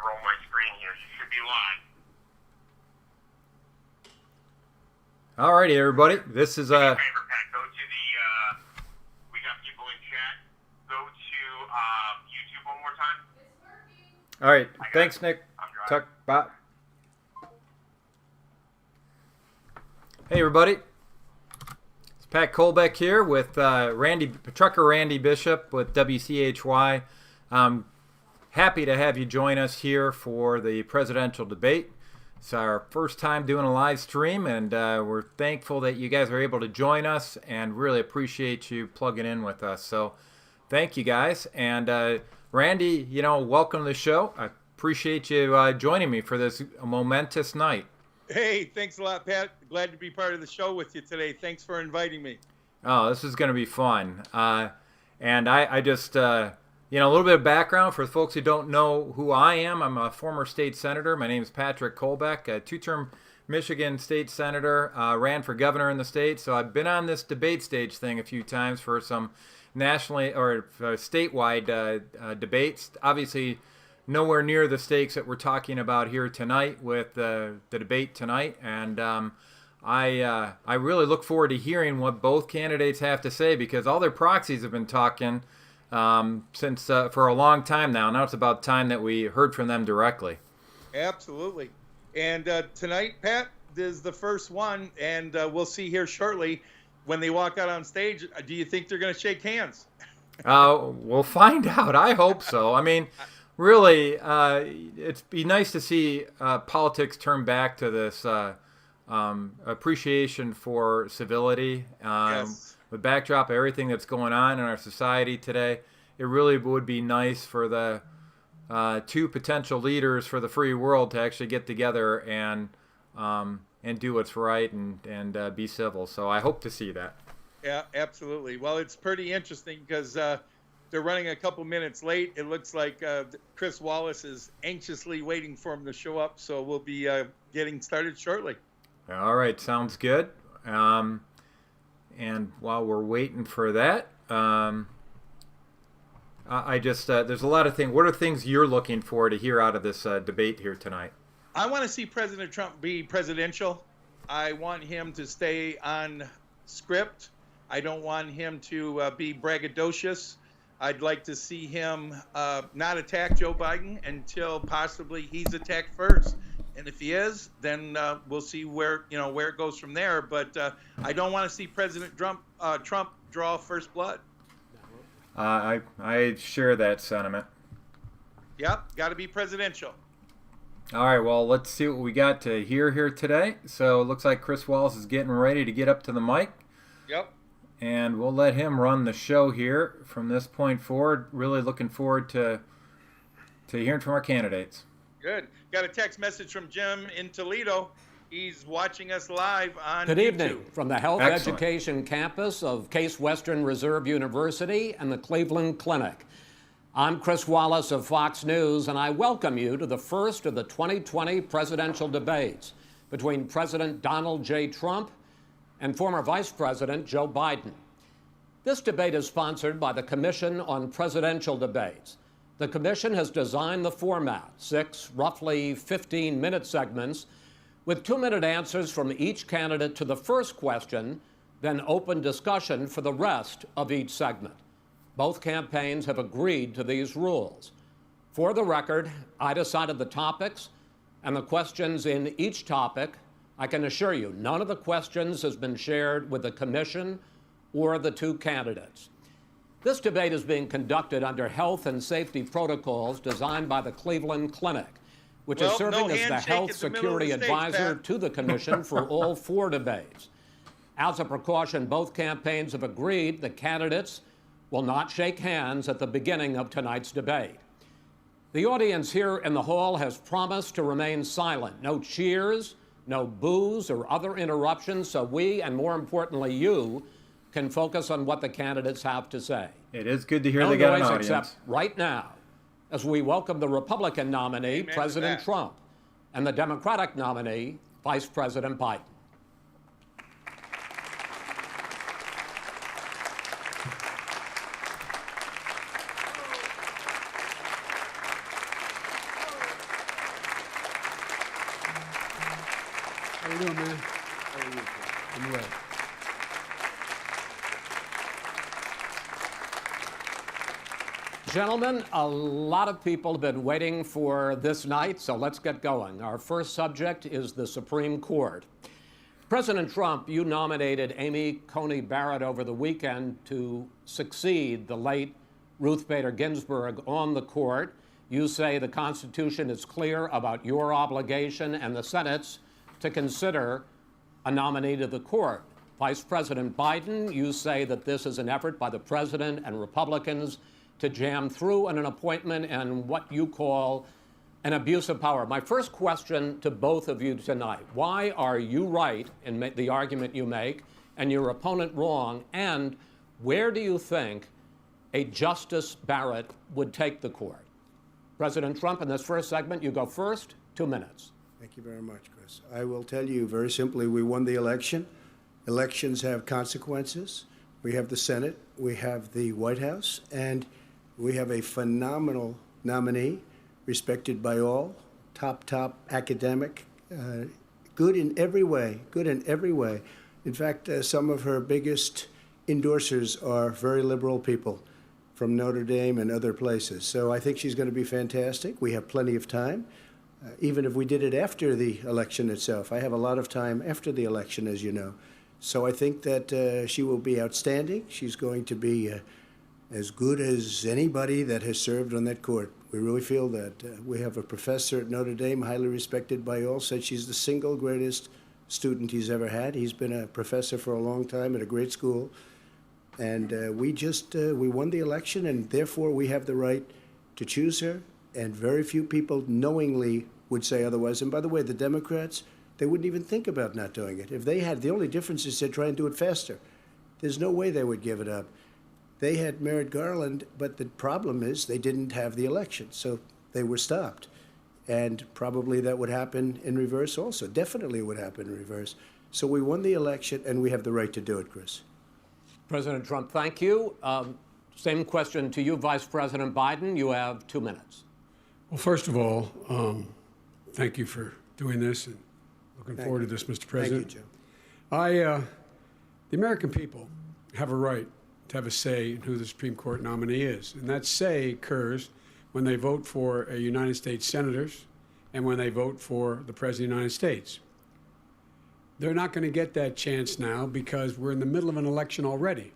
roll my screen here. You should be live. All righty, everybody. This is Do me a favor, Pat. Go to the. We got people in chat. Go to YouTube one more time. It's working. All right. Thanks, Nick. I'm driving. Tuck. Bye. Hey, everybody. It's Pat Colbeck here with Trucker Randy Bishop with WCHY. Happy to have you join us here for the presidential debate. It's our first time doing a live stream, and we're thankful that you guys are able to join us and really appreciate you plugging in with us. So thank you, guys. And Randy, welcome to the show. I appreciate you joining me for this momentous night. Hey, thanks a lot, Pat. Glad to be part of the show with you today. Thanks for inviting me. Oh, this is going to be fun. And I just, a little bit of background for folks who don't know who I am. I'm a former state senator. My name is Patrick Colbeck, a two-term Michigan state senator, ran for governor in the state. So I've been on this debate stage thing a few times for some nationally or statewide debates. Obviously, nowhere near the stakes that we're talking about here tonight with the debate tonight. And I really look forward to hearing what both candidates have to say, because all their proxies have been talking since for a long time now. Now it's about time that we heard from them directly. Absolutely. And tonight, Pat, is the first one, and we'll see here shortly when they walk out on stage. Do you think they're going to shake hands? We'll find out. I hope so. I mean, really, it'd be nice to see politics turn back to this appreciation for civility. Yes. The backdrop of everything that's going on in our society today, it really would be nice for the two potential leaders for the free world to actually get together and do what's right and be civil. So I hope to see that. Yeah, absolutely. Well, it's pretty interesting because they're running a couple minutes late. It looks like Chris Wallace is anxiously waiting for him to show up, so we'll be getting started shortly. All right, sounds good. And while we're waiting for that, I just there's a lot of things. What are things you're looking for to hear out of this debate here tonight? I want to see President Trump be presidential. I want him to stay on script. I don't want him to be braggadocious. I'd like to see him not attack Joe Biden until possibly he's attacked first. And if he is, then we'll see where it goes from there. But I don't want to see President Trump draw first blood. I share that sentiment. Yep, got to be presidential. All right, well, let's see what we got to hear here today. So it looks like Chris Wallace is getting ready to get up to the mic. Yep. And we'll let him run the show here from this point forward. Really looking forward to hearing from our candidates. Good. Got a text message from Jim in Toledo. He's watching us live on Good YouTube. evening from the Health Excellent. Education Campus of Case Western Reserve University and the Cleveland Clinic. I'm Chris Wallace of Fox News, and I welcome you to the first of the 2020 presidential debates between President Donald J. Trump and former Vice President Joe Biden. This debate is sponsored by the Commission on Presidential Debates. The commission has designed the format, 6 roughly 15-minute segments with 2-minute answers from each candidate to the first question, then open discussion for the rest of each segment. Both campaigns have agreed to these rules. For the record, I decided the topics and the questions in each topic. I can assure you, none of the questions has been shared with the commission or the two candidates. This debate is being conducted under health and safety protocols designed by the Cleveland Clinic, which is serving as the health security advisor to the commission for all 4 debates. As a precaution, both campaigns have agreed the candidates will not shake hands at the beginning of tonight's debate. The audience here in the hall has promised to remain silent. No cheers, no boos or other interruptions, so we, and more importantly you, can focus on what the candidates have to say. It is good to hear No they got an noise audience. except right now, as we welcome the Republican nominee, Amen President to that. Trump, and the Democratic nominee, Vice President Biden. How you doing, man? How are you? I'm well. Gentlemen, a lot of people have been waiting for this night, so let's get going. Our first subject is the Supreme Court. President Trump, you nominated Amy Coney Barrett over the weekend to succeed the late Ruth Bader Ginsburg on the court. You say the Constitution is clear about your obligation and the Senate's to consider a nominee to the court. Vice President Biden, you say that this is an effort by the president and Republicans to jam through an appointment and what you call an abuse of power. My first question to both of you tonight: why are you right in the argument you make and your opponent wrong? And where do you think a Justice Barrett would take the court? President Trump, in this first segment, you go first, 2 minutes. Thank you very much, Chris. I will tell you very simply, we won the election. Elections have consequences. We have the Senate, we have the White House, and we have a phenomenal nominee, respected by all, top academic, good in every way, In fact, some of her biggest endorsers are very liberal people from Notre Dame and other places. So I think she's going to be fantastic. We have plenty of time, even if we did it after the election itself. I have a lot of time after the election, as you know. So I think that she will be outstanding. She's going to be as good as anybody that has served on that court. We really feel that. We have a professor at Notre Dame, highly respected by all, said she's the single greatest student he's ever had. He's been a professor for a long time at a great school. And we won the election, and therefore we have the right to choose her. And very few people knowingly would say otherwise. And by the way, the Democrats, they wouldn't even think about not doing it. If they had, the only difference is they'd try and do it faster. There's no way they would give it up. They had Merrick Garland, but the problem is they didn't have the election, so they were stopped. And probably that would happen in reverse also. Definitely would happen in reverse. So we won the election, and we have the right to do it, Chris. President Trump, thank you. Same question to you, Vice President Biden. You have 2 minutes. Well, first of all, thank you for doing this, and looking forward to this, Mr. President. Thank you, Joe. The American people have a right to have a say in who the Supreme Court nominee is. And that say occurs when they vote for a United States senators and when they vote for the President of the United States. They're not going to get that chance now because we're in the middle of an election already.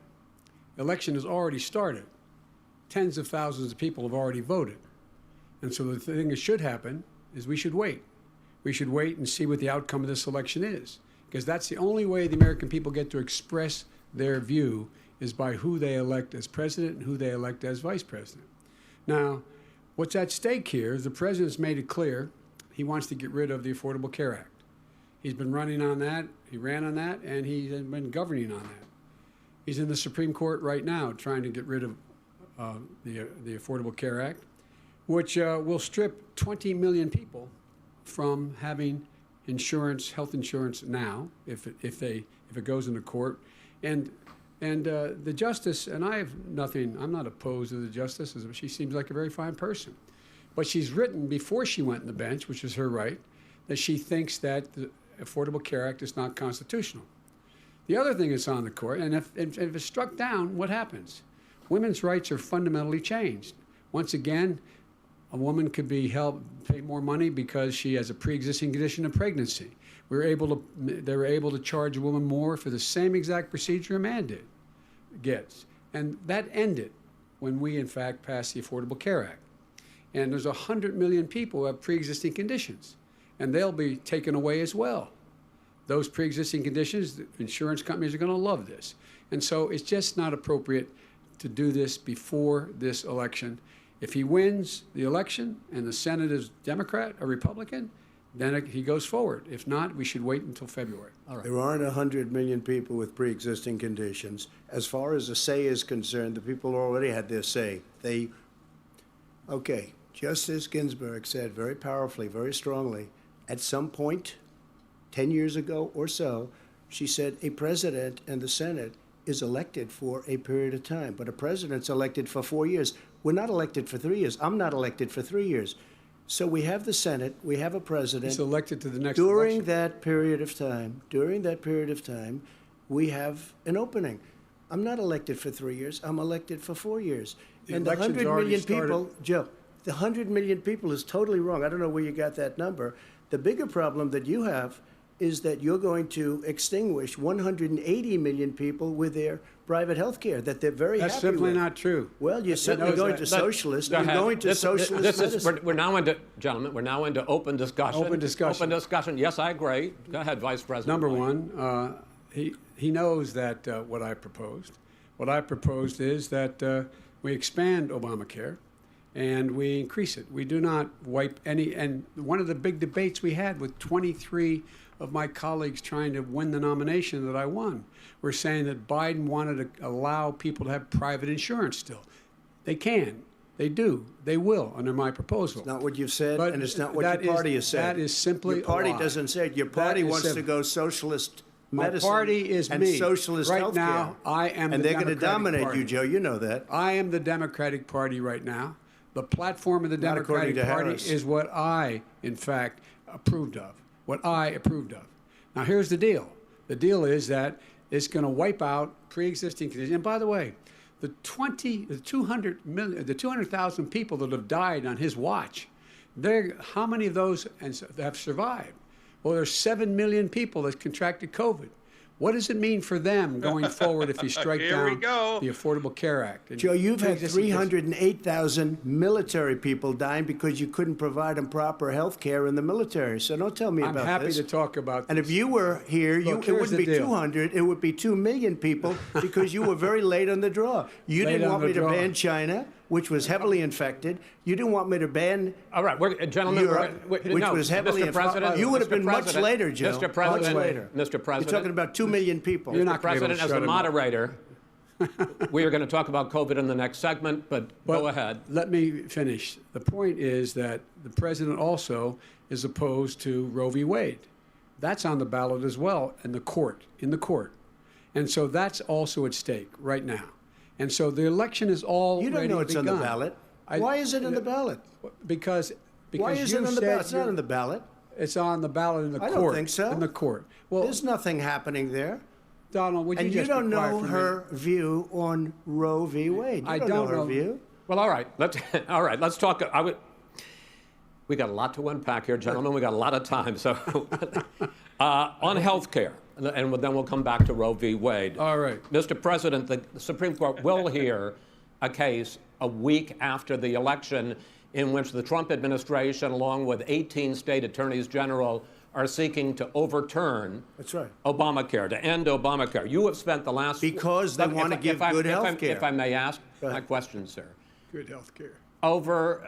The election has already started. Tens of thousands of people have already voted. And so the thing that should happen is we should wait. We should wait and see what the outcome of this election is, because that's the only way the American people get to express their view, is by who they elect as president and who they elect as vice president. Now, what's at stake here is the president's made it clear he wants to get rid of the Affordable Care Act. He's been running on that, he ran on that, and he's been governing on that. He's in the Supreme Court right now trying to get rid of the Affordable Care Act, which will strip 20 million people from having insurance, health insurance now, if it goes into court. And the justice, and I have nothing, I'm not opposed to the justice, she seems like a very fine person. But she's written before she went on the bench, which is her right, that she thinks that the Affordable Care Act is not constitutional. The other thing that's on the court, and if it's struck down, what happens? Women's rights are fundamentally changed. Once again, a woman could be pay more money because she has a pre-existing condition of pregnancy. They were able to charge a woman more for the same exact procedure a man gets. And that ended when we, in fact, passed the Affordable Care Act. And there's 100 million people who have pre-existing conditions, and they'll be taken away as well. Those pre-existing conditions, the insurance companies are going to love this. And so it's just not appropriate to do this before this election. If he wins the election and the Senate is Democrat or Republican, then he goes forward. If not, we should wait until February. All right. There aren't 100 million people with pre-existing conditions. As far as the say is concerned, the people already had their say. Okay, Justice Ginsburg said very powerfully, very strongly, at some point, 10 years ago or so, she said a president and the Senate is elected for a period of time, but a president's elected for 4 years. We're not elected for 3 years. I'm not elected for 3 years. So we have the Senate, we have a president. He's elected to the next During election. that period of time, we have an opening. I'm not elected for 3 years. I'm elected for 4 years. The And the election's 100 already million started. people, Joe, the 100 million people is totally wrong. I don't know where you got that number. The bigger problem that you have is that you're going to extinguish 180 million people with their private health care that they're very That's happy simply with. not true. Well, you're certainly knows going that. to socialist. Go You're ahead. going to socialist medicine. We're now into, gentlemen, we're now into open discussion. Open discussion. Open discussion. Yes, I agree. Go ahead, Vice President. Number White. one, he knows that what I proposed. What I proposed is that we expand Obamacare and we increase it. We do not wipe any. And one of the big debates we had with 23 of my colleagues trying to win the nomination that I won were saying that Biden wanted to allow people to have private insurance still. They can. They do. They will under my proposal. It's not what you've said, But and it's not what that your is- party has said. that is simply Your party a lie. doesn't say it. Your That party is wants to simple. go socialist My medicine party is and me. socialist Right healthcare. now, I am and the they're going to Democratic dominate Party. you, Joe. You know that. I am the Democratic Party right now. The platform of the Not according Democratic to Party Harris. is what I, in fact, approved of. What I approved of. Now, here's the deal. The deal is that it's going to wipe out pre-existing conditions. And by the way, the 200,000 people that have died on his watch, how many of those have survived? Well, there's 7 million people that contracted COVID. What does it mean for them going forward if you strike Here we down go. the Affordable Care Act? And Joe, you've had pre-existing conditions? 308,000 military people dying because you couldn't provide them proper health care in the military. So don't tell me I'm about happy this. to talk about And this. if you were here, Look, it here's wouldn't the be deal. 200, it would be 2 million people because you were very late on the draw. You Late didn't on want the me to draw. ban China, which was heavily infected. You didn't want me to ban All right, gentlemen, Europe, which was heavily Mr. President, You would have Mr. been much President, later, Joe. Mr. President, much later. Mr. President, You're talking about 2 million people. You're not gonna be able to President, as shut the him up. moderator, we are going to talk about COVID in the next segment, but go ahead. Let me finish. The point is that the president also is opposed to Roe v. Wade. That's on the ballot as well in the court. And so that's also at stake right now. And so the election is already You don't know it's on the begun. ballot. Why is it on the ballot? Because Why is you it on the said ballot? It's not you're- on the ballot. It's on the ballot in the I court. don't think so. In the court. Well, There's nothing happening there. Donald, would you And you just don't be quiet know for a her minute? view on Roe v. Wade. You I don't don't know her know. view. Well, all right. Let's talk. We got a lot to unpack here, gentlemen. We got a lot of time. So, on health care, and then we'll come back to Roe v. Wade. All right. Mr. President, the Supreme Court will hear a case a week after the election in which the Trump administration, along with 18 state attorneys general, are seeking to overturn That's right. Obamacare, to end Obamacare. You have spent the last... Because they want to give good health care. If I may ask ahead. my question, sir. Good health care. Over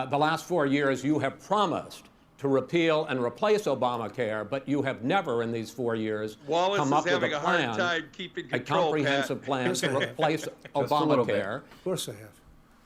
the last 4 years, you have promised to repeal and replace Obamacare, but you have never in these 4 years Wallace come is up with having a a hard plan, time keeping a control, comprehensive Pat. plan to replace a little bit. Obamacare. Of course I have.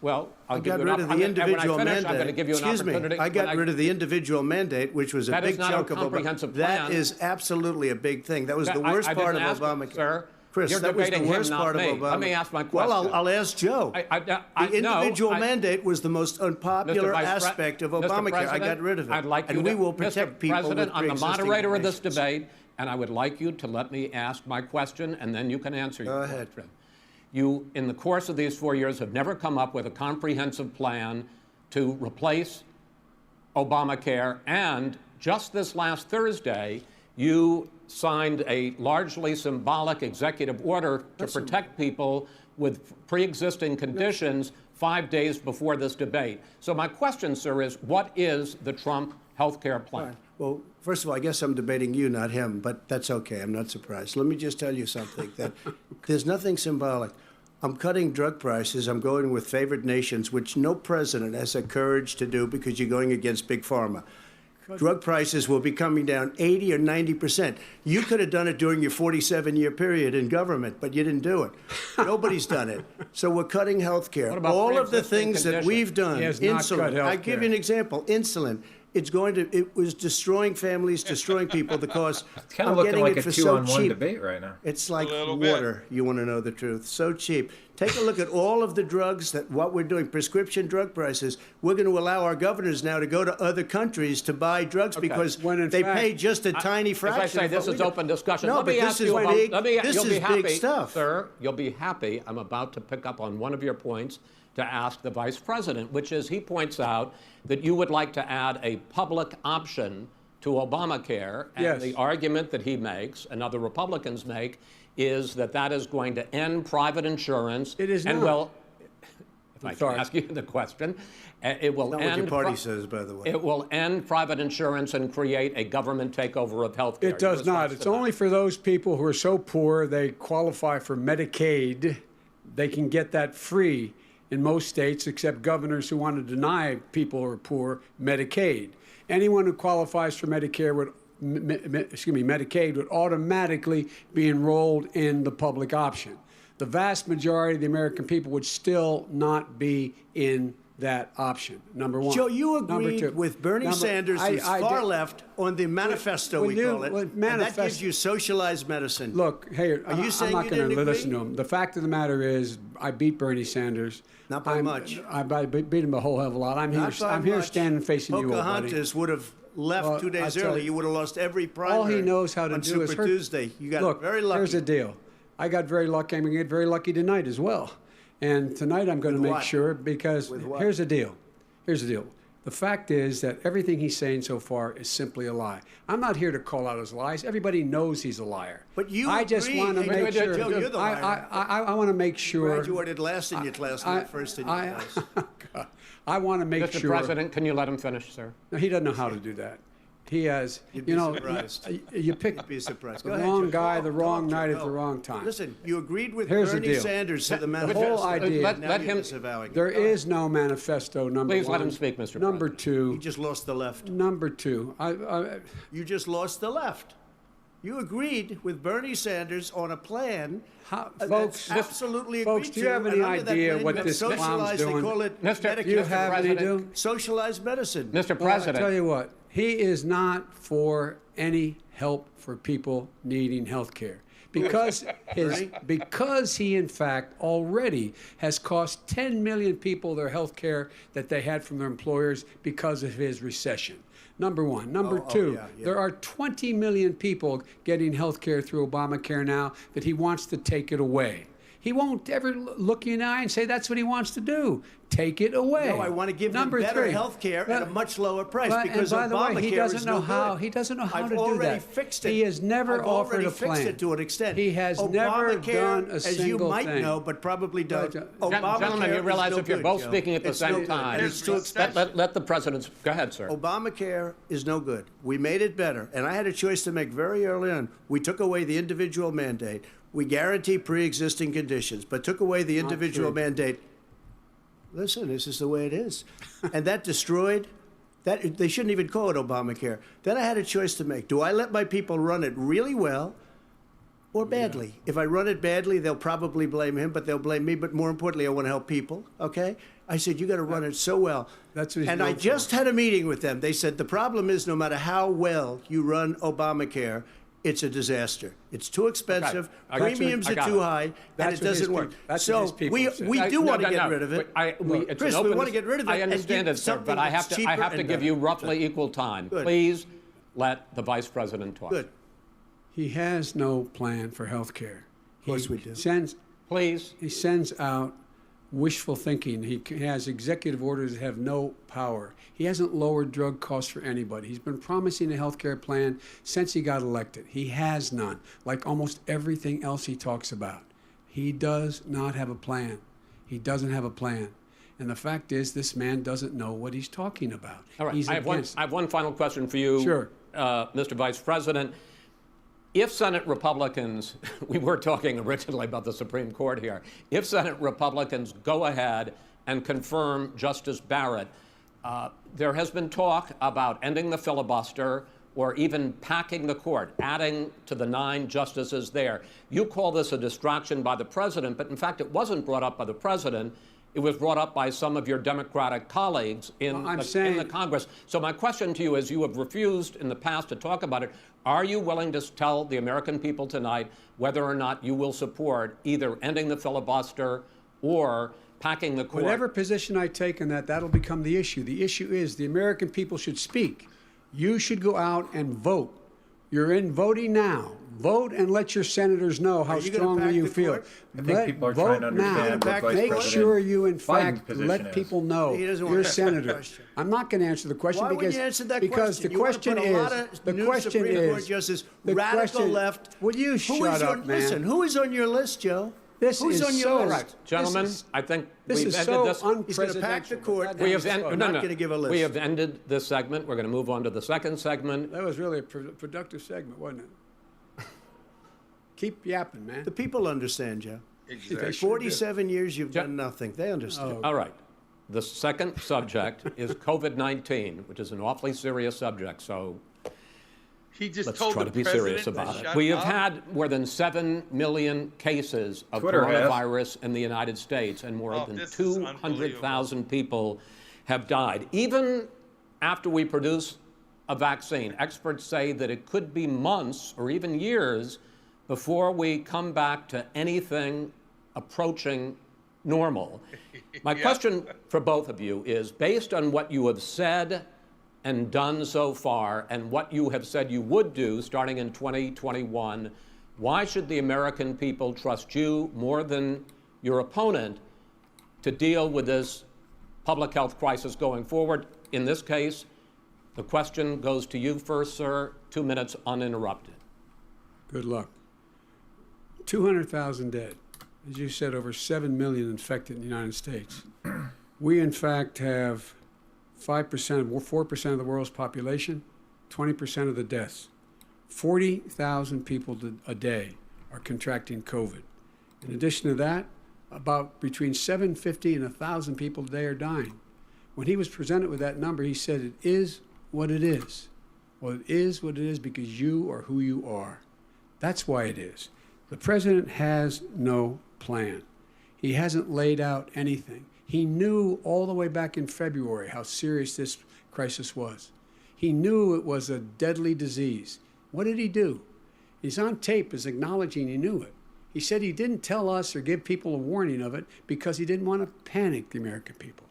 Well, I'll I give got you rid an of opp- the and when I individual finish, mandate. I'm going to give you an Excuse me. opportunity. I got rid of the individual mandate, which was a That is big not a chunk of comprehensive Obamacare. That plan. is absolutely a big thing. That was the worst I part of didn't ask, Obamacare. Sir, Chris, you're that was the debating him, worst not part me. of Obamacare. Let me ask my Well, question. I'll ask Joe. The individual mandate was the most unpopular aspect of Mr. Obamacare. I President, got rid of it. I'd like and you we to, will protect Mr. people President, with I'm the pre-existing moderator of this conditions. debate, and I would like you to let me ask my question, and then you can answer your Go ahead. question. You, in the course of these 4 years, have never come up with a comprehensive plan to replace Obamacare, and just this last Thursday, you signed a largely symbolic executive order to protect people with pre-existing conditions 5 days before this debate. So my question, sir, is what is the Trump health care plan? Fine. Well, first of all, I guess I'm debating you, not him, but that's okay. I'm not surprised. Let me just tell you something, that there's nothing symbolic. I'm cutting drug prices. I'm going with favored nations, which no president has the courage to do because you're going against Big Pharma. Drug prices will be coming down 80 or 90%. You could have done it during your 47-year period in government, but you didn't do it. Nobody's done it. So we're cutting health care. What about All of the pre-existing things that conditions? we've done, He has not cut insulin. health I give care. you an example, insulin. It was destroying families, destroying people because It's kind I'm of looking getting like it a for two-on-one so cheap. debate right now. It's like little bit. water, you want to know the truth. So cheap. Take a look at all of the drugs what we're doing, prescription drug prices. We're going to allow our governors now to go to other countries to buy drugs because When in they fact- pay just a tiny fraction. As I say, of this what is we do. open discussion. No, Let but me this ask is you about, big. you'll This be is happy, big stuff. sir. You'll be happy. I'm about to pick up on one of your points to ask the vice president, which is he points out that you would like to add a public option to Obamacare, and Yes. the argument that he makes and other Republicans make is that that is going to end private insurance. It is and not. will, if I can sorry. ask you the question, it will Not end what your party pri- says, by the way. It will end private insurance and create a government takeover of health care. It does not. It's only for those people who are so poor they qualify for Medicaid. They can get that free in most states, except governors who want to deny people who are poor Medicaid. Anyone who qualifies for Medicare would, Medicaid would automatically be enrolled in the public option. The vast majority of the American people would still not be in that option. Number one. Joe, you Number agreed two. with Bernie Sanders, who's far did- left, on the manifesto, when we you- call it. when And that gives manifest- you socialized medicine. Look, hey, Are you saying I'm you not going didn't to listen agree? to him. The fact of the matter is, I beat Bernie Sanders. Not by much. I beat him a whole hell of a lot. I'm Not here. by I'm here much. standing facing you, old buddy. Pocahontas would have left Well, 2 I'll days tell early. you- You would have lost every primary. All he knows how to on do Super is hurt. Tuesday. You got Look, very lucky. here's the deal. I got very lucky. I'm going to get very lucky tonight as well. And tonight I'm going to With make what? sure because With what? here's the deal. Here's the deal. The fact is that everything he's saying so far is simply a lie. I'm not here to call out his lies. Everybody knows he's a liar. But you I just agree. want to Hey, make Joe, sure. Joe, you're the liar. I want to make sure. Graduated last in your class, not first in your class. I want to make Mr. sure. President, can you let him finish, sir? No, he doesn't know how to do that. He has, You'd be you know, surprised. you pick You'd be surprised. the Go ahead, wrong Joe. guy, Go, the go, wrong Joe, night at go. the wrong time. Listen, you agreed with Here's the Bernie deal. Sanders to the The manifesto. whole idea. Let Now you're him- disavowing it. There is no manifesto. Number Please one. let him speak, Mr. Number President. two. You just lost the left. Number two. You just lost the left. You agreed with Bernie Sanders on a plan that's Folks, absolutely folks, agreed do you have to, any and under that idea plan, what you have this clown's socialized, doing? They call it Mr. Medicare. Do you have any President. Socialized medicine. Mr. Well, President, I tell you what, he is not for any help for people needing health care. Because he in fact already has cost 10 million people their health care that they had from their employers because of his recession. Number one. Number two, yeah. there are 20 million people getting health care through Obamacare now that he wants to take it away. He won't ever look you in the eye and say that's what he wants to do. Take it away. No, I want to give Number them better three. health care at a much lower price But- because and by Obamacare the way, he doesn't is know no how. good. He doesn't know how I've to do already that. fixed it. He has never I've offered already a plan. fixed it to an extent. He has never Obamacare, done a as single you might thing. know, but probably don't. Obamacare gentlemen, you is realize no if you're good, both Joe. speaking at the It's no same good. time, And it's too expensive. let the president. Go ahead, sir. Obamacare is no good. We made it better. And I had a choice to make very early on. We took away the individual mandate. We guarantee pre-existing conditions, but took away the individual true. mandate. Listen, this is the way it is. And that destroyed, that they shouldn't even call it Obamacare. Then I had a choice to make. Do I let my people run it really well or badly? If I run it badly, they'll probably blame him, but they'll blame me. But more importantly, I want to help people, okay? I said, you got to run it so well. That's what he's And I known for. just had a meeting with them. They said the problem is no matter how well you run Obamacare, it's a disaster. It's too expensive. I got you. Premiums I are got too it. high, and That's it what his doesn't work. people- that's so what his people we have said. do want to No, get no. rid of it. It's Chris, an we open want to get rid of it. I and understand give it, sir, something but I have that's to. I cheaper have to and give better. you roughly equal time. Good. Please let the vice president talk. Good. He has no plan for health care. Of course we do. Please. He sends out wishful thinking. He has executive orders that have no power. He hasn't lowered drug costs for anybody. He's been promising a health care plan since he got elected. He has none, like almost everything else he talks about. He does not have a plan. He doesn't have a plan. And the fact is, this man doesn't know what he's talking about. All right. He's I have against. one final question for you, Sure. Mr. Vice President. If Senate Republicans, we were talking originally about the Supreme Court here, if Senate Republicans go ahead and confirm Justice Barrett, there has been talk about ending the filibuster or even packing the court, adding to the 9 justices there. You call this a distraction by the president, but in fact it wasn't brought up by the president. It was brought up by some of your Democratic colleagues in the Congress. So my question to you is, you have refused in the past to talk about it. Are you willing to tell the American people tonight whether or not you will support either ending the filibuster or packing the court? Whatever position I take on that, that'll become the issue. The issue is the American people should speak. You should go out and vote. You're in voting now. Vote and let your senators know how strongly you feel. I think people are trying to understand what Vice Make President sure you, in fact, Biden's let position people know He doesn't want your to answer the senator. question. I'm not going to answer the question Why because wouldn't you answer that because question? the You wanna question put a lot of the new question Supreme Court is justices, the radical question, left. Will you shut up, man? Listen, who is on your list, Joe? This Who's is on your so list? Gentlemen, this is- I think This we've is ended so this. He's going to pack the unprecedented. court. We have I'm not going to give a list. We have ended this segment. We're going to move on to the second segment. That was really a productive segment, wasn't it? Keep yapping, man. The people understand, Joe. Exactly. 47 years you've done nothing. They understand. All right. The second subject is COVID-19, which is an awfully serious subject. So He just let's told try the to be president serious to about it. shut We have up. had more than 7 million cases of Twitter has. coronavirus in the United States, and more Oh, than this is 200,000 people have died. Even after we produce a vaccine, experts say that it could be months or even years before we come back to anything approaching normal. My question for both of you is, based on what you have said and done so far and what you have said you would do starting in 2021, why should the American people trust you more than your opponent to deal with this public health crisis going forward? In this case, the question goes to you first, sir. 2 minutes uninterrupted. Good luck. 200,000 dead. As you said, over 7 million infected in the United States. We, in fact, have 5%, 4% of the world's population, 20% of the deaths. 40,000 people a day are contracting COVID. In addition to that, about between 750 and 1,000 people a day are dying. When he was presented with that number, he said, it is what it is. Well, it is what it is because you are who you are. That's why it is. The president has no plan. He hasn't laid out anything. He knew all the way back in February how serious this crisis was. He knew it was a deadly disease. What did he do? He's on tape as acknowledging he knew it. He said he didn't tell us or give people a warning of it because he didn't want to panic the American people.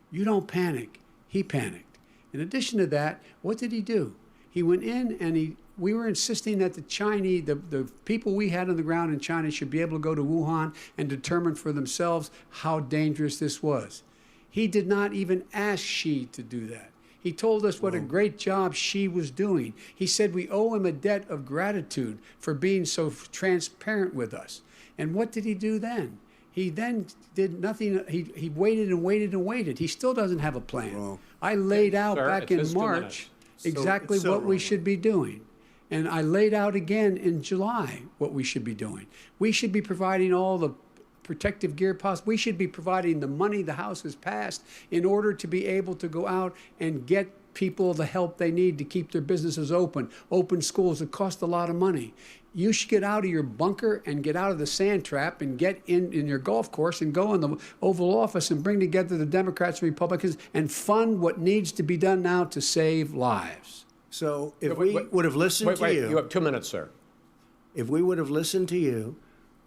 You don't panic. He panicked. In addition to that, what did he do? He went in and we were insisting that the Chinese, the people we had on the ground in China should be able to go to Wuhan and determine for themselves how dangerous this was. He did not even ask Xi to do that. He told us what a great job Xi was doing. He said we owe him a debt of gratitude for being so transparent with us. And what did he do then? He then did nothing. He waited and waited and waited. He still doesn't have a plan. I laid out Sir, back it's in his 2 March minutes. exactly what we should be doing. And I laid out again in July what we should be doing. We should be providing all the protective gear possible. We should be providing the money the House has passed in order to be able to go out and get people the help they need to keep their businesses open schools. It costs a lot of money. You should get out of your bunker and get out of the sand trap and get in your golf course and go in the Oval Office and bring together the Democrats and Republicans and fund what needs to be done now to save lives. So if we would have listened to you. You have 2 minutes, sir. If we would have listened to you,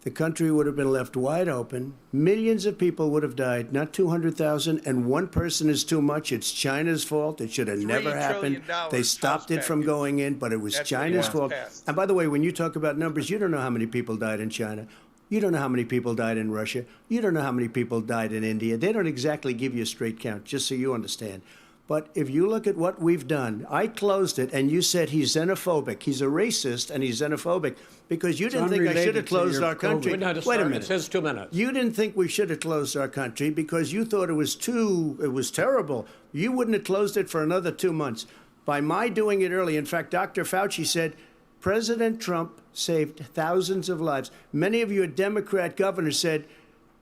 the country would have been left wide open. Millions of people would have died, not 200,000, and one person is too much. It's China's fault. It should have never $3 happened. trillion They stopped it from package. going in, but it was That's what China's was fault. passed. And by the way, when you talk about numbers, you don't know how many people died in China. You don't know how many people died in Russia. You don't know how many people died in India. They don't exactly give you a straight count, just so you understand. But if you look at what we've done, I closed it, and you said he's xenophobic. He's a racist, and he's xenophobic because you didn't think I should unrelated have to closed your our country. COVID. Wait a It's minute. his 2 minutes. You didn't think we should have closed our country because you thought it was terrible. You wouldn't have closed it for another 2 months. By my doing it early, in fact, Dr. Fauci said, President Trump saved thousands of lives. Many of you Democrat governors said,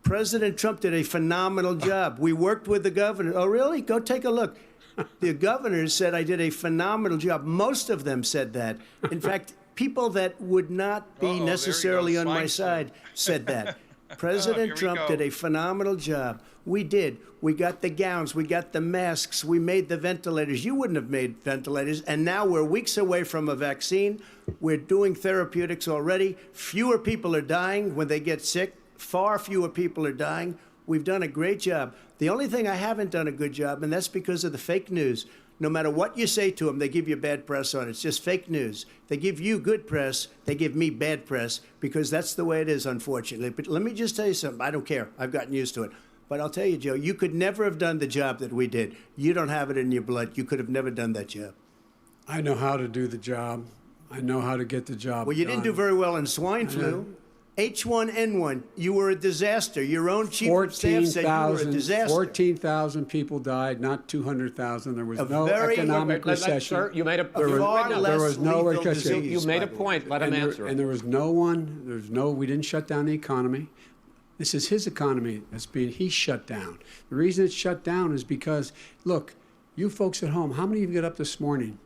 President Trump did a phenomenal job. We worked with the governor. Oh, really? Go take a look. The governors said I did a phenomenal job. Most of them said that. In fact, people that would not be there he necessarily goes, on my Feinstein. side said that. President we Trump go. did a phenomenal job. We did. We got the gowns. We got the masks. We made the ventilators. You wouldn't have made ventilators. And now we're weeks away from a vaccine. We're doing therapeutics already. Fewer people are dying when they get sick. Far fewer people are dying. We've done a great job. The only thing I haven't done a good job, and that's because of the fake news. No matter what you say to them, they give you bad press on it. It's just fake news. They give you good press, they give me bad press, because that's the way it is, unfortunately. But let me just tell you something. I don't care. I've gotten used to it. But I'll tell you, Joe, you could never have done the job that we did. You don't have it in your blood. You could have never done that job. I know how to do the job. I know how to get the job Well, you didn't do very well in swine flu. H1N1, you were a disaster. Your own chief of staff said you were a disaster. 14,000 people died, not 200,000. There was A no very- economic recession. Sir, you made a Far less there was no lethal recession. disease, you made by a the way. point. Let him answer. And there was we didn't shut down the economy. This is his economy he's shut down. The reason it's shut down is because, look, you folks at home, how many of you got up this morning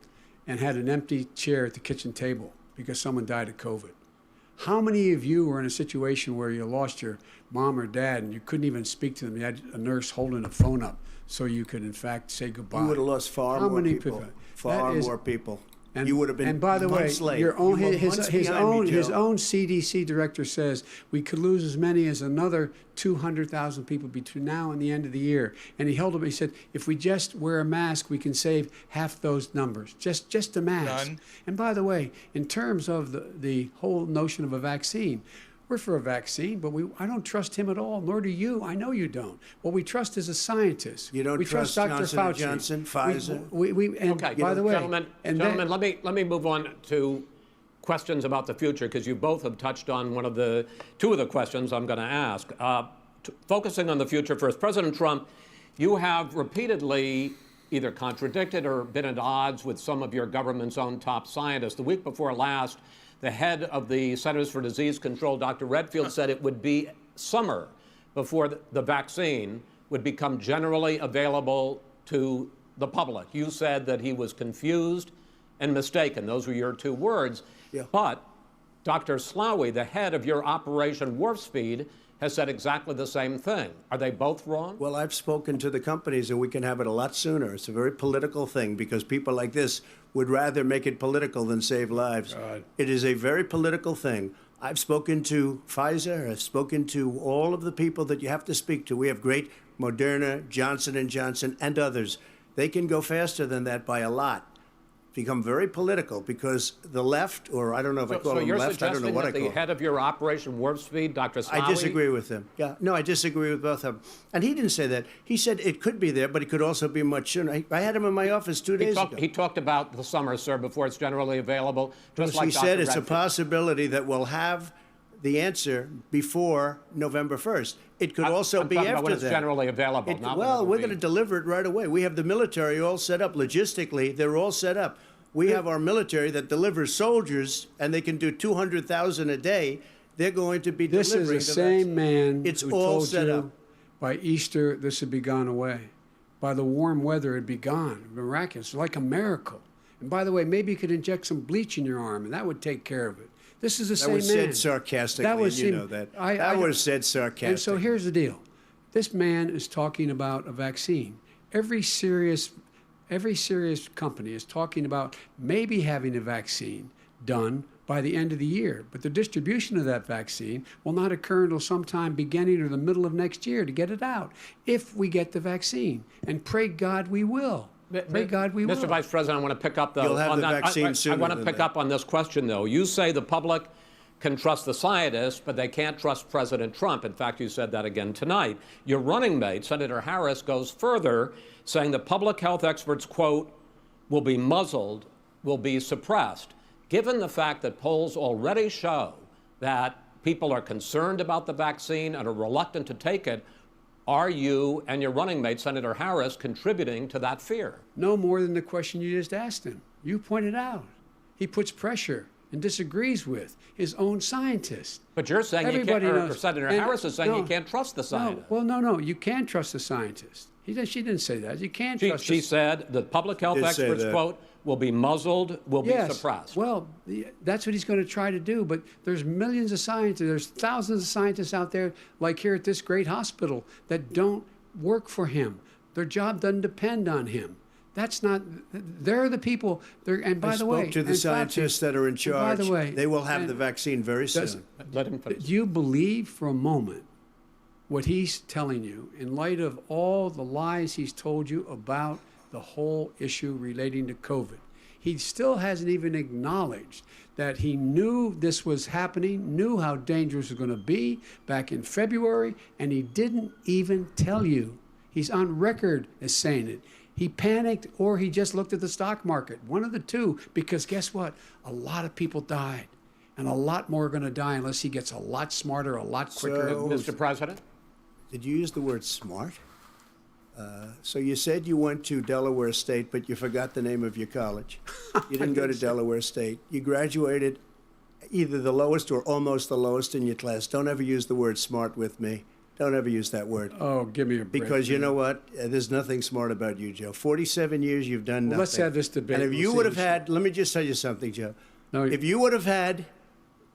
and had an empty chair at the kitchen table because someone died of COVID? How many of you were in a situation where you lost your mom or dad and you couldn't even speak to them? You had a nurse holding a phone up so you could, in fact, say goodbye. You would have lost far How more many people. Far more people. And, you would have been and by the way, months late. your own, You were his months behind me, his Joe. own CDC director says we could lose as many as another 200,000 people between now and the end of the year. And he held up. He said, if we just wear a mask, we can save half those numbers. Just a mask. Done. And by the way, in terms of the whole notion of a vaccine, we're for a vaccine, but I don't trust him at all, nor do you. I know you don't. What we trust is a scientist. You don't we trust Dr. Johnson Fauci. & Johnson, Pfizer? And Okay, by the way, gentlemen, let me move on to questions about the future, because you both have touched on two of the questions I'm going to ask. Focusing on the future first, President Trump, you have repeatedly either contradicted or been at odds with some of your government's own top scientists. The week before last, the head of the Centers for Disease Control, Dr. Redfield, said it would be summer before the vaccine would become generally available to the public. You said that he was confused and mistaken. Those were your two words. Yeah. But Dr. Slaoui, the head of your Operation Warp Speed, has said exactly the same thing. Are they both wrong? Well, I've spoken to the companies, and we can have it a lot sooner. It's a very political thing because people like this would rather make it political than save lives. God. It is a very political thing. I've spoken to Pfizer. I've spoken to all of the people that you have to speak to. We have great Moderna, Johnson & Johnson, and others. They can go faster than that by a lot. Become very political because the left, or I don't know if I call them you're left, I don't know suggesting what that I the call them. head of your Operation Warp Speed, Dr. Slaoui? I disagree with him. Yeah, no, I disagree with both of them. And he didn't say that. He said it could be there, but it could also be much sooner. I had him in my office 2 days ago. He talked about the summer, sir, before it's generally available. Just like He said Dr. it's a Redfield. possibility that we'll have the answer before November 1st. It could also I'm be talking after about when it's that. generally available. not when it will We're be. going to deliver it right away. We have the military all set up logistically. They're all set up. We have our military that delivers soldiers, and they can do 200,000 a day. They're going to be This delivering is the vaccine. same man It's who all told set you up. by Easter this would be gone away. By the warm weather, it'd be gone. Miraculous, like a miracle. And by the way, maybe you could inject some bleach in your arm, and that would take care of it. This is the That same was man. said sarcastically, That was and you him. know that. That That was said sarcastically. And so here's the deal. This man is talking about a vaccine. Every serious company is talking about maybe having a vaccine done by the end of the year. But the distribution of that vaccine will not occur until sometime beginning or the middle of next year to get it out, if we get the vaccine. And pray God we will. Pray God we will. Mr. Vice President, I want to pick up You'll have on the that. vaccine I sooner want to than pick that. up on this question, though. You say the public can trust the scientists, but they can't trust President Trump. In fact, you said that again tonight. Your running mate, Senator Harris, goes further, saying the public health experts, quote, will be muzzled, will be suppressed. Given the fact that polls already show that people are concerned about the vaccine and are reluctant to take it, are you and your running mate, Senator Harris, contributing to that fear? No more than the question you just asked him. You pointed out. He puts pressure and disagrees with his own scientists. But you're saying you Everybody can't, or knows. Senator And Harris is saying no, you can't trust the scientists. No, you can trust the scientists. She didn't say that. You can't trust She said the public health Did say experts, that. quote, will be muzzled, will be suppressed. Well, that's what he's going to try to do. But there's millions of scientists, there's thousands of scientists out there, like here at this great hospital, that don't work for him. Their job doesn't depend on him. That's not. They're the people. And by the way, I spoke to the scientists that are in charge. By the way, they will have the vaccine very soon. Let him finish. Do you believe for a moment what he's telling you in light of all the lies he's told you about the whole issue relating to COVID? He still hasn't even acknowledged that he knew this was happening, knew how dangerous it was going to be back in February, and he didn't even tell you. He's on record as saying it. He panicked or he just looked at the stock market, one of the two, because guess what? A lot of people died, and a lot more are going to die unless he gets a lot smarter, a lot quicker. So, Mr. President? Did you use the word smart? So you said you went to Delaware State, but you forgot the name of your college. You didn't go to Delaware State. You graduated either the lowest or almost the lowest in your class. Don't ever use the word smart with me. Don't ever use that word. Oh, give me a break. Because you know what? There's nothing smart about you, Joe. 47 years, you've done nothing. Let's have this debate. And if you would have had, let me just tell you something, Joe. No, if you would have had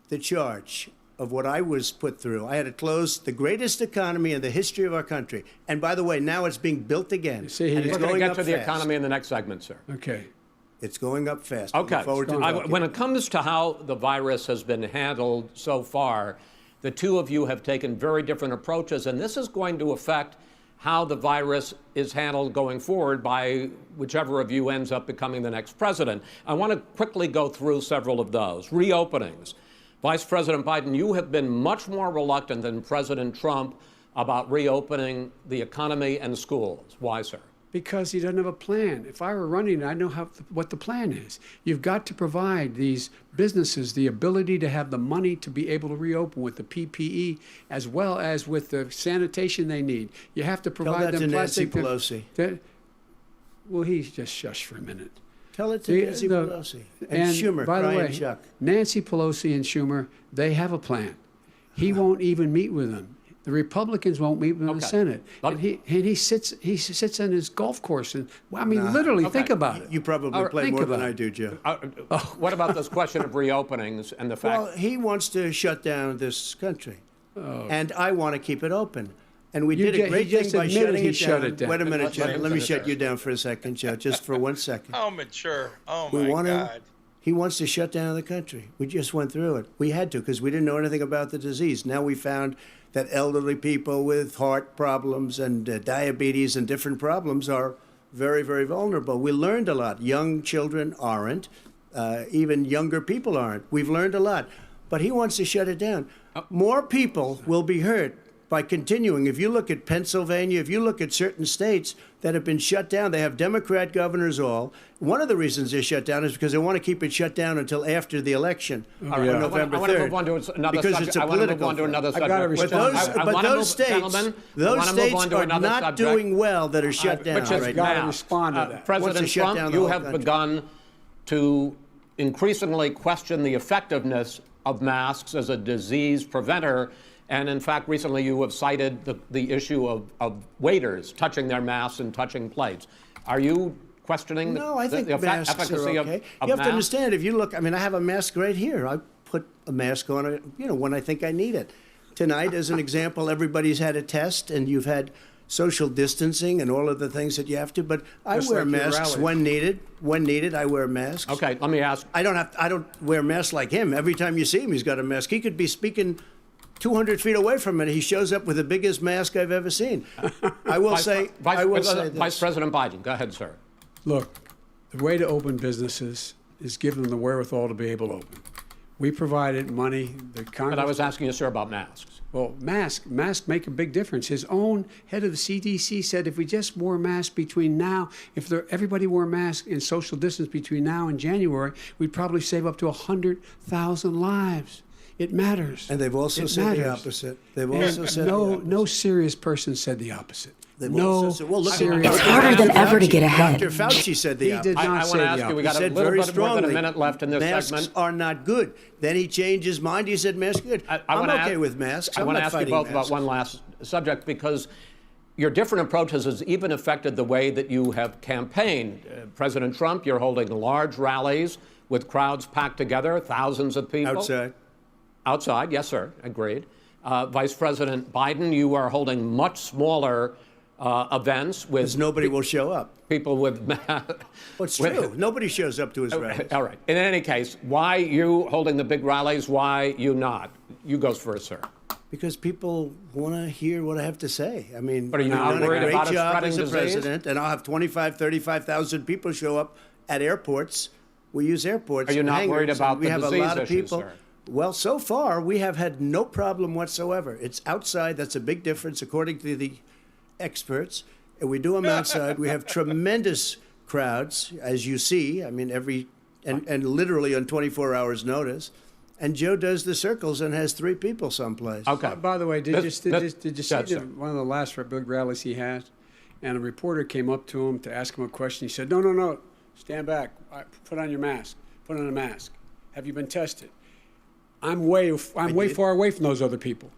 the charge of what I was put through, I had to close the greatest economy in the history of our country. And by the way, now it's being built again. See, and it's We're going to going get up to the fast. economy in the next segment, sir. Okay. It's going up fast. Okay. Look forward to talking. When it comes to how the virus has been handled so far, the two of you have taken very different approaches, and this is going to affect how the virus is handled going forward by whichever of you ends up becoming the next president. I want to quickly go through several of those. Reopenings. Vice President Biden, you have been much more reluctant than President Trump about reopening the economy and schools. Why, sir? Because he doesn't have a plan. If I were running, I know what the plan is. You've got to provide these businesses the ability to have the money to be able to reopen with the PPE as well as with the sanitation they need. You have to provide Tell that them to Nancy plastic. Pelosi. Well, he's just shush for a minute. Tell it to Nancy Pelosi. And Schumer, by the Brian way, Chuck. Nancy Pelosi and Schumer, they have a plan. He won't even meet with them. The Republicans won't meet with him in the Senate. And he sits on his golf course. And well, I mean, literally, think about it. You probably play more than I do, Joe. What about this question of reopenings and the fact? Well, he wants to shut down this country, and I want to keep it open. And we did a great thing by shutting it down. Wait a minute, Joe. Let me shut you down for a second, Joe, just for 1 second. How mature. Oh, my God. He wants to shut down the country. We just went through it. We had to because we didn't know anything about the disease. Now we found that elderly people with heart problems and diabetes and different problems are very, very vulnerable. We learned a lot. Young children aren't. Even younger people aren't. We've learned a lot. But he wants to shut it down. More people will be hurt by continuing. If you look at Pennsylvania, if you look at certain states that have been shut down, they have Democrat governors all. One of the reasons they're shut down is because they want to keep it shut down until after the election on November 3rd. I want to move on to another because subject. it's a I want to move political on to thing. another subject. gotta respond. But those states are not doing well that are shut down which is right gotta now. respond to that. Wants President to shut Trump, down the you whole have country. begun to increasingly question the effectiveness of masks as a disease preventer. And in fact, recently you have cited the issue of waiters touching their masks and touching plates. Are you questioning No, I think the masks efficacy are okay. of You have masks? to understand, if you look, I mean, I have a mask right here. I put a mask on, when I think I need it. Tonight, as an example, everybody's had a test, and you've had social distancing and all of the things that you have to. But I Just wear like your masks rally. when needed. When needed, I wear masks. Okay, let me ask. I don't wear masks like him. Every time you see him, he's got a mask. He could be speaking 200 feet away from it. He shows up with the biggest mask I've ever seen. I will say this. Vice President Biden, go ahead, sir. Look, the way to open businesses is give them the wherewithal to be able to open. We provided money. The Congress. But I was asking you, sir, about masks. Well, masks make a big difference. His own head of the CDC said if we just wore masks between now, everybody wore masks in social distance between now and January, we'd probably save up to 100,000 lives. It matters. And they've also said the opposite. They've also said no serious person said the opposite. They've No also said, well, look, serious. It's harder than ever to get ahead. Dr. Fauci said the He opposite. did not I say want to the ask you, we opposite. got a Said little very bit more than a strongly, minute left in this masks segment. are not good. Then he changed his mind. He said masks are good. I I'm wanna okay ask- with masks. I I'm want to not ask you fighting both masks. about one last subject, because your different approaches has even affected the way that you have campaigned. President Trump, you're holding large rallies with crowds packed together, thousands of people. Outside. Outside, yes, sir, agreed. Vice President Biden, you are holding much smaller events with... Because nobody will show up. People with... Well, it's true. Nobody shows up to his rallies. All right. In any case, why you holding the big rallies? Why you not? You go first, sir. Because people want to hear what I have to say. I mean, But are you I've not done a worried great about it job spreading as a disease? president, and I'll have 35,000 people show up at airports. We use airports. Are you and not hangars, worried and about we the have a disease lot of issues, people. sir? Well, so far we have had no problem whatsoever. It's outside. That's a big difference, according to the experts. And we do them outside. We have tremendous crowds, as you see. I mean, and literally on 24 hours notice. And Joe does the circles and has 3 people someplace. Okay. By the way, did you see sir. one of the last big rallies he had? And a reporter came up to him to ask him a question. He said, no, stand back. Put on your mask. Put on a mask. Have you been tested? I'm way far away from those other people.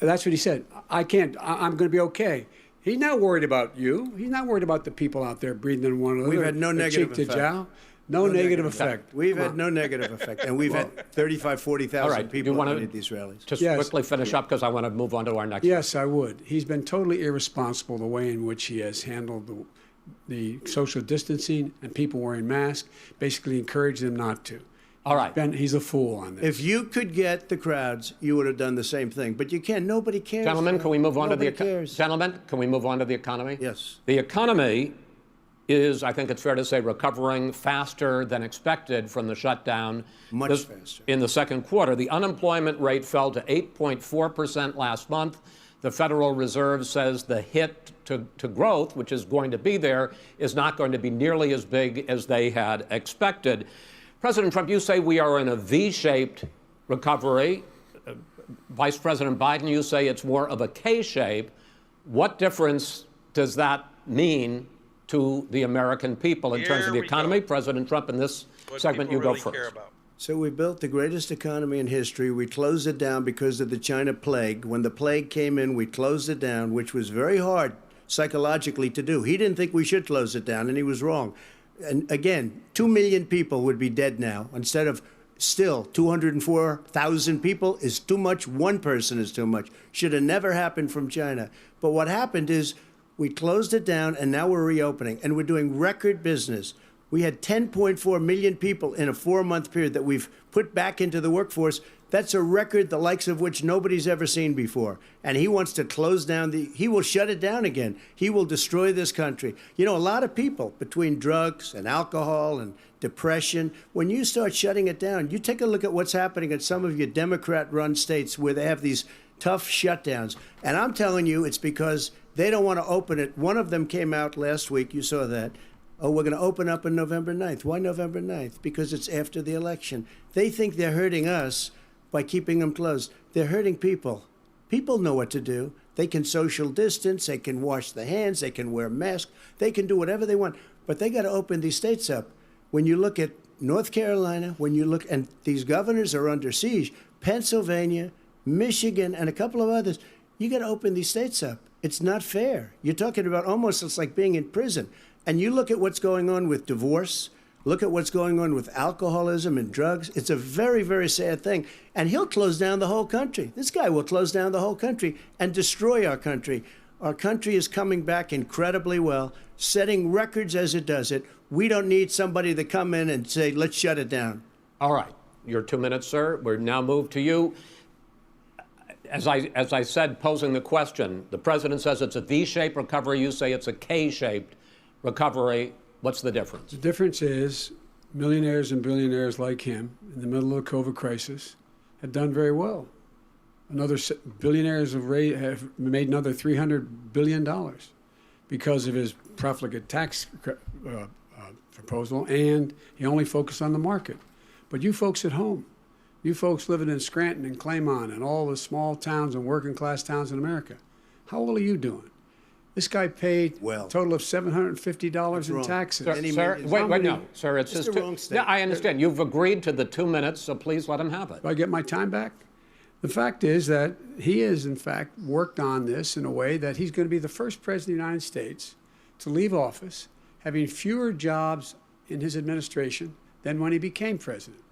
That's what he said. I can't. I'm going to be okay. He's not worried about you. He's not worried about the people out there breathing in one another. We've had no negative cheek to effect. jowl. No negative effect. We've had no negative effect. And we've had 40,000 All right. people wanna at any of these rallies. Just Yes. quickly finish up because I want to move on to our next. Yes, I would. He's been totally irresponsible the way in which he has handled the social distancing and people wearing masks, basically encouraged them not to. All right. He's a fool on this. If you could get the crowds, you would have done the same thing. But you can't. Nobody cares. Gentlemen, can we move on to the cares. Gentlemen, can we move on to the economy? Yes. The economy is, I think it's fair to say, recovering faster than expected from the shutdown. Much faster. In the second quarter, the unemployment rate fell to 8.4% last month. The Federal Reserve says the hit to growth, which is going to be there, is not going to be nearly as big as they had expected. President Trump, you say we are in a V-shaped recovery. Vice President Biden, you say it's more of a K-shape. What difference does that mean to the American people in terms of the economy? President Trump, in this segment, you go first. So we built the greatest economy in history. We closed it down because of the China plague. When the plague came in, we closed it down, which was very hard psychologically to do. He didn't think we should close it down, and he was wrong. And again, 2 million people would be dead now instead of still 204,000 people is too much. One person is too much. Should have never happened from China. But what happened is we closed it down, and now we're reopening, and we're doing record business. We had 10.4 million people in a 4-month period that we've put back into the workforce. That's a record the likes of which nobody's ever seen before. And he wants to close down he will shut it down again. He will destroy this country. You know, a lot of people, between drugs and alcohol and depression, when you start shutting it down, you take a look at what's happening in some of your Democrat-run states where they have these tough shutdowns. And I'm telling you, it's because they don't want to open it. One of them came out last week. You saw that. Oh, we're going to open up on November 9th. Why November 9th? Because it's after the election. They think they're hurting us by keeping them closed. They're hurting people. People know what to do. They can social distance. They can wash their hands. They can wear masks. They can do whatever they want. But they got to open these states up. When you look at North Carolina, when you look, and these governors are under siege, Pennsylvania, Michigan, and a couple of others, you got to open these states up. It's not fair. You're talking about almost it's like being in prison. And you look at what's going on with divorce, look at what's going on with alcoholism and drugs. It's a very, very sad thing. And he'll close down the whole country. This guy will close down the whole country and destroy our country. Our country is coming back incredibly well, setting records as it does it. We don't need somebody to come in and say, let's shut it down. All right. Your 2 minutes, sir. We're now moved to you. As I said, posing the question, the president says it's a V-shaped recovery. You say it's a K-shaped recovery. What's the difference? The difference is millionaires and billionaires like him in the middle of the COVID crisis have done very well. Billionaires have made another $300 billion because of his profligate tax proposal, and he only focused on the market. But you folks at home, you folks living in Scranton and Claymont and all the small towns and working class towns in America, how well are you doing? This guy paid a total of $750 in taxes. Sir, wait, no. Sir, it's just the wrong yeah, I understand. You've agreed to the 2 minutes, so please let him have it. Do I get my time back? The fact is that he has, in fact, worked on this in a way that he's going to be the first president of the United States to leave office having fewer jobs in his administration than when he became president.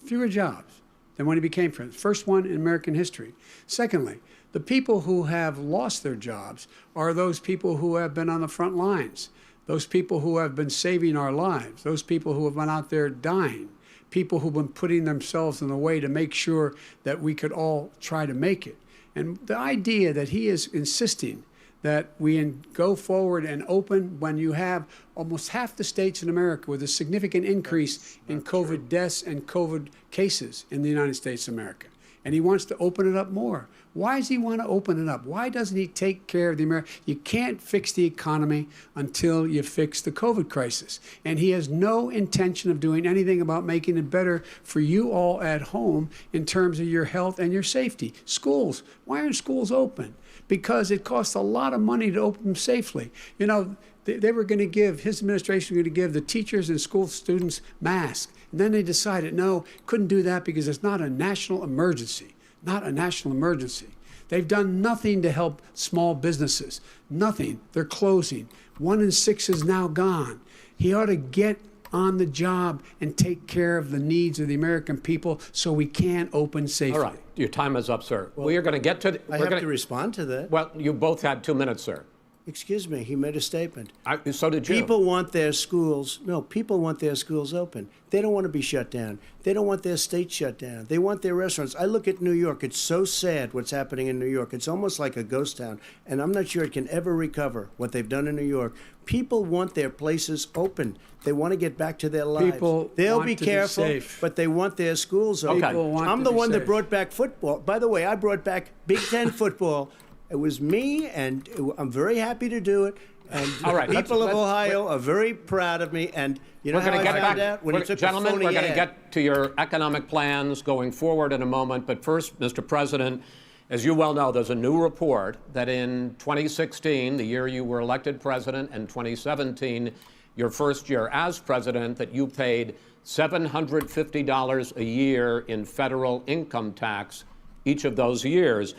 Fewer jobs than when he became president. First one in American history. Secondly, the people who have lost their jobs are those people who have been on the front lines, those people who have been saving our lives, those people who have been out there dying, people who've been putting themselves in the way to make sure that we could all try to make it. And the idea that he is insisting that we go forward and open when you have almost half the states in America with a significant increase in COVID deaths and COVID cases in the United States of America. And he wants to open it up more. Why does he want to open it up? Why doesn't he take care of the American? You can't fix the economy until you fix the COVID crisis. And he has no intention of doing anything about making it better for you all at home in terms of your health and your safety. Schools, why aren't schools open? Because it costs a lot of money to open them safely. You know, they were going to give, his administration was going to give the teachers and school students masks. And then they decided, no, couldn't do that because it's not a national emergency. Not a national emergency. They've done nothing to help small businesses. Nothing. They're closing. 1 in 6 is now gone. He ought to get on the job and take care of the needs of the American people so we can open safely. All right. Your time is up, sir. Well, we are going to get to... I have to respond to that. Well, you both had 2 minutes, sir. Excuse me, he made a statement. So did you. People want their schools open. They don't want to be shut down. They don't want their state shut down. They want their restaurants. I look at New York. It's so sad what's happening in New York. It's almost like a ghost town. And I'm not sure it can ever recover what they've done in New York. People want their places open. They want to get back to their lives. They'll be careful, but they want their schools open. I'm the one that brought back football. By the way, I brought back Big Ten football. It was me, and I'm very happy to do it. And all right, people of Ohio are very proud of me. And you know how I found out? When he took gentlemen, we're going to ad. get to your economic plans going forward in a moment. But first, Mr. President, as you well know, there's a new report that in 2016, the year you were elected president, and 2017, your first year as president, that you paid $750 a year in federal income tax each of those years.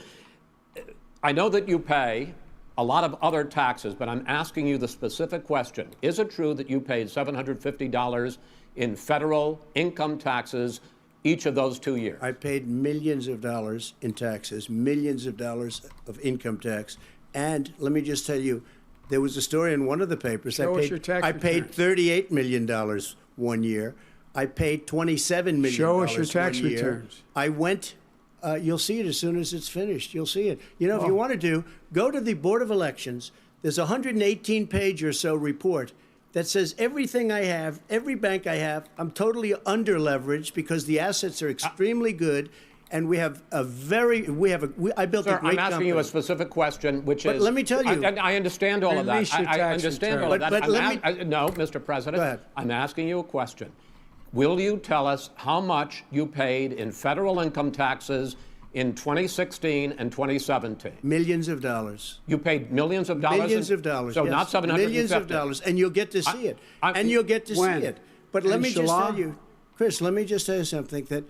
I know that you pay a lot of other taxes, but I'm asking you the specific question. Is it true that you paid $750 in federal income taxes each of those 2 years? I paid millions of dollars in taxes, millions of dollars of income tax. And let me just tell you, there was a story in one of the papers. Show us your tax I paid $38 million 1 year. I paid $27 million. Show us your tax 1 year. returns. I went. You'll see it as soon as it's finished. You'll see it. You know, if you want to go to the Board of Elections. There's a 118-page or so report that says everything I have, every bank I have, I'm totally under-leveraged because the assets are extremely good, and I built Sir, a great company. I'm asking you a specific question, which But is... let me tell you... I understand all of that. I understand all of that. No, Mr. President, Go ahead. I'm asking you a question. Will you tell us how much you paid in federal income taxes in 2016 and 2017? Millions of dollars. You paid millions of dollars? Millions of dollars, So yes. not 750? Millions of dollars, and you'll get to see it. And you'll get to see it. But let me just tell you, Chris, let me just tell you something, that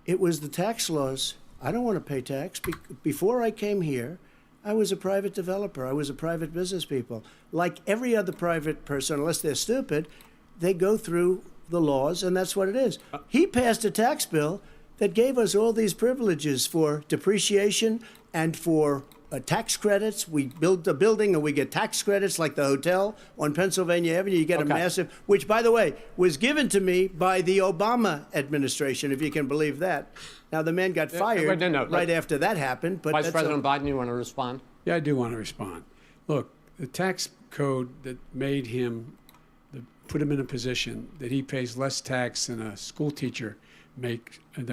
it was the tax laws. I don't want to pay tax. Before I came here, I was a private developer. I was a private business people. Like every other private person, unless they're stupid, they go through the laws, and that's what it is. He passed a tax bill that gave us all these privileges for depreciation and for tax credits. We build a building and we get tax credits, like the hotel on Pennsylvania Avenue. You get a massive, which, by the way, was given to me by the Obama administration, if you can believe that. Now, the man got fired right after that happened. But Vice President Biden, you want to respond? Yeah, I do want to respond. Look, the tax code that made him, put him in a position that he pays less tax than a school teacher makes on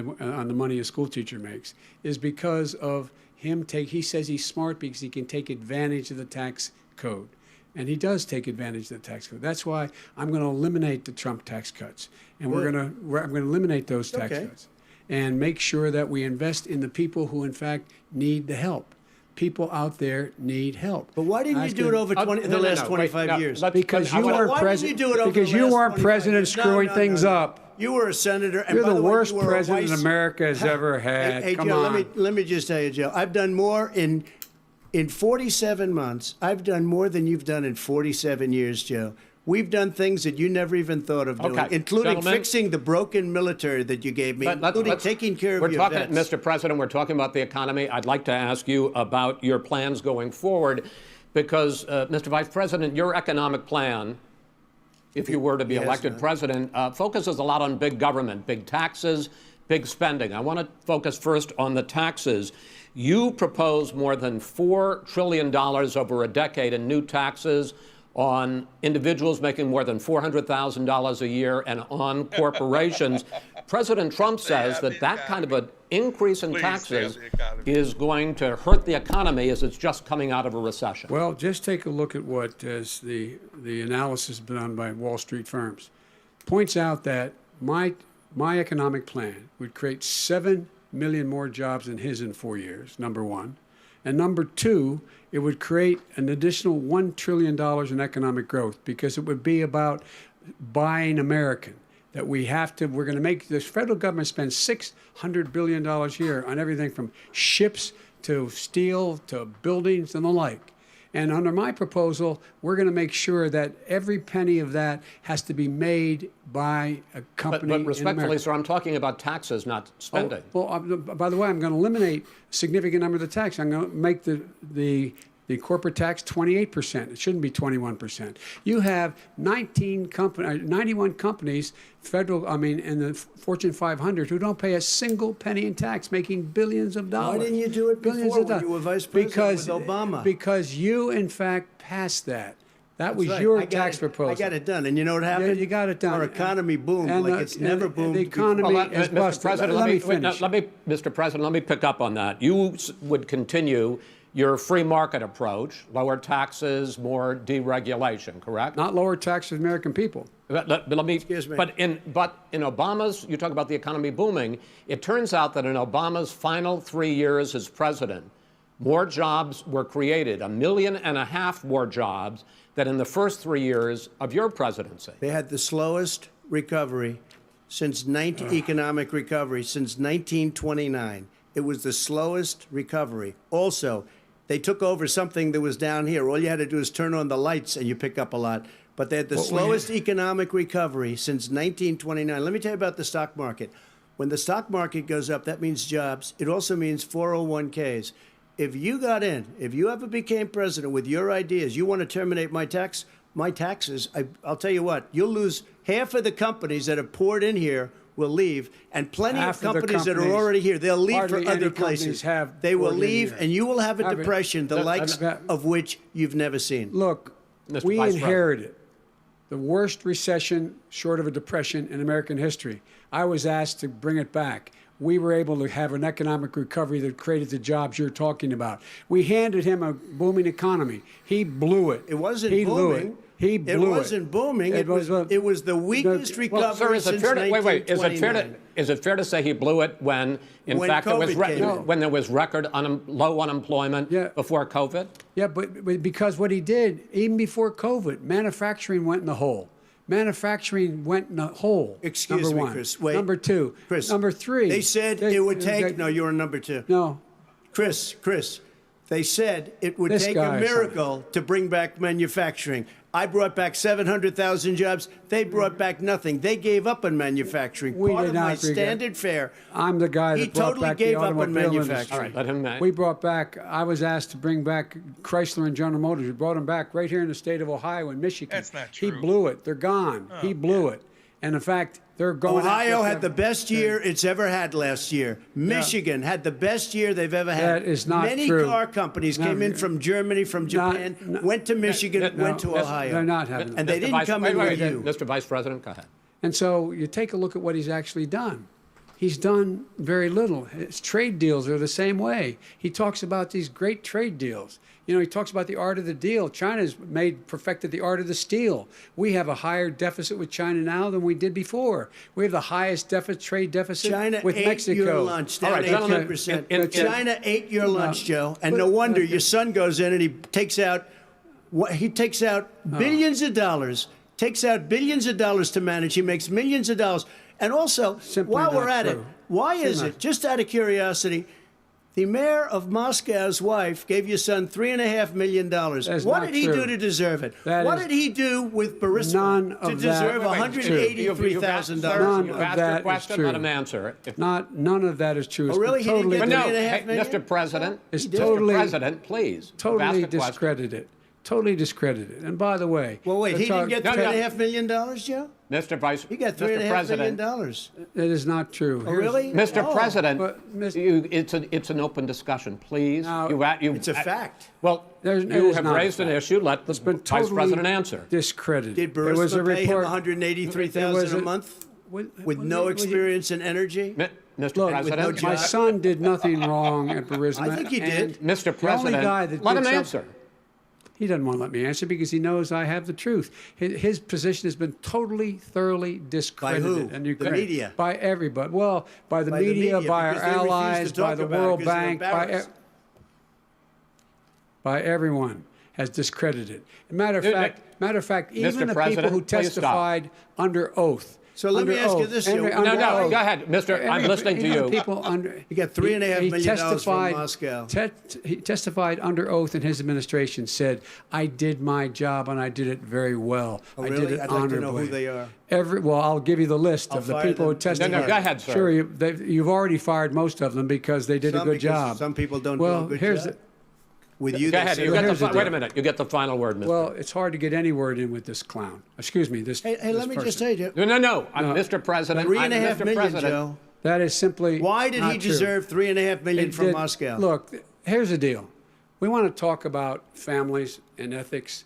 the money a school teacher makes, is because of him he says he's smart because he can take advantage of the tax code. And he does take advantage of the tax code. That's why I'm going to eliminate the Trump tax cuts. And I'm going to eliminate those tax cuts and make sure that we invest in the people who, in fact, need the help. people out there need help. But why didn't you do it over the last 25 years? Because you weren't president. Because you weren't president screwing things up. You were a senator. And You're by the way, worst you were a president America has ever had. Hey, Come Joe, on. let me just tell you, Joe. I've done more in 47 months. I've done more than you've done in 47 years, Joe. We've done things that you never even thought of doing, including fixing the broken military that you gave me, including taking care of your vets. Mr. President, we're talking about the economy. I'd like to ask you about your plans going forward because, Mr. Vice President, your economic plan, if you were to be elected president, focuses a lot on big government, big taxes, big spending. I want to focus first on the taxes. You propose more than $4 trillion over a decade in new taxes on individuals making more than $400,000 a year and on corporations. President Trump says that kind of an increase in taxes is going to hurt the economy as it's just coming out of a recession. Well, just take a look at what is the analysis done by Wall Street firms. Points out that my economic plan would create 7 million more jobs than his in 4 years, number one. And number two, it would create an additional $1 trillion in economic growth because it would be about buying American. That we're going to make this federal government spend $600 billion a year on everything from ships to steel to buildings and the like. And under my proposal, we're going to make sure that every penny of that has to be made by a company. But respectfully, sir, I'm talking about taxes, not spending. By the way, I'm going to eliminate a significant number of the tax. I'm going to make the corporate tax 28%. It shouldn't be 21%. You have 91 companies, in the Fortune 500 who don't pay a single penny in tax, making billions of dollars. Why didn't you do it before when you were vice president with Obama? Because you, in fact, passed that. That was your tax proposal. I got it done. And you know what happened? Yeah, you got it done. Our economy boomed like it's never boomed. The economy is busted. Let me finish. Mr. President, let me pick up on that. You would continue your free market approach, lower taxes, more deregulation, correct? Not lower taxes for American people. Excuse me. But in Obama's, you talk about the economy booming, it turns out that in Obama's final 3 years as president, more jobs were created, 1.5 million more jobs than in the first 3 years of your presidency. They had the slowest recovery economic recovery since 1929. It was the slowest recovery. Also, they took over something that was down here. All you had to do is turn on the lights and you pick up a lot. But they had the slowest economic recovery since 1929. Let me tell you about the stock market. When the stock market goes up, that means jobs. It also means 401ks. If you got in, if you ever became president with your ideas, you want to terminate my taxes, I'll tell you what, you'll lose half of the companies that have poured in here will leave, and plenty of companies that are already here, they'll leave for other places. They will leave, and you will have a depression, the likes of which you've never seen. Look, we inherited the worst recession short of a depression in American history. I was asked to bring it back. We were able to have an economic recovery that created the jobs you're talking about. We handed him a booming economy. He blew it. It wasn't booming. Blew it. He blew it. It wasn't booming. It was the weakest recovery since 1929. Is it fair to say he blew it when fact, there was record low unemployment before COVID? Yeah, but because what he did, even before COVID, manufacturing went in the hole. Excuse me, Chris. Wait. Number two. Chris. Number three. They said it would take. No, you're on number two. No. Chris. They said it would take a miracle to bring back manufacturing. I brought back 700,000 jobs. They brought back nothing. They gave up on manufacturing. Part of my standard fare. I'm the guy that brought back the automobile industry. All right, let him. We brought back. I was asked to bring back Chrysler and General Motors. We brought them back right here in the state of Ohio and Michigan. That's not true. He blew it. They're gone. He blew it. And in fact, they're going. Ohio had the best year it's ever had last year. Michigan had the best year they've ever had. That is not Many true. car companies came in from Germany, from Japan, went to Michigan, went to Ohio. They're not having. And they didn't come in with you. Mr. Vice President, go ahead. And so you take a look at what he's actually done. he's done very little. His trade deals are the same way. He talks about these great trade deals. You know, he talks about the art of the deal. China's perfected the art of the steal. We have a higher deficit with China now than we did before. We have the highest trade deficit China with ate Mexico. your lunch down All right, 18%. China ate your lunch, Joe, and no wonder your son goes in and he takes out billions of dollars. Takes out billions of dollars to manage. He makes millions of dollars. And also, Simply while we're not at it, true. why is Simply it, not. just out of curiosity, the mayor of Moscow's wife gave your son $3.5 million. is What not did he true. do to deserve it? That What is did he do with Burisma none to of that deserve is true. $183,000? None You've of asked that your is question, true. let him answer. None of that is true. It's Oh, really? been He didn't totally get But no, $3.5 hey, million? Mr. President, It's Mr. totally- President, please. totally ask a question. discredited. Totally discredited. And by the way, Well, wait, he didn't get No, no. $3.5 million, Joe? Mr. Vice, He got Mr. $3.5 million. President, it is not true. Oh, really? Mr. Oh. President, But, Mr. it's an open discussion, please. Now, It's a fact. Well, There's- it you is have not a raised an fact. issue. Let the been Vice totally President answer. discredited. Did There was a Burisma pay him report. $183,000 a month with no experience in energy? Mr. Look, President, my son did nothing wrong at Burisma. I think he did. and Mr. the only guy President, that let did him some- answer. He doesn't want to let me answer because he knows I have the truth. His position has been totally, thoroughly discredited. who? in The Ukraine. media? By everybody. Well, by the By the media, media, by our because they refuse to allies, by talk the about it World because they're Bank, embarrassed. by everyone has discredited. Matter of fact, even Mr. the people President, who please stop. testified under oath. So let me under ask you oath, this, under- Joe. under No, no, oath. go ahead, Mr. I'm listening to Even you. People under, He got $3.5 million from testified- Moscow. He testified under oath, and his administration said, "I did my job and I did it very well. Oh, I did really? it I'd like to know honorably." who they are. Well, I'll give you the list I'll of the fire people who them. testified. No, go ahead, sir. Sure, you've already fired most of them because they did Some a good because job. some people don't do a well, good here's job. The, With you, Go they ahead. said- You get here's the the, wait a deal. minute. You get the final word, Mr. well, it's hard to get any word in with this clown. Excuse me, this. Hey, this let me just person. say, Joe. No. Mr. President. $3.5 Mr. million, President. Joe. That is simply. Why did not he true. deserve $3.5 million It from did- Moscow? Look, here's the deal. We want to talk about families and ethics.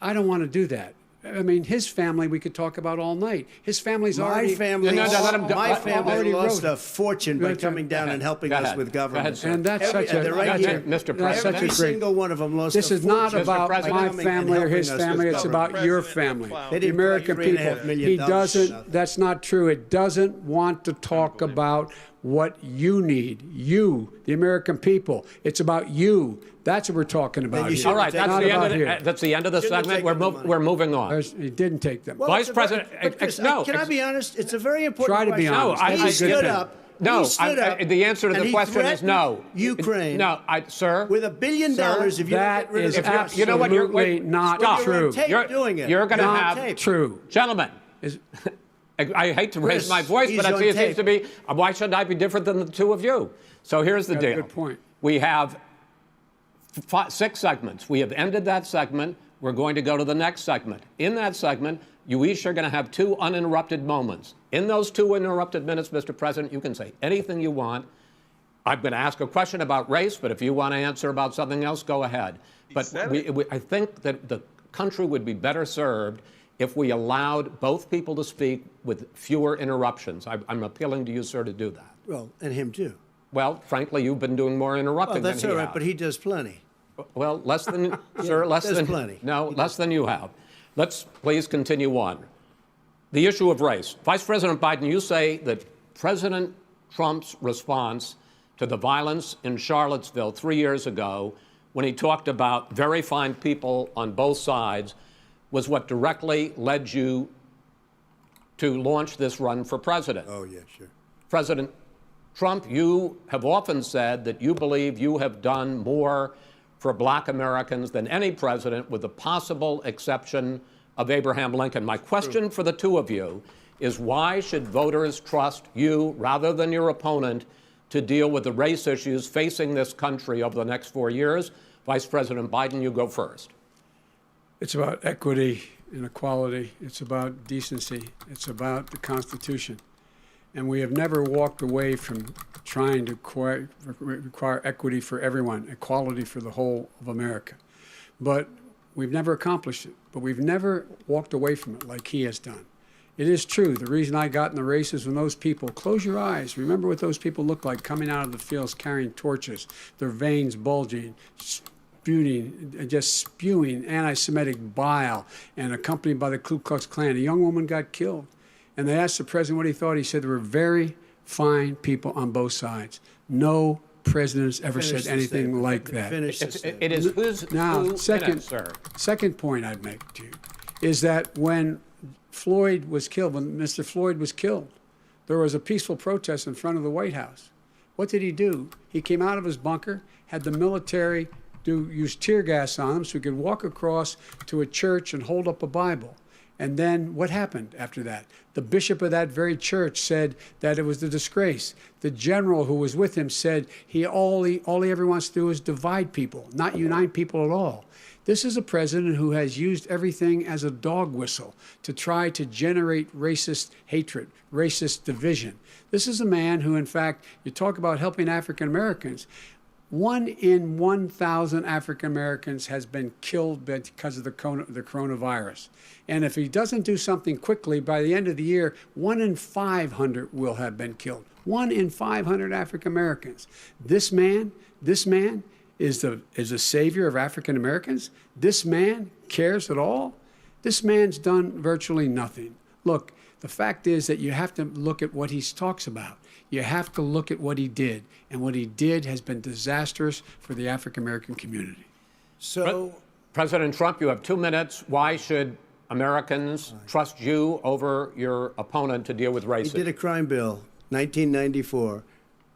I don't want to do that. I mean, his family we could talk about all night. His family's My already. family, No, let him go. my family already lost wrote- a fortune by Go ahead. coming down and helping Go us ahead. with Go ahead, government. sir. And that's Every- such a. they're right that's here. Mr. That's such President. a Every great. single one of them lost This a is not fortune about President. my coming and family or helping his us with family. It's government. about your President family, clown. They the didn't pay American $3.5 people. million He for doesn't. nothing. That's not true. It doesn't want to talk about what you need. You, the American people. It's about you. That's what we're talking about. you here. should All right, Take that's Not the, about end of here. that's the end of the Shouldn't have segment. taken the money. We're moving on. He didn't take them. Well, Vice it's a very- President, but Chris, no, can I be honest? It's a very important Try to be question. honest. No, I- He I- stood listen. up. No, he stood up. the answer to and the he question is no. threatened Ukraine. No, sir. With $1 billion, if you don't That get rid of is the If you're- trust. you know what, you're- absolutely wait, not stop. You're on true. tape doing it. You're going to You're on have tape. True. Gentlemen. Is- I hate to raise Chris, my voice, he's but on it seems tape. to be, why should I be different than the two of you? So here's the Got a deal. good point. We have 6 segments. We have ended that segment. We're going to go to the next segment. In that segment, you each are going to have 2 uninterrupted moments. In those 2 uninterrupted minutes, Mr. President, you can say anything you want. I'm going to ask a question about race, but if you want to answer about something else, go ahead. But said I think that the country would be better served if we allowed both people to speak with fewer interruptions. I'm appealing to you, sir, to do that. Well, and him too. Well, frankly, you've been doing more Well, interrupting that's than all he right, has. but he does plenty. Well, less than, sir, less there's than. plenty. No, less than you have. Let's please continue on. The issue of race. Vice President Biden, you say that President Trump's response to the violence in Charlottesville 3 years ago, when he talked about very fine people on both sides, was what directly led you to launch this run for president. Oh, yeah, sure. President Trump, you have often said that you believe you have done more for black Americans than any president, with the possible exception of Abraham Lincoln. My question for the two of you is, why should voters trust you rather than your opponent to deal with the race issues facing this country over the next 4 years? Vice President Biden, you go first. It's about equity and equality. It's about decency. It's about the Constitution. And we have never walked away from trying to require equity for everyone, equality for the whole of America. But we've never accomplished it. But we've never walked away from it like he has done. It is true. The reason I got in the race is when those people, close your eyes, remember what those people looked like coming out of the fields carrying torches, their veins bulging, just spewing anti-Semitic bile, and accompanied by the Ku Klux Klan. A young woman got killed. And they asked the president what he thought. He said there were very fine people on both sides. No president's ever said anything like that. It is who's Now, sir. second point I'd make to you is that when Floyd was killed, when Mr. Floyd was killed, there was a peaceful protest in front of the White House. What did he do? He came out of his bunker, had the military use tear gas on him so he could walk across to a church and hold up a Bible. And then what happened after that? The bishop of that very church said that it was a disgrace. The general who was with him said all he ever wants to do is divide people, not unite people at all. This is a president who has used everything as a dog whistle to try to generate racist hatred, racist division. This is a man who, in fact, you talk about helping African Americans. 1 in 1,000 African Americans has been killed because of the coronavirus. And if he doesn't do something quickly, by the end of the year, 1 in 500 will have been killed. 1 in 500 African Americans. This man is a savior of African Americans. This man cares at all. This man's done virtually nothing. Look, the fact is that you have to look at what he talks about. You have to look at what he did. And what he did has been disastrous for the African American community. So, President Trump, you have 2 minutes. Why should Americans trust you over your opponent to deal with racism? he did a crime bill, 1994,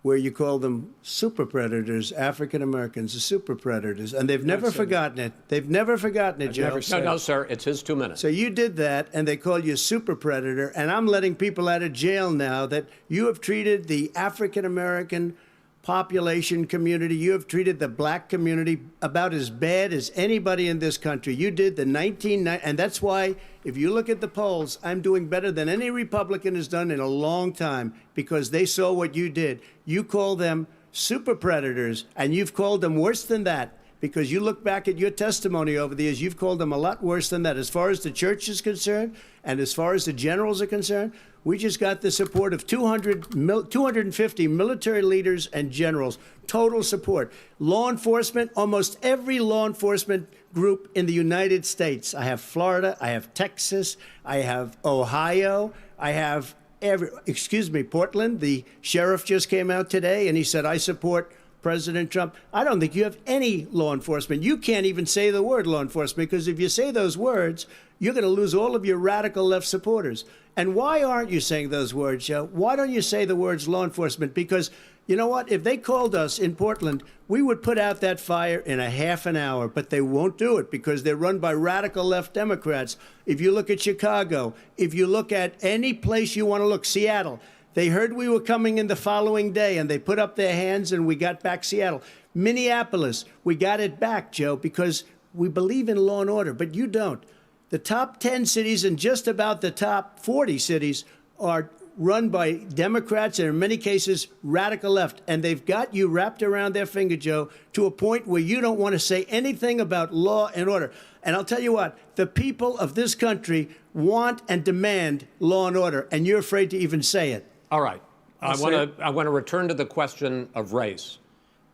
where you call them super predators, African Americans, the super predators, and they've never forgotten it. They've never forgotten it, Joe. No, sir, it's his 2 minutes. So you did that, and they call you a super predator, and I'm letting people out of jail now that you have treated the African American population community, you have treated the black community about as bad as anybody in this country. You did the 1990, and that's why, if you look at the polls, I'm doing better than any Republican has done in a long time, because they saw what you did. You call them super predators, and you've called them worse than that, because you look back at your testimony over the years, you've called them a lot worse than that. As far as the church is concerned, and as far as the generals are concerned, we just got the support of 250 military leaders and generals, total support. Law enforcement, almost every law enforcement group in the United States. I have Florida, I have Texas, I have Ohio, I have Portland. The sheriff just came out today and he said, I support President Trump. I don't think you have any law enforcement. You can't even say the word law enforcement, because if you say those words, you're going to lose all of your radical left supporters. And why aren't you saying those words, Joe? Why don't you say the words law enforcement? Because you know what? If they called us in Portland, we would put out that fire in a half an hour, but they won't do it because they're run by radical left Democrats. If you look at Chicago, if you look at any place you want to look, Seattle, they heard we were coming in the following day, and they put up their hands, and we got back Seattle. Minneapolis, we got it back, Joe, because we believe in law and order, but you don't. The top 10 cities and just about the top 40 cities are run by Democrats and, in many cases, radical left. And they've got you wrapped around their finger, Joe, to a point where you don't want to say anything about law and order. And I'll tell you what, the people of this country want and demand law and order, and you're afraid to even say it. All right. I want to return to the question of race.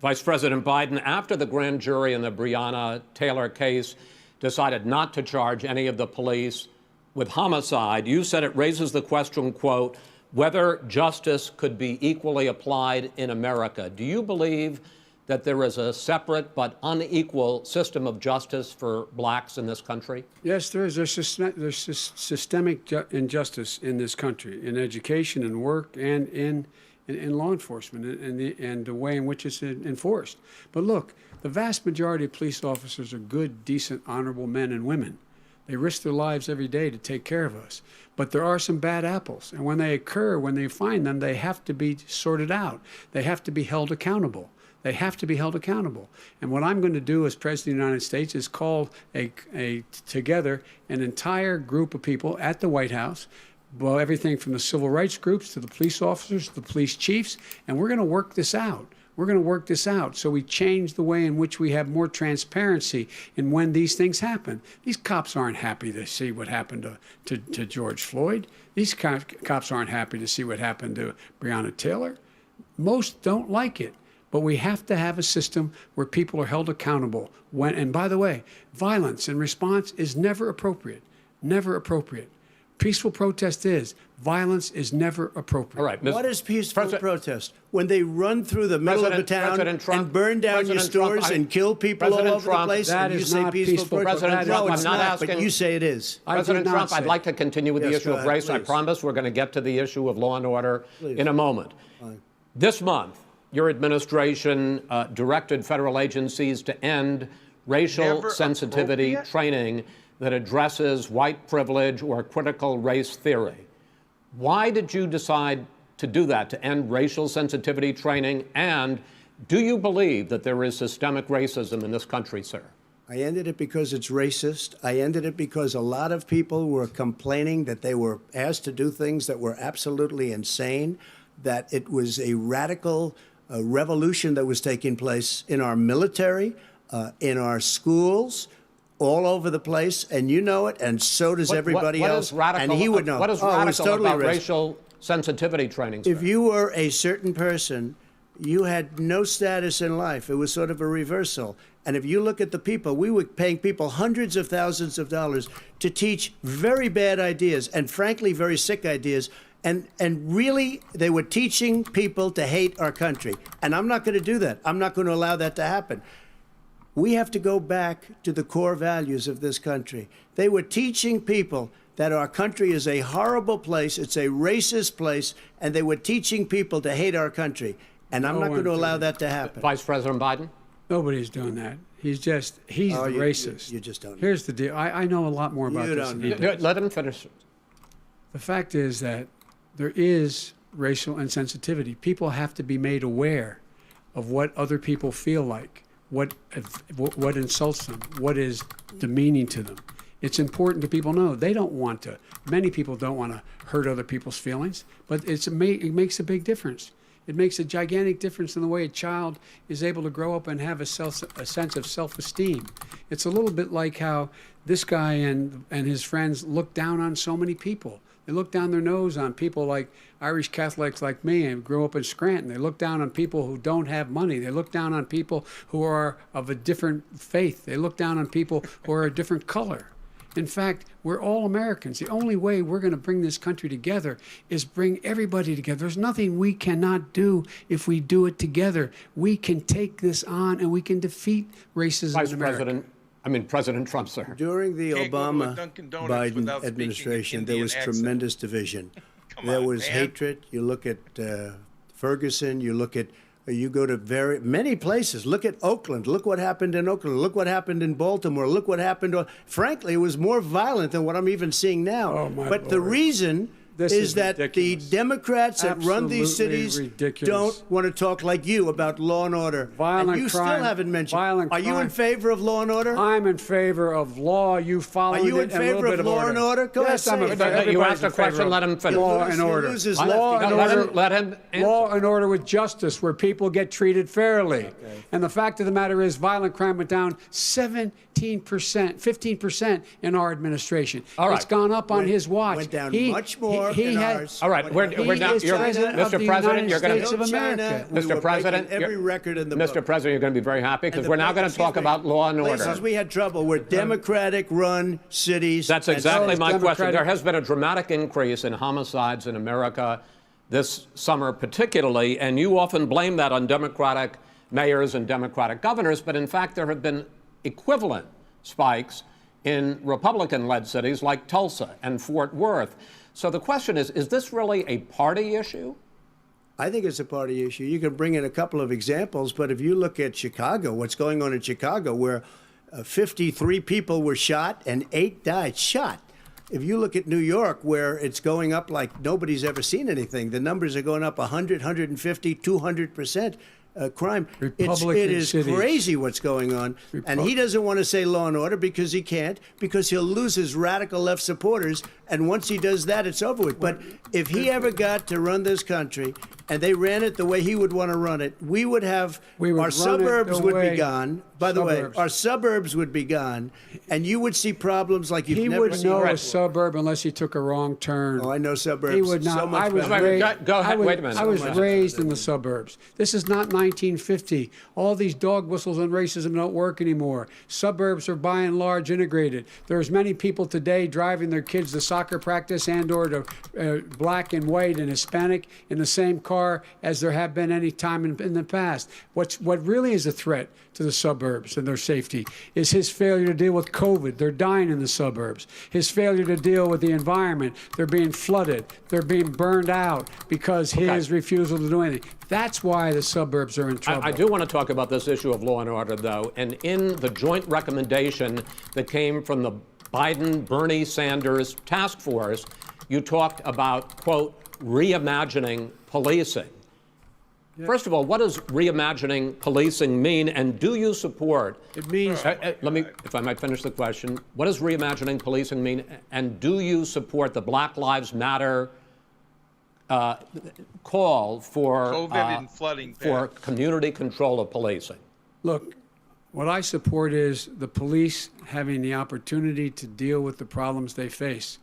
Vice President Biden, after the grand jury in the Breonna Taylor case decided not to charge any of the police with homicide, you said it raises the question, quote, whether justice could be equally applied in America. Do you believe that there is a separate but unequal system of justice for blacks in this country? Yes, there is. There's systemic injustice in this country, in education and work and in law enforcement and the way in which it's enforced. But look, the vast majority of police officers are good, decent, honorable men and women. They risk their lives every day to take care of us. But there are some bad apples. And when they occur, when they find them, they have to be sorted out. They have to be held accountable. They have to be held accountable. And what I'm going to do as President of the United States is call together an entire group of people at the White House, everything from the civil rights groups to the police officers, to the police chiefs, and we're going to work this out. We're going to work this out. So we change the way in which we have more transparency in when these things happen. These cops aren't happy to see what happened to George Floyd. These cops aren't happy to see what happened to Breonna Taylor. Most don't like it. But we have to have a system where people are held accountable. And by the way, violence in response is never appropriate. Never appropriate. Peaceful protest is. Violence is never appropriate. All right. What is peaceful protest? When they run through the middle of the town and burn down your stores and kill people all over the place, that and you is say not peaceful peaceful. protest? President No, Trump, it's I'm not not, asking. but you say it is. President Trump, I'd say. like to continue with the Yes, issue go of ahead, race. I please. promise we're going to get to the issue of law and order in a moment. This month, your administration directed federal agencies to end racial Never sensitivity appropriate? training that addresses white privilege or critical race theory. Why did you decide to do that, to end racial sensitivity training? And do you believe that there is systemic racism in this country, sir? I ended it because it's racist. I ended it because a lot of people were complaining that they were asked to do things that were absolutely insane, that it was a radical revolution that was taking place in our military, in our schools, all over the place, and you know it, and so does everybody what else. Is radical, and he would know. What is Oh, it radical was totally about racist. racial sensitivity training, sir? If you were a certain person, you had no status in life. It was sort of a reversal. And if you look at the people, we were paying people hundreds of thousands of dollars to teach very bad ideas and, frankly, very sick ideas. And really, they were teaching people to hate our country. And I'm not going to do that. I'm not going to allow that to happen. We have to go back to the core values of this country. They were teaching people that our country is a horrible place, it's a racist place, and they were teaching people to hate our country. And I'm not going to allow that to happen. Vice President Biden? Nobody's doing that. He's the racist. You just don't know. Here's the deal. I know a lot more about You this don't than he know. does. Let him finish. The fact is that there is racial insensitivity. People have to be made aware of what other people feel like, what insults them, what is demeaning to them. It's important to people know they don't want to. Many people don't want to hurt other people's feelings, but it makes a big difference. It makes a gigantic difference in the way a child is able to grow up and have a sense of self-esteem. It's a little bit like how this guy and his friends look down on so many people. They look down their nose on people like Irish Catholics like me and grew up in Scranton. They look down on people who don't have money. They look down on people who are of a different faith. They look down on people who are a different color. In fact, we're all Americans. The only way we're going to bring this country together is bring everybody together. There's nothing we cannot do if we do it together. We can take this on and we can defeat racism in America. President Trump, sir. During the Can't go to a Obama Dunkin' Donuts without Biden speaking administration, an there was Indian accent. tremendous division. Come There on, was man. hatred. You look at Ferguson, you go to many places. Look at Oakland. Look what happened in Oakland. Look what happened in Baltimore. Look what happened. Frankly, it was more violent than what I'm even seeing now. Oh, my but the Lord. reason This is is that ridiculous. the Democrats that run these Absolutely cities ridiculous. don't want to talk like you about law and order. Violent and you crime. still haven't mentioned. Violent Are you in crime. favor of law and order? I'm in favor of law. You follow Are you it in and a little favor bit of law and order? Go yes, ahead, I'm say in it. favor. You Everybody's asked a in favor question, of let him finish. Law He and order. loses Law left. and No, order. let him answer. Law and order with justice, where people get treated fairly. And the fact of the matter is, violent crime went down 15% in our administration. All right. It's gone up on his watch. Went down much more he in had- ours. All right, we're now. is You're, president of Mr. the President, United you're going States to. of America. We Mr. were President, breaking every record in the Mr. book. President, you're going to be very happy because And the we're now going to places talk we- about law and order. Places we had trouble were Democratic-run cities. That's and exactly so my question. Democratic- There has been a dramatic increase in homicides in America this summer, particularly, and you often blame that on Democratic mayors and Democratic governors, but in fact, there have been equivalent spikes in Republican-led cities like Tulsa and Fort Worth. So the question is this really a party issue? I think it's a party issue. You can bring in a couple of examples, but if you look at Chicago, what's going on in Chicago, where 53 people were shot and 8 died shot. If you look at New York, where it's going up like nobody's ever seen anything, the numbers are going up 100, 150, 200%. crime. Republican It is cities. crazy what's going on. And he doesn't want to say law and order because he can't, because he'll lose his radical left supporters. And once he does that, it's over with. But if he ever got to run this country and they ran it the way he would want to run it, we would have our suburbs would be gone. By the way, our suburbs would be gone, and you would see problems like you've never seen. He would know a suburb unless he took a wrong turn. Oh, I know suburbs. He would not. So much I was better. raised, Go ahead. Wait a minute. I was raised in the suburbs. This is not 1950. All these dog whistles and racism don't work anymore. Suburbs are by and large integrated. There's many people today driving their kids to soccer practice and/or to black and white and Hispanic in the same car as there have been any time in the past. What really is a threat to the suburbs and their safety is his failure to deal with COVID. They're dying in the suburbs. His failure to deal with the environment. They're being flooded. They're being burned out because his refusal to do anything. That's why the suburbs are in trouble. I do want to talk about this issue of law and order, though. And in the joint recommendation that came from the Biden-Bernie Sanders task force, you talked about, quote, reimagining policing. Yeah. First of all, what does reimagining policing mean, and do you support? It means. Let me, if I might finish the question. What does reimagining policing mean, and do you support the Black Lives Matter call for COVID and flooding for community control of policing? Look, what I support is the police having the opportunity to deal with the problems they face.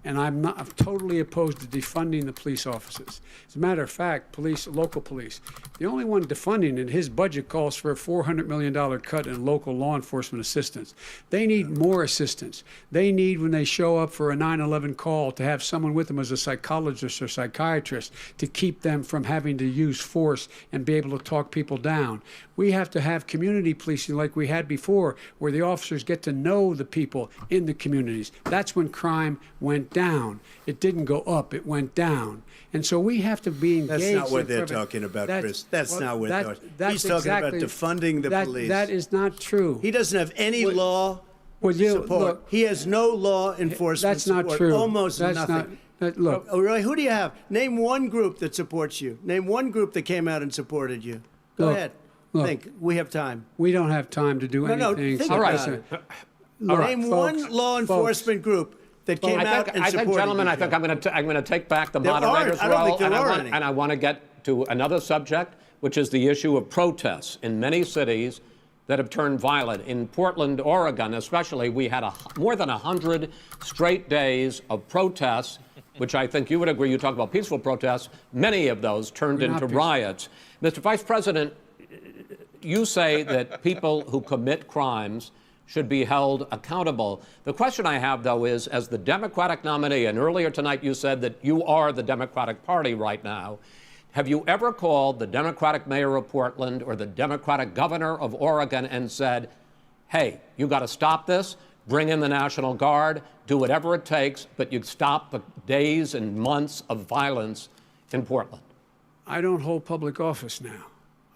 And I'm totally opposed to defunding the police officers. As a matter of fact, local police, the only one defunding it, his budget calls for a $400 million cut in local law enforcement assistance. They need more assistance. They need, when they show up for a 9/11 call, to have someone with them as a psychologist or psychiatrist to keep them from having to use force and be able to talk people down. We have to have community policing like we had before, where the officers get to know the people in the communities. That's when crime went down. It didn't go up, it went down. And so we have to be engaged. That's not what they're talking about, Chris. That's not what they're talking about. He's talking about defunding the police. That is not true. He doesn't have any law support. Look, he has no law enforcement that's not support. true. Almost that's nothing. Look. Oh, really? Who do you have? Name one group that supports you. Name one group that came out and supported you. Go ahead. Look, think. We have time. We don't have time to do anything. No, think all right. Name one law enforcement group that came out and supported I think, gentlemen, you. I think I'm going to take back the There moderator's aren't. I don't role, think there are any. and I want to get to another subject, which is the issue of protests in many cities that have turned violent. In Portland, Oregon, especially, we had more than 100 straight days of protests, which I think you would agree. You talk about peaceful protests. Many of those turned into riots. Mr. Vice President, you say that people who commit crimes should be held accountable. The question I have, though, is, as the Democratic nominee, and earlier tonight you said that you are the Democratic Party right now, have you ever called the Democratic mayor of Portland or the Democratic governor of Oregon and said, hey, you got to stop this, bring in the National Guard, do whatever it takes, but you stop the days and months of violence in Portland? I don't hold public office now.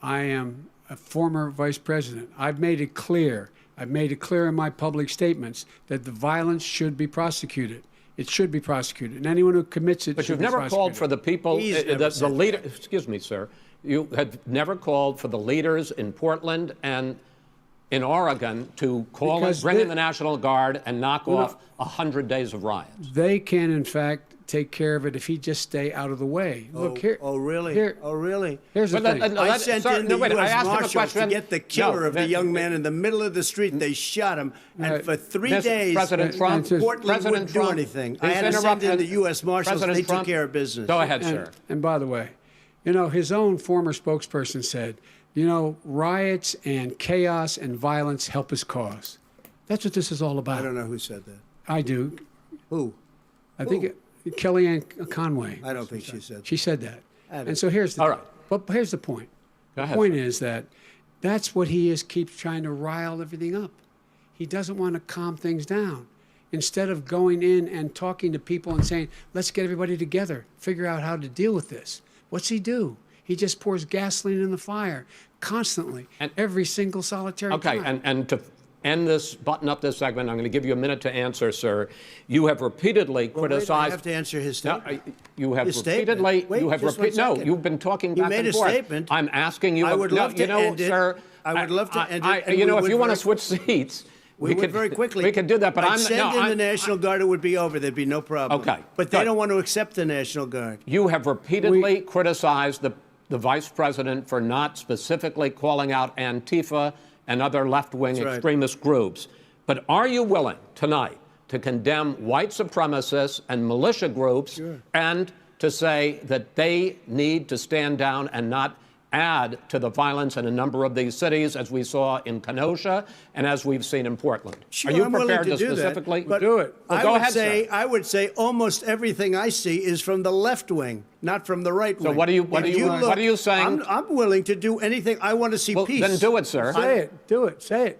I am a former vice president. I've made it clear in my public statements that the violence should be prosecuted. It should be prosecuted, and anyone who commits it. But should you've be never prosecuted. called for the people, the leader. Excuse me, sir. You have never called for the leaders in Portland and in Oregon to bring in the National Guard and knock off 100 days of riots. They can, in fact, take care of it if he just stay out of the way. Look here. Oh, really? Really? Here's the thing. I sent in the U.S. Marshals to get the killer of the young man in the middle of the street. They shot him, and for 3 days, President Trump, Portland wouldn't do anything. I had to send in the U.S. Marshals. They took care of business. Go ahead, sir. And by the way, his own former spokesperson said, riots and chaos and violence help his cause. That's what this is all about. I don't know who said that. I do. Who? I think Kellyanne Conway. I don't think she said that. She said that. And so here's the But here's the point. Go ahead, the point is that's what he keeps trying to rile everything up. He doesn't want to calm things down. Instead of going in and talking to people and saying, let's get everybody together, figure out how to deal with this. What's he do? He just pours gasoline in the fire constantly, and every single solitary time. And to button up this segment. I'm going to give you a minute to answer, sir. You have repeatedly criticized. I have to answer his statement. No, you have His repeatedly. statement. Wait, you have just 1 No, second. you've been talking You back made and a forth. statement. I'm asking you. I would love to end it. Sir. I would love to end it. and You know, we if would you want to very- switch seats. We would very quickly. We could do that, but I'd I'm send in I'm- the National Guard. It would be over. There'd be no problem. Okay, But they good. don't want to accept the National Guard. You have repeatedly criticized the vice president for not specifically calling out Antifa and other left-wing That's right. extremist groups. But are you willing tonight to condemn white supremacists and militia groups and to say that they need to stand down and not add to the violence in a number of these cities, as we saw in Kenosha and as we've seen in Portland? Sure, Are you I'm willing prepared to do that, specifically but do it? Well, I go would ahead, say sir. I would say almost everything I see is from the left wing, not from the right wing. So what are you saying? I'm willing to do anything. I want to see Well, peace. then do it, sir. Say it. Do it. Say it.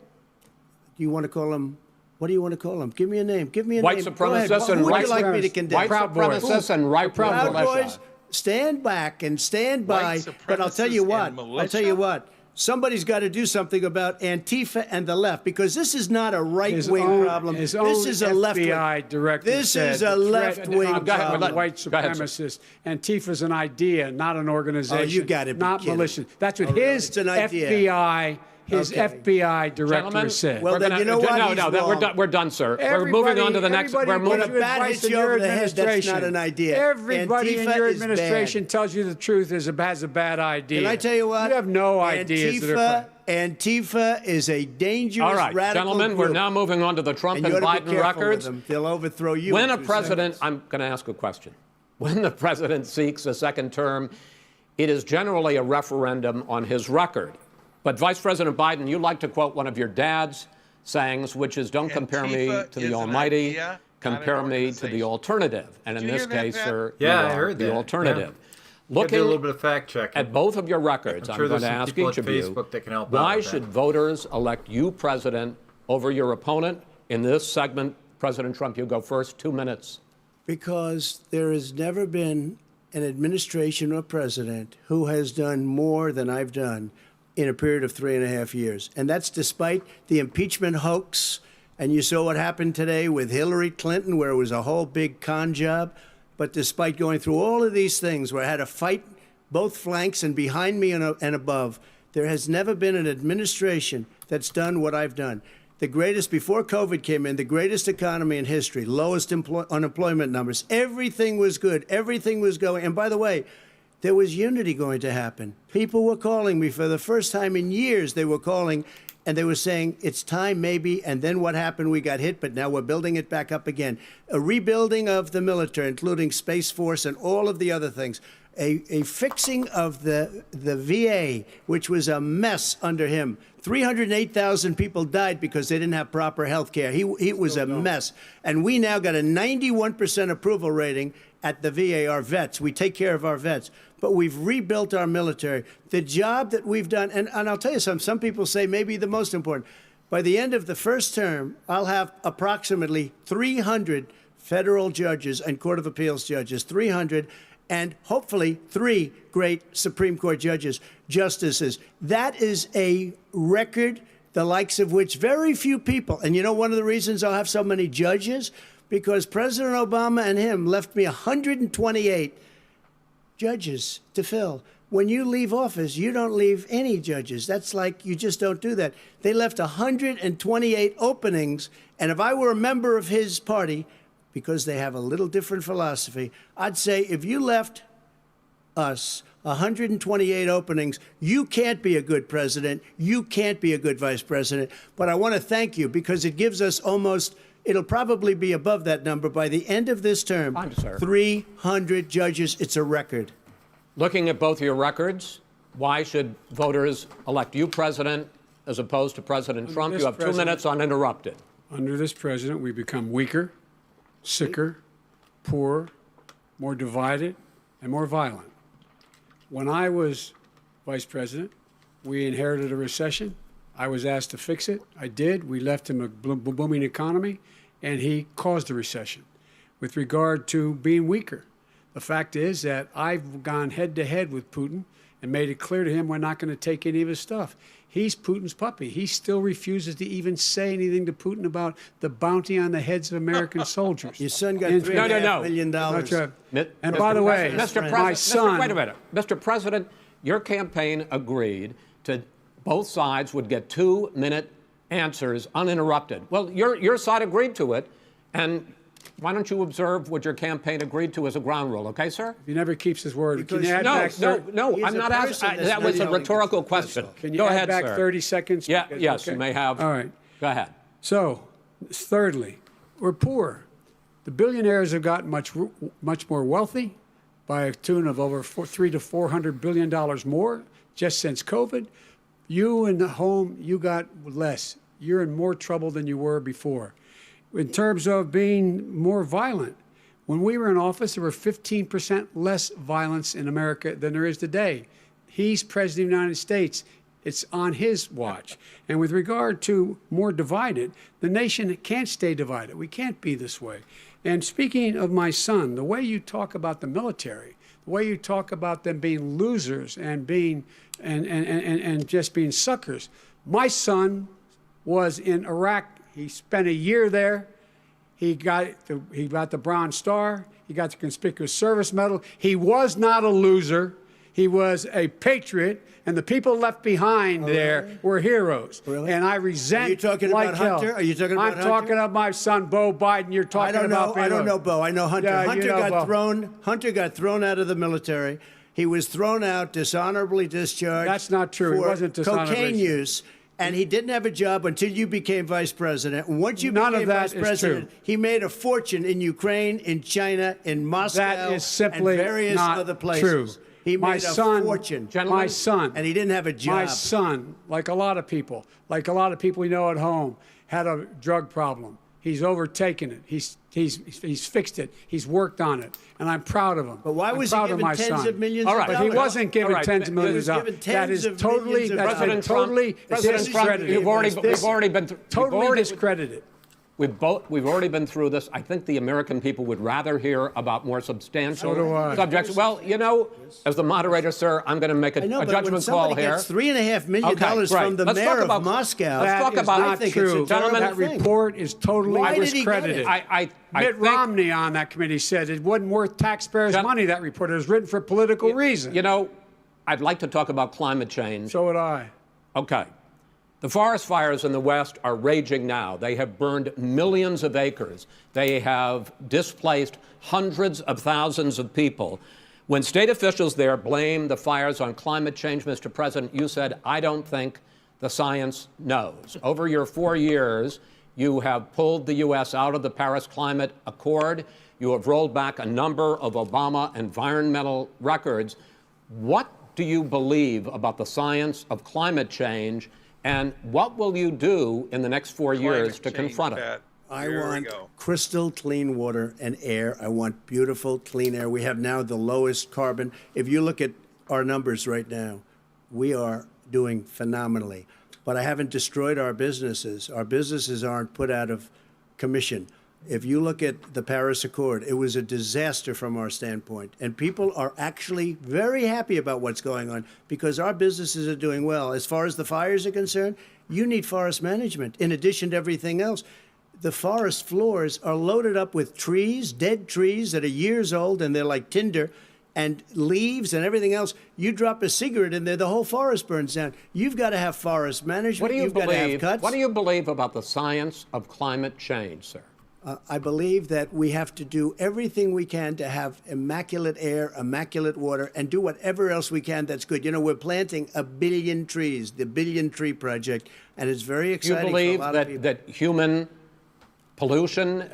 Do you want to call him? What do you want to call him? Give me a name. Give me a White name. Go ahead. supremacists Who and would right you like me to supremacists. condemn? White Proud Boys. supremacists and right-wing Proud militia. Boys, stand back and stand by. White But I'll tell you supremacists what. and I'll tell you militia? what. Somebody's got to do something about Antifa and the left, because this is not a His right-wing own- problem. his This own is a left-wing. FBI director This said is the a threat left-wing Go ahead, problem. white Go ahead, sir. supremacists. Antifa's an idea, not an organization. Oh, you gotta be Not kidding. militia. That's what Oh, really? his It's an idea. His Okay. FBI director Gentlemen, said. Well, we're then gonna, you know what? No, He's no, wrong. we're done, sir. We're Everybody- moving on to the next. everybody We're gives moving. you bat advice hits in you your over the head, that's administration. not an idea. Everybody in Antifa your is administration bad. tells you the truth has a bad idea. Can I tell you what? You have no ideas. that are Antifa is a dangerous All right, radical gentlemen, group. we're now moving on to the Trump and and you ought to be Biden careful records. with them. They'll overthrow you. When in a 2 president, seconds. I'm going to ask a question. When the president seeks a second term, it is generally a referendum on his record. But Vice President Biden, you like to quote one of your dad's sayings, which is, don't compare me Antifa to is the an Almighty, idea, not an compare me to the organization. alternative. And in Did you this hear that, case, Pat? sir, Yeah, you I are heard the that. alternative. Yeah. Gotta do a Looking little bit of fact checking. at both of your records, I'm I'm sure going there's to some ask people each at of you, Facebook that can help out why with that. should voters elect you president over your opponent? In this segment, President Trump, you go first, 2 minutes. Because there has never been an administration or president who has done more than I've done in a period of 3.5 years. And that's despite the impeachment hoax. And you saw what happened today with Hillary Clinton, where it was a whole big con job. But despite going through all of these things, where I had to fight both flanks and behind me and above, there has never been an administration that's done what I've done. The greatest, before COVID came in, the greatest economy in history, lowest unemployment numbers. Everything was good. Everything was going. And by the way, there was unity going to happen. People were calling me for the first time in years. They were calling and they were saying, it's time maybe. And then what happened? We got hit, but now we're building it back up again. A rebuilding of the military, including Space Force and all of the other things. A fixing of the VA, which was a mess under him. 308,000 people died because they didn't have proper health care. It was a mess. And we now got a 91% approval rating at the VA, our vets. We take care of our vets. But we've rebuilt our military. The job that we've done, and I'll tell you something, some people say maybe the most important. By the end of the first term, I'll have approximately 300 federal judges and Court of Appeals judges, 300, and hopefully 3 great Supreme Court justices. That is a record, the likes of which very few people, and you know one of the reasons I'll have so many judges? Because President Obama and him left me 128 judges to fill. When you leave office, you don't leave any judges. That's like, you just don't do that. They left 128 openings, and if I were a member of his party, because they have a little different philosophy, I'd say if you left us 128 openings, you can't be a good president, you can't be a good vice president. But I want to thank you because it gives us almost, it'll probably be above that number by the end of this term. Fine, sir. 300 judges, it's a record. Looking at both your records, why should voters elect you president as opposed to President Trump? this You have 2 president- minutes uninterrupted. Under this president, we become weaker, sicker, poorer, more divided, and more violent. When I was vice president, we inherited a recession. I was asked to fix it. I did. We left him a booming economy, and he caused a recession. With regard to being weaker, The fact is that I've gone head to head with Putin and made it clear to him we're not going to take any of his stuff. He's Putin's puppy. He still refuses to even say anything to Putin about the bounty on the heads of American soldiers. Your son got $3.5 million. That's right. And Mr. by the way, my son. Wait a minute. Mr. President, your campaign agreed to both sides would get 2-minute answers uninterrupted. Well, your side agreed to it, and why don't you observe what your campaign agreed to as a ground rule, okay, sir? He never keeps his word. Because Can you add back No, I'm not asking. That was a rhetorical question. Can you Go add ahead, back sir. 30 seconds? Yeah, Because- yes, okay. you may have. All right. Go ahead. So, thirdly, we're poor. The billionaires have gotten much more wealthy by a tune of over $300 to $400 billion more just since COVID. You in the home, you got less. You're in more trouble than you were before. In terms of being more violent, when we were in office, there were 15% less violence in America than there is today. He's president of the United States. It's on his watch. And with regard to more divided, the nation can't stay divided. We can't be this way. And speaking of my son, the way you talk about the military, the way you talk about them being losers and being and just being suckers. My son was in Iraq. He spent a year there. He got the Bronze Star. He got the Conspicuous Service Medal. He was not a loser. He was a patriot, and the people left behind there were heroes. Really? And I resent. Are you talking like about hell. Hunter? Are you talking about I'm Hunter? talking about my son, Bo Biden. You're talking about. I don't know Bo. I know Hunter. Yeah, Hunter you know Bo. Hunter got thrown out of the military. He was thrown out, dishonorably discharged. That's not true. He For wasn't dishonorably cocaine discharged. use. And he didn't have a job until you became vice president. And once you None of became that vice is president, true. he made a fortune in Ukraine, in China, in Moscow, That is simply and various not other places. true. He My made a son- fortune. Gentlemen, My son. And he didn't have a job. My son, like a lot of people we know at home, had a drug problem. He's overtaken it. He's fixed it. He's worked on it, and I'm proud of him. But why was I'm he proud of given my tens son. of millions All of right. dollars? But he wasn't given All right. tens of He millions was of given dollars. That tens is of totally, millions of that's been President Trump- totally President Trump, discredited. you've already been Totally discredited. We've already been through this. I think the American people would rather hear about more substantial So do I. subjects. Well, you know, as the moderator, sir, I'm going to make a I know, but when judgment somebody call here. gets $3.5 million Okay, from right. the Let's mayor talk of about- Moscow, let's That talk is about- not I think true. it's a terrible That thing. report is totally Why did he get discredited. it? I Mitt think, Romney on that committee said it wasn't worth taxpayers' Gen- money, that report. It was written for political reasons. You know, I'd like to talk about climate change. So would I. Okay. The forest fires in the West are raging now. They have burned millions of acres. They have displaced hundreds of thousands of people. When state officials there blame the fires on climate change, Mr. President, you said, I don't think the science knows. Over your 4 years, you have pulled the U.S. out of the Paris Climate Accord. You have rolled back a number of Obama environmental records. What do you believe about the science of climate change? And what will you do in the next 4 years to confront it? I want crystal clean water and air. I want beautiful, clean air. We have now the lowest carbon. If you look at our numbers right now, we are doing phenomenally. But I haven't destroyed our businesses. Our businesses aren't put out of commission. If you look at the Paris Accord, it was a disaster from our standpoint. And people are actually very happy about what's going on because our businesses are doing well. As far as the fires are concerned, you need forest management in addition to everything else. The forest floors are loaded up with trees, dead trees that are years old, and they're like tinder, and leaves and everything else. You drop a cigarette in there, the whole forest burns down. You've got to have forest management. What do you You've got to have believe? cuts. What do you believe about the science of climate change, sir? I believe that we have to do everything we can to have immaculate air, immaculate water, and do whatever else we can that's good. You know, we're planting 1 billion trees, the Billion Tree Project, and it's very Do you exciting believe for a lot of people. that human pollution,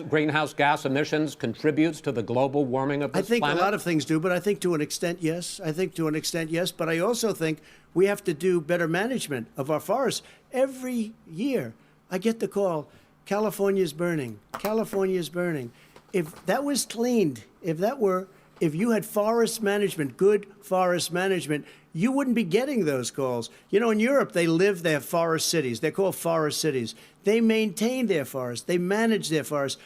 greenhouse gas emissions contributes to the global warming of I this think planet? a lot of things do, but I think to an extent, yes. I think to an extent, yes. But I also think we have to do better management of our forests. Every year, I get the call, California's burning. California's burning. If that was cleaned, if you had forest management, good forest management, you wouldn't be getting those calls. You know, in Europe, they have forest cities. They're called forest cities. They maintain their forests. They manage their forests.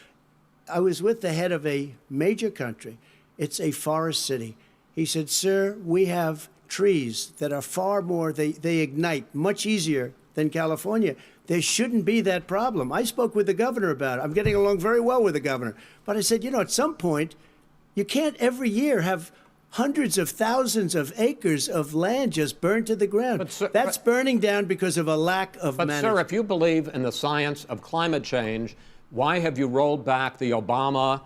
I was with the head of a major country, It's a forest city. He said, sir, we have trees that are far more, they ignite much easier than California. There shouldn't be that problem. I spoke with the governor about it. I'm getting along very well with the governor. But I said, at some point, you can't every year have hundreds of thousands of acres of land just burned to the ground. But, sir, that's burning down because of a lack of management. But, sir, if you believe in the science of climate change, why have you rolled back the Obama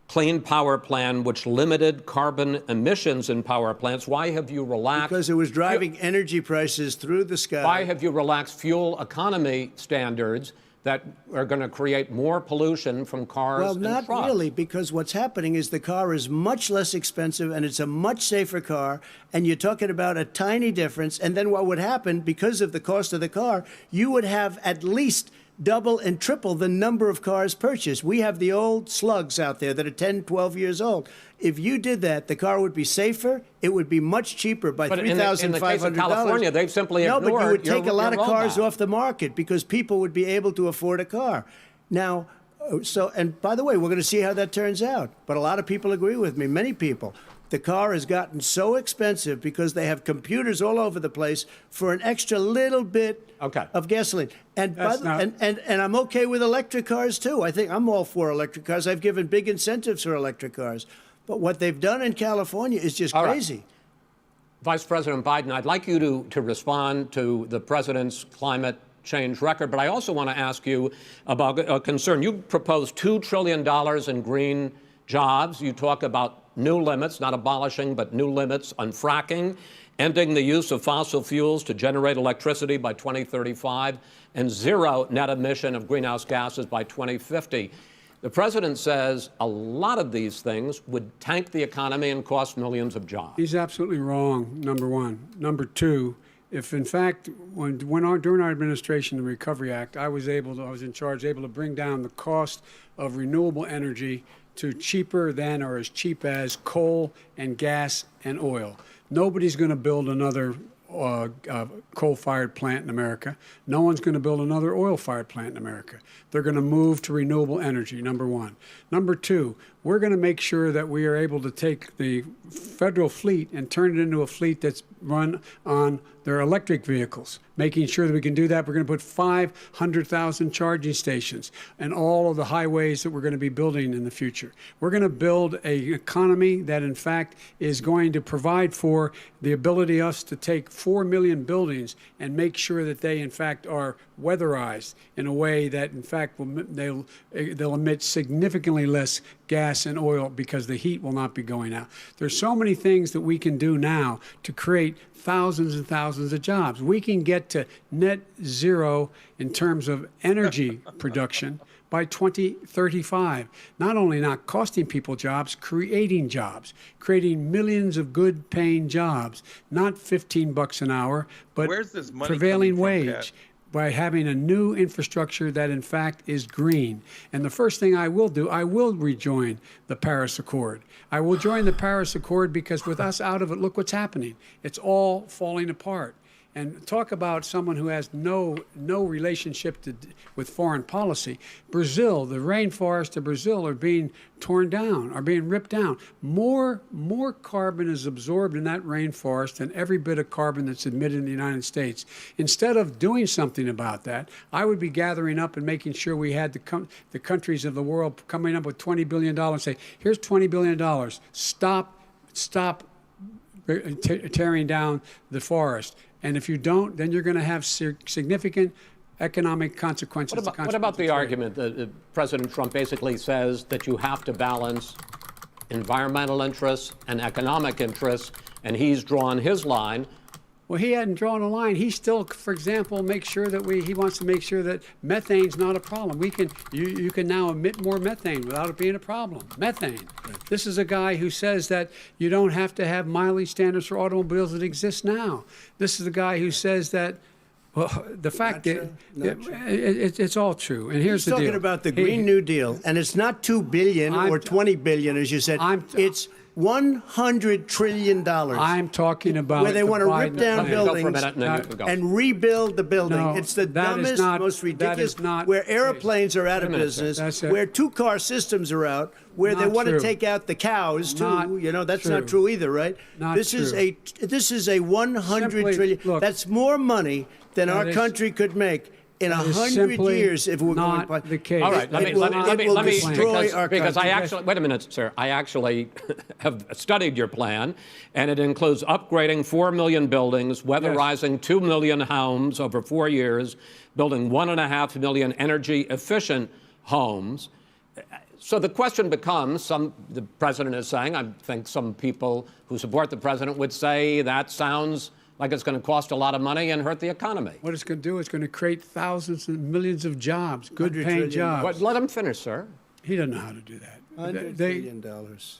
Clean Power Plan, which limited carbon emissions in power plants? Why have you relaxed? Because it was driving energy prices through the sky. Why have you relaxed fuel economy standards that are going to create more pollution from cars Well, and not trucks? really, because what's happening is the car is much less expensive and it's a much safer car, and you're talking about a tiny difference. And then what would happen, because of the cost of the car, you would have at least double and triple the number of cars purchased. We have the old slugs out there that are 10, 12 years old. If you did that, the car would be safer. It would be much cheaper by $3,500. In the case of California, they've simply No, ignored but you would take a lot of your cars roadmap. off the market because people would be able to afford a car. Now, and by the way, we're going to see how that turns out. But a lot of people agree with me, many people. The car has gotten so expensive because they have computers all over the place for an extra little bit of gasoline. And and I'm okay with electric cars, too. I think I'm all for electric cars. I've given big incentives for electric cars. But what they've done in California is just crazy. Right. Vice President Biden, I'd like you to respond to the president's climate change record, but I also want to ask you about a concern. You proposed $2 trillion in green jobs. You talk about new limits, not abolishing, but new limits on fracking, ending the use of fossil fuels to generate electricity by 2035, and zero net emission of greenhouse gases by 2050. The president says a lot of these things would tank the economy and cost millions of jobs. He's absolutely wrong, number one. Number two, if in fact, during our administration, the Recovery Act, I was in charge, able to bring down the cost of renewable energy to cheaper than or as cheap as coal and gas and oil. Nobody's going to build another coal-fired plant in America. No one's going to build another oil-fired plant in America. They're going to move to renewable energy, number one. Number two, we're going to make sure that we are able to take the federal fleet and turn it into a fleet that's run on their electric vehicles. Making sure that we can do that, we're going to put 500,000 charging stations in all of the highways that we're going to be building in the future. We're going to build an economy that, in fact, is going to provide for the ability us to take 4 million buildings and make sure that they, in fact, are weatherized in a way that, in fact, they'll emit significantly less gas and oil because the heat will not be going out. There's so many things that we can do now to create thousands and thousands of jobs. We can get to net zero in terms of energy production by 2035. Not only not costing people jobs, creating millions of good paying jobs, not $15 an hour, but Where's this money prevailing coming from, wage. Pat? By having a new infrastructure that, in fact, is green. And the first thing I will do, I will rejoin the Paris Accord. I will join the Paris Accord because with us out of it, look what's happening. It's all falling apart. And talk about someone who has no relationship with foreign policy. Brazil, the rainforests of Brazil are being torn down, are being ripped down. More carbon is absorbed in that rainforest than every bit of carbon that's emitted in the United States. Instead of doing something about that, I would be gathering up and making sure we had the countries of the world coming up with $20 billion and say, here's $20 billion. Stop tearing down the forest. And if you don't, then you're going to have significant economic consequences. What about the argument that President Trump basically says that you have to balance environmental interests and economic interests, and he's drawn his line? Well, he hadn't drawn a line. He still, for example, he wants to make sure that methane's not a problem. You can now emit more methane without it being a problem. Methane. This is a guy who says that you don't have to have mileage standards for automobiles that exist now. This is a guy who says that, well, the fact that it's all true. And here's the deal. He's talking about the Green New Deal, and it's not $2 billion or $20 billion, as you said. It's $100 trillion. I'm talking about where they want to rip down Let me go for a buildings minute and then you can go. and rebuild the building. No, It's the that is dumbest, not- most that ridiculous. is not where the case. airplanes are out of Wait a minute, business, That's it. where two-car systems are out, where they Not want to true. take out the cows too. Not That's true. not true either, right? Not this true. is a $100 Simply, trillion. look, That's more money than that our is- country could make in that is 100 simply years if we're not going. the case. All right, let me destroy our because I country. actually wait a minute, sir. I actually have studied your plan, and it includes upgrading 4 million buildings, weatherizing 2 million homes over 4 years, building 1.5 million energy-efficient homes. So the question becomes: the president is saying, I think some people who support the president would say that sounds like it's going to cost a lot of money and hurt the economy. What it's going to do is going to create thousands and millions of jobs, good $100 paying trillion. jobs. But let him finish, sir. He doesn't know how to do that. $100 They- trillion.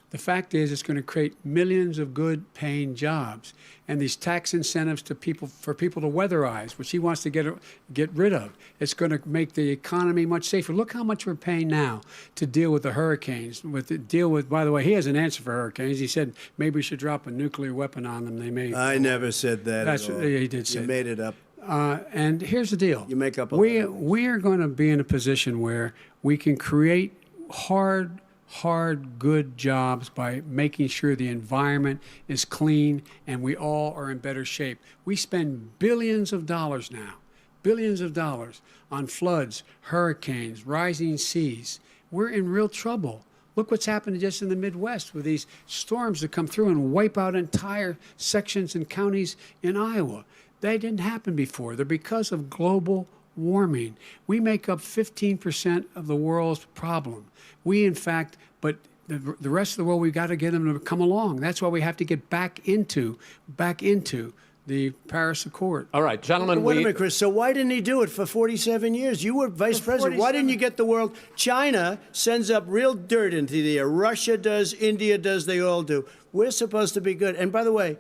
The fact is, it's going to create millions of good paying jobs, and these tax incentives to people for people to weatherize, which he wants to get rid of. It's going to make the economy much safer. Look how much we're paying now to deal with the hurricanes. By the way, he has an answer for hurricanes. He said maybe we should drop a nuclear weapon on them. They may. I never said that That's at all. he did say. You made it up. And here's the deal. You make up a lot of we are going to be in a position where we can create hard, good jobs by making sure the environment is clean and we all are in better shape. We spend billions of dollars now, on floods, hurricanes, rising seas. We're in real trouble. Look what's happened just in the Midwest with these storms that come through and wipe out entire sections and counties in Iowa. They didn't happen before. They're because of global warming. We make up 15% of the world's problem. We, in fact, but the rest of the world, we've got to get them to come along. That's why we have to get back into the Paris Accord. All right, gentlemen. Wait a minute, Chris. So why didn't he do it for 47 years? You were vice president. Why didn't you get the world? China sends up real dirt into the air. Russia does. India does. They all do. We're supposed to be good. And by the way,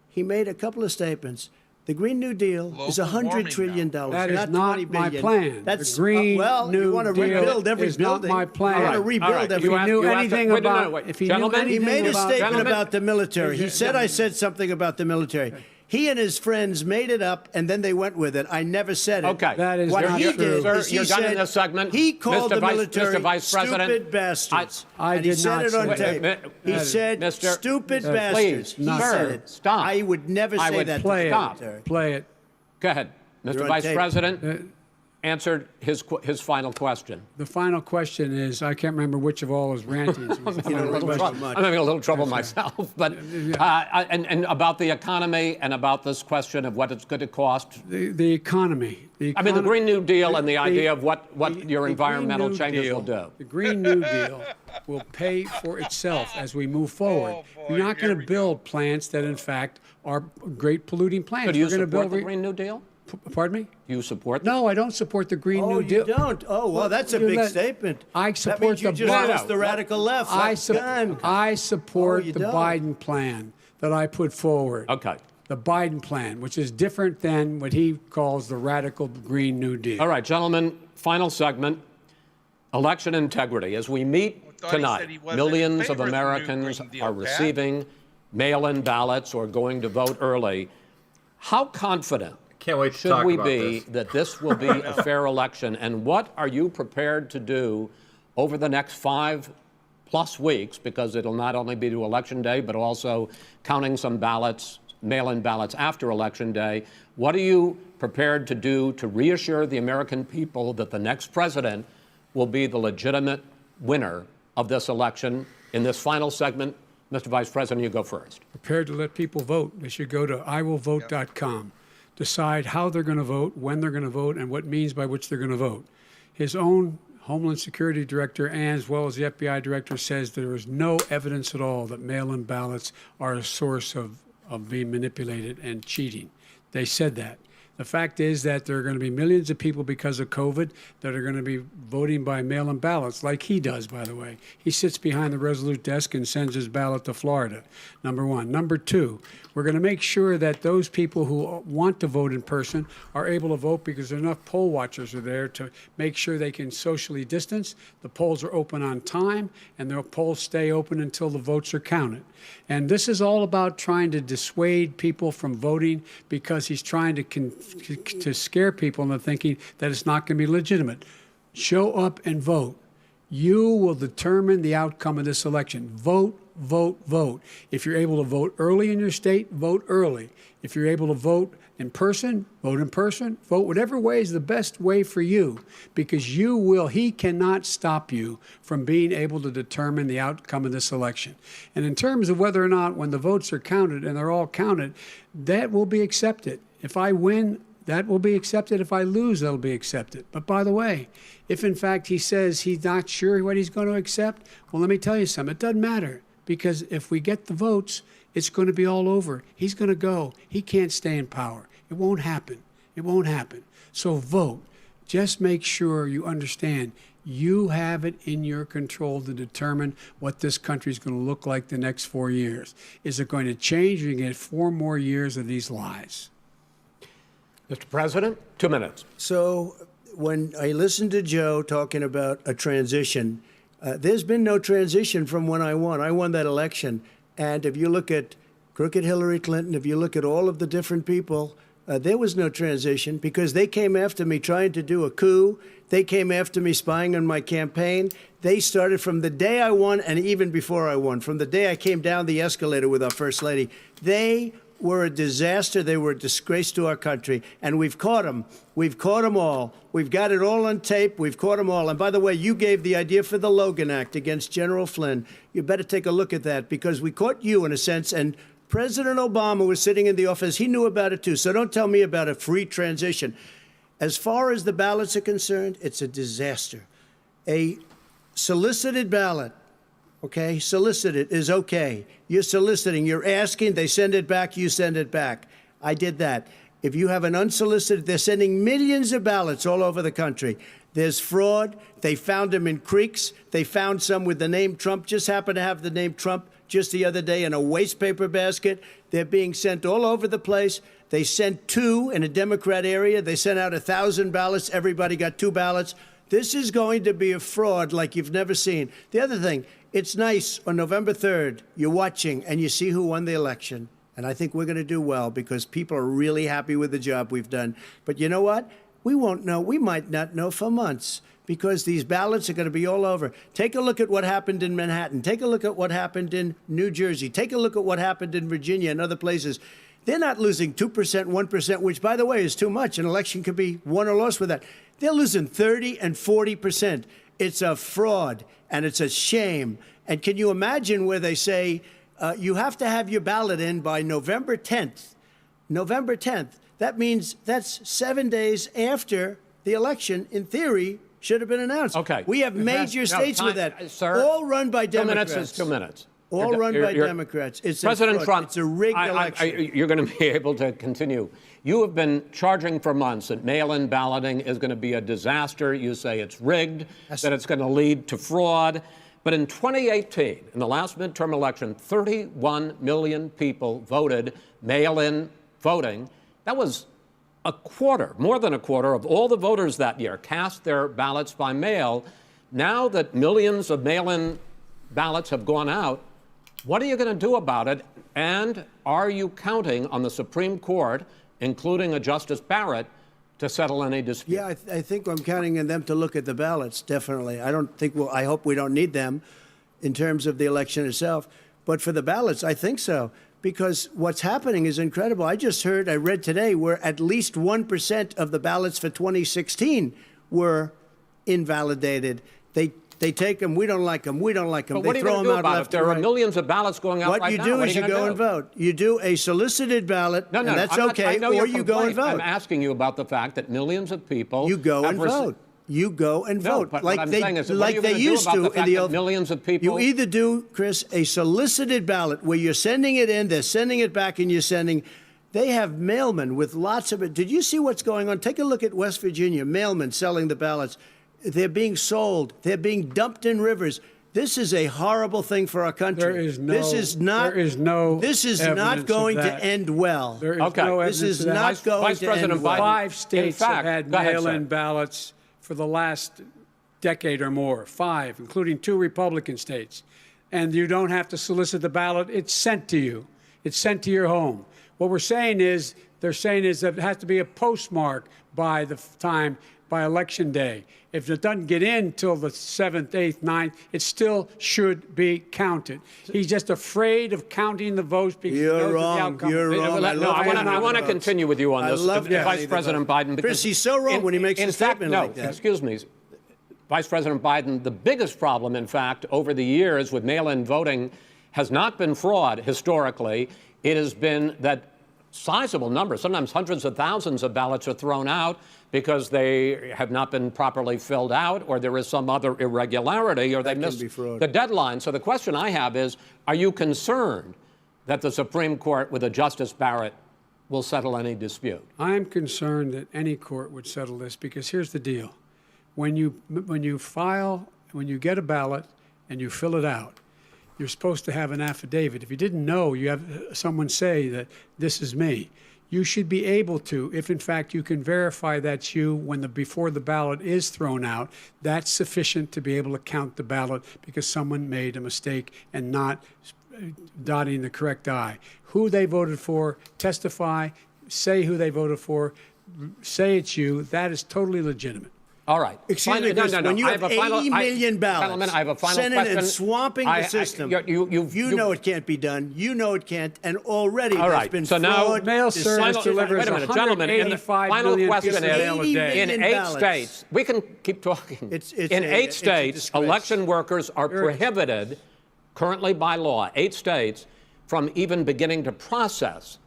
he made a couple of statements. The Green New Deal is $100 trillion. That is not not $20 my billion. plan. That's the Green well, New you want to Deal rebuild every is building. not my plan. You want to All rebuild right. every. If he knew You asked anything him- wait, no, about, no, wait. if he Gentlemen? knew He anything made a about, statement Gentlemen? about the military. He said I said something about the military. He and his friends made it up, and then they went with it. I never said it. Okay. That is What not he true. did Sir, is he you're done in said this segment. he called Mr. the Vice- military Mr. Vice President, stupid bastards. I and he did said not it on say tape. that. He said Mr. stupid Please, bastards. He not said sir. it. Stop. I would never I say would that play to it. the Stop. military. Play it. Go ahead. Mr. You're on Vice tape. President answered his final question. The final question is, I can't remember which of all his rantings was the final question. I'm having a little trouble myself, but and about the economy and about this question of what it's going to cost. The economy. I mean, the Green New Deal and the idea of what your the environmental Green New changes Deal- will do. The Green New Deal will pay for itself as we move forward. Oh, boy, You're not here going we to build plants that, in fact, are great polluting plants. So do you We're gonna support build the Green New Deal? Pardon me? You support? No, I don't support the Green Oh, New Deal. you don't? Oh, well, that's a You big let- statement. I That support means you the just Biden- lost the radical left. I Oh, support you the don't? Biden plan that I put forward. Okay. The Biden plan, which is different than what he calls the radical Green New Deal. All right, gentlemen, final segment. Election integrity. As we meet thought he tonight, said he wasn't millions in of favor of the new Americans Green Deal, are Pat. receiving mail-in ballots or going to vote early. How confident Can't wait to should talk we about be this. that this will be a fair election? And what are you prepared to do over the next 5+ weeks? Because it'll not only be to Election Day, but also counting some ballots, mail-in ballots after Election Day. What are you prepared to do to reassure the American people that the next president will be the legitimate winner of this election? In this final segment, Mr. Vice President, you go first. Prepared to let people vote. They should go to iwillvote.com. Decide how they're going to vote, when they're going to vote, and what means by which they're going to vote. His own Homeland Security Director, and as well as the FBI Director, says there is no evidence at all that mail-in ballots are a source of being manipulated and cheating. They said that. The fact is that there are going to be millions of people because of COVID that are going to be voting by mail-in ballots, like he does, by the way. He sits behind the Resolute desk and sends his ballot to Florida, number one. Number two, we're going to make sure that those people who want to vote in person are able to vote because enough poll watchers are there to make sure they can socially distance. The polls are open on time, and the polls stay open until the votes are counted. And this is all about trying to dissuade people from voting because he's trying to scare people into thinking that it's not going to be legitimate. Show up and vote. You will determine the outcome of this election. Vote, vote, vote. If you're able to vote early in your state, vote early. If you're able to vote in person, vote in person. Vote whatever way is the best way for you, because he cannot stop you from being able to determine the outcome of this election. And in terms of whether or not, when the votes are counted, and they're all counted, that will be accepted. If I win, that will be accepted. If I lose, that'll be accepted. But by the way, if in fact he says he's not sure what he's going to accept, well, let me tell you something. It doesn't matter, because if we get the votes, it's going to be all over. He's going to go. He can't stay in power. It won't happen. It won't happen. So vote. Just make sure you understand you have it in your control to determine what this country is going to look like the next 4 years. Is it going to change? Or you get 4 more years of these lies? Mr. President, 2 minutes. So when I listened to Joe talking about a transition, there's been no transition from when I won. I won that election. And if you look at crooked Hillary Clinton, if you look at all of the different people, there was no transition, because they came after me trying to do a coup. They came after me spying on my campaign. They started from the day I won, and even before I won, from the day I came down the escalator with our First Lady. They were a disaster. They were a disgrace to our country. And we've caught them. We've caught them all. We've got it all on tape. We've caught them all. And by the way, you gave the idea for the Logan Act against General Flynn. You better take a look at that, because we caught you in a sense. And President Obama was sitting in the office. He knew about it, too. So don't tell me about a free transition. As far as the ballots are concerned, it's a disaster. A solicited ballot, okay, solicited is okay. You're soliciting, you're asking, they send it back, you send it back. I did that. If you have an unsolicited, they're sending millions of ballots all over the country. There's fraud. They found them in creeks. They found some with the name Trump, just happened to have the name Trump just the other day in a waste paper basket. They're being sent all over the place. They sent 2 in a Democrat area. They sent out 1,000 ballots. Everybody got 2 ballots. This is going to be a fraud like you've never seen. The other thing, it's nice on November 3rd, you're watching and you see who won the election. And I think we're going to do well, because people are really happy with the job we've done. But you know what? We won't know. We might not know for months, because these ballots are going to be all over. Take a look at what happened in Manhattan. Take a look at what happened in New Jersey. Take a look at what happened in Virginia and other places. They're not losing 2%, 1%, which, by the way, is too much. An election could be won or lost with that. They're losing 30 and 40%. It's a fraud, and it's a shame. And can you imagine where they say you have to have your ballot in by November 10th? November 10th. That means that's 7 days after the election, in theory, should have been announced. Okay. We have major states with that. Sir, all run by Democrats. 2 minutes is 2 minutes. All run by Democrats. It's President Trump, it's a rigged election. You're going to be able to continue. You have been charging for months that mail-in balloting is going to be a disaster. You say it's rigged, that it's going to lead to fraud. But in 2018, in the last midterm election, 31 million people voted mail-in voting. That was a quarter, more than a quarter of all the voters that year cast their ballots by mail. Now that millions of mail-in ballots have gone out, what are you going to do about it? And are you counting on the Supreme Court, including a Justice Barrett, to settle any dispute? Yeah, I think I'm counting on them to look at the ballots, definitely. I hope we don't need them in terms of the election itself. But for the ballots, I think so. Because what's happening is incredible. I read today, where at least 1% of the ballots for 2016 were invalidated. They take them, we don't like them, we don't like them. But what are you going to do about it? If there are millions of ballots going out right now, what you do is you go and vote. You do a solicited ballot, and that's okay, or you go and vote. I'm asking you about the fact that millions of people... You go and vote. You go and vote, but like what I'm they saying is, like they used to in the old. Millions of people. You either do, Chris, a solicited ballot where you're sending it in, they're sending it back, and you're sending They have mailmen with lots of it. Did you see what's going on? Take a look at West Virginia, mailmen selling the ballots. They're being sold. They're being dumped in rivers. This is a horrible thing for our country. There is no. This is not. There is no. This is not going to end well. There is Okay. no This evidence is of that. not going Vice to President end Biden. well. 5 states In fact, have had go ahead, mail-in sir. ballots for the last decade or more. 5, including 2 Republican states. And you don't have to solicit the ballot. It's sent to you. It's sent to your home. What we're saying is, they're saying is that it has to be a postmark by the time, by Election Day. If it doesn't get in till the 7th, 8th, 9th, it still should be counted. He's just afraid of counting the votes because he knows You're the wrong. outcome. You're wrong. No, I want to continue with you on I this, love Vice counting the President votes. Biden. Chris, because he's so wrong when he makes a statement like that. Excuse me, Vice President Biden. The biggest problem, in fact, over the years with mail-in voting has not been fraud historically. It has been that sizable numbers, sometimes hundreds of thousands of ballots are thrown out because they have not been properly filled out, or there is some other irregularity, or they missed the deadline. So the question I have is, are you concerned that the Supreme Court with a Justice Barrett will settle any dispute? I'm concerned that any court would settle this because here's the deal. When you get a ballot and you fill it out, you're supposed to have an affidavit. If you didn't know, you have someone say that this is me. You should be able to, if in fact you can verify that's you before the ballot is thrown out, that's sufficient to be able to count the ballot because someone made a mistake and not dotting the correct I. Who they voted for, testify, say who they voted for, say it's you. That is totally legitimate. All right. Excuse me, Chris, when you have 80 million ballots I have a final sent in question. and swamping the system, you know it can't be done. You know it can't. And already All there's right. been So now, fraud. Mail service deception. delivers wait a minute, gentlemen. In the 185 final million question pieces of is, mail a day. in million 8 ballots. states, we can keep talking. It's in a- 8 it's a states, disgrace. election workers are prohibited, currently by law, 8 states, from even beginning to process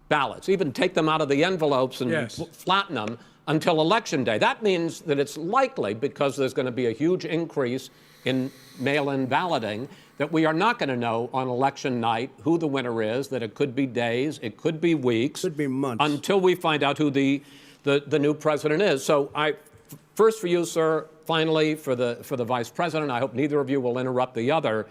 ballots, even take them out of the envelopes and Yes. flatten them until Election Day. That means that it's likely, because there's going to be a huge increase in mail-in balloting, that we are not going to know on election night who the winner is, that it could be days, it could be weeks. Could be months. Until we find out who the new president is. So first for you, sir, finally for the vice president, I hope neither of you will interrupt the other.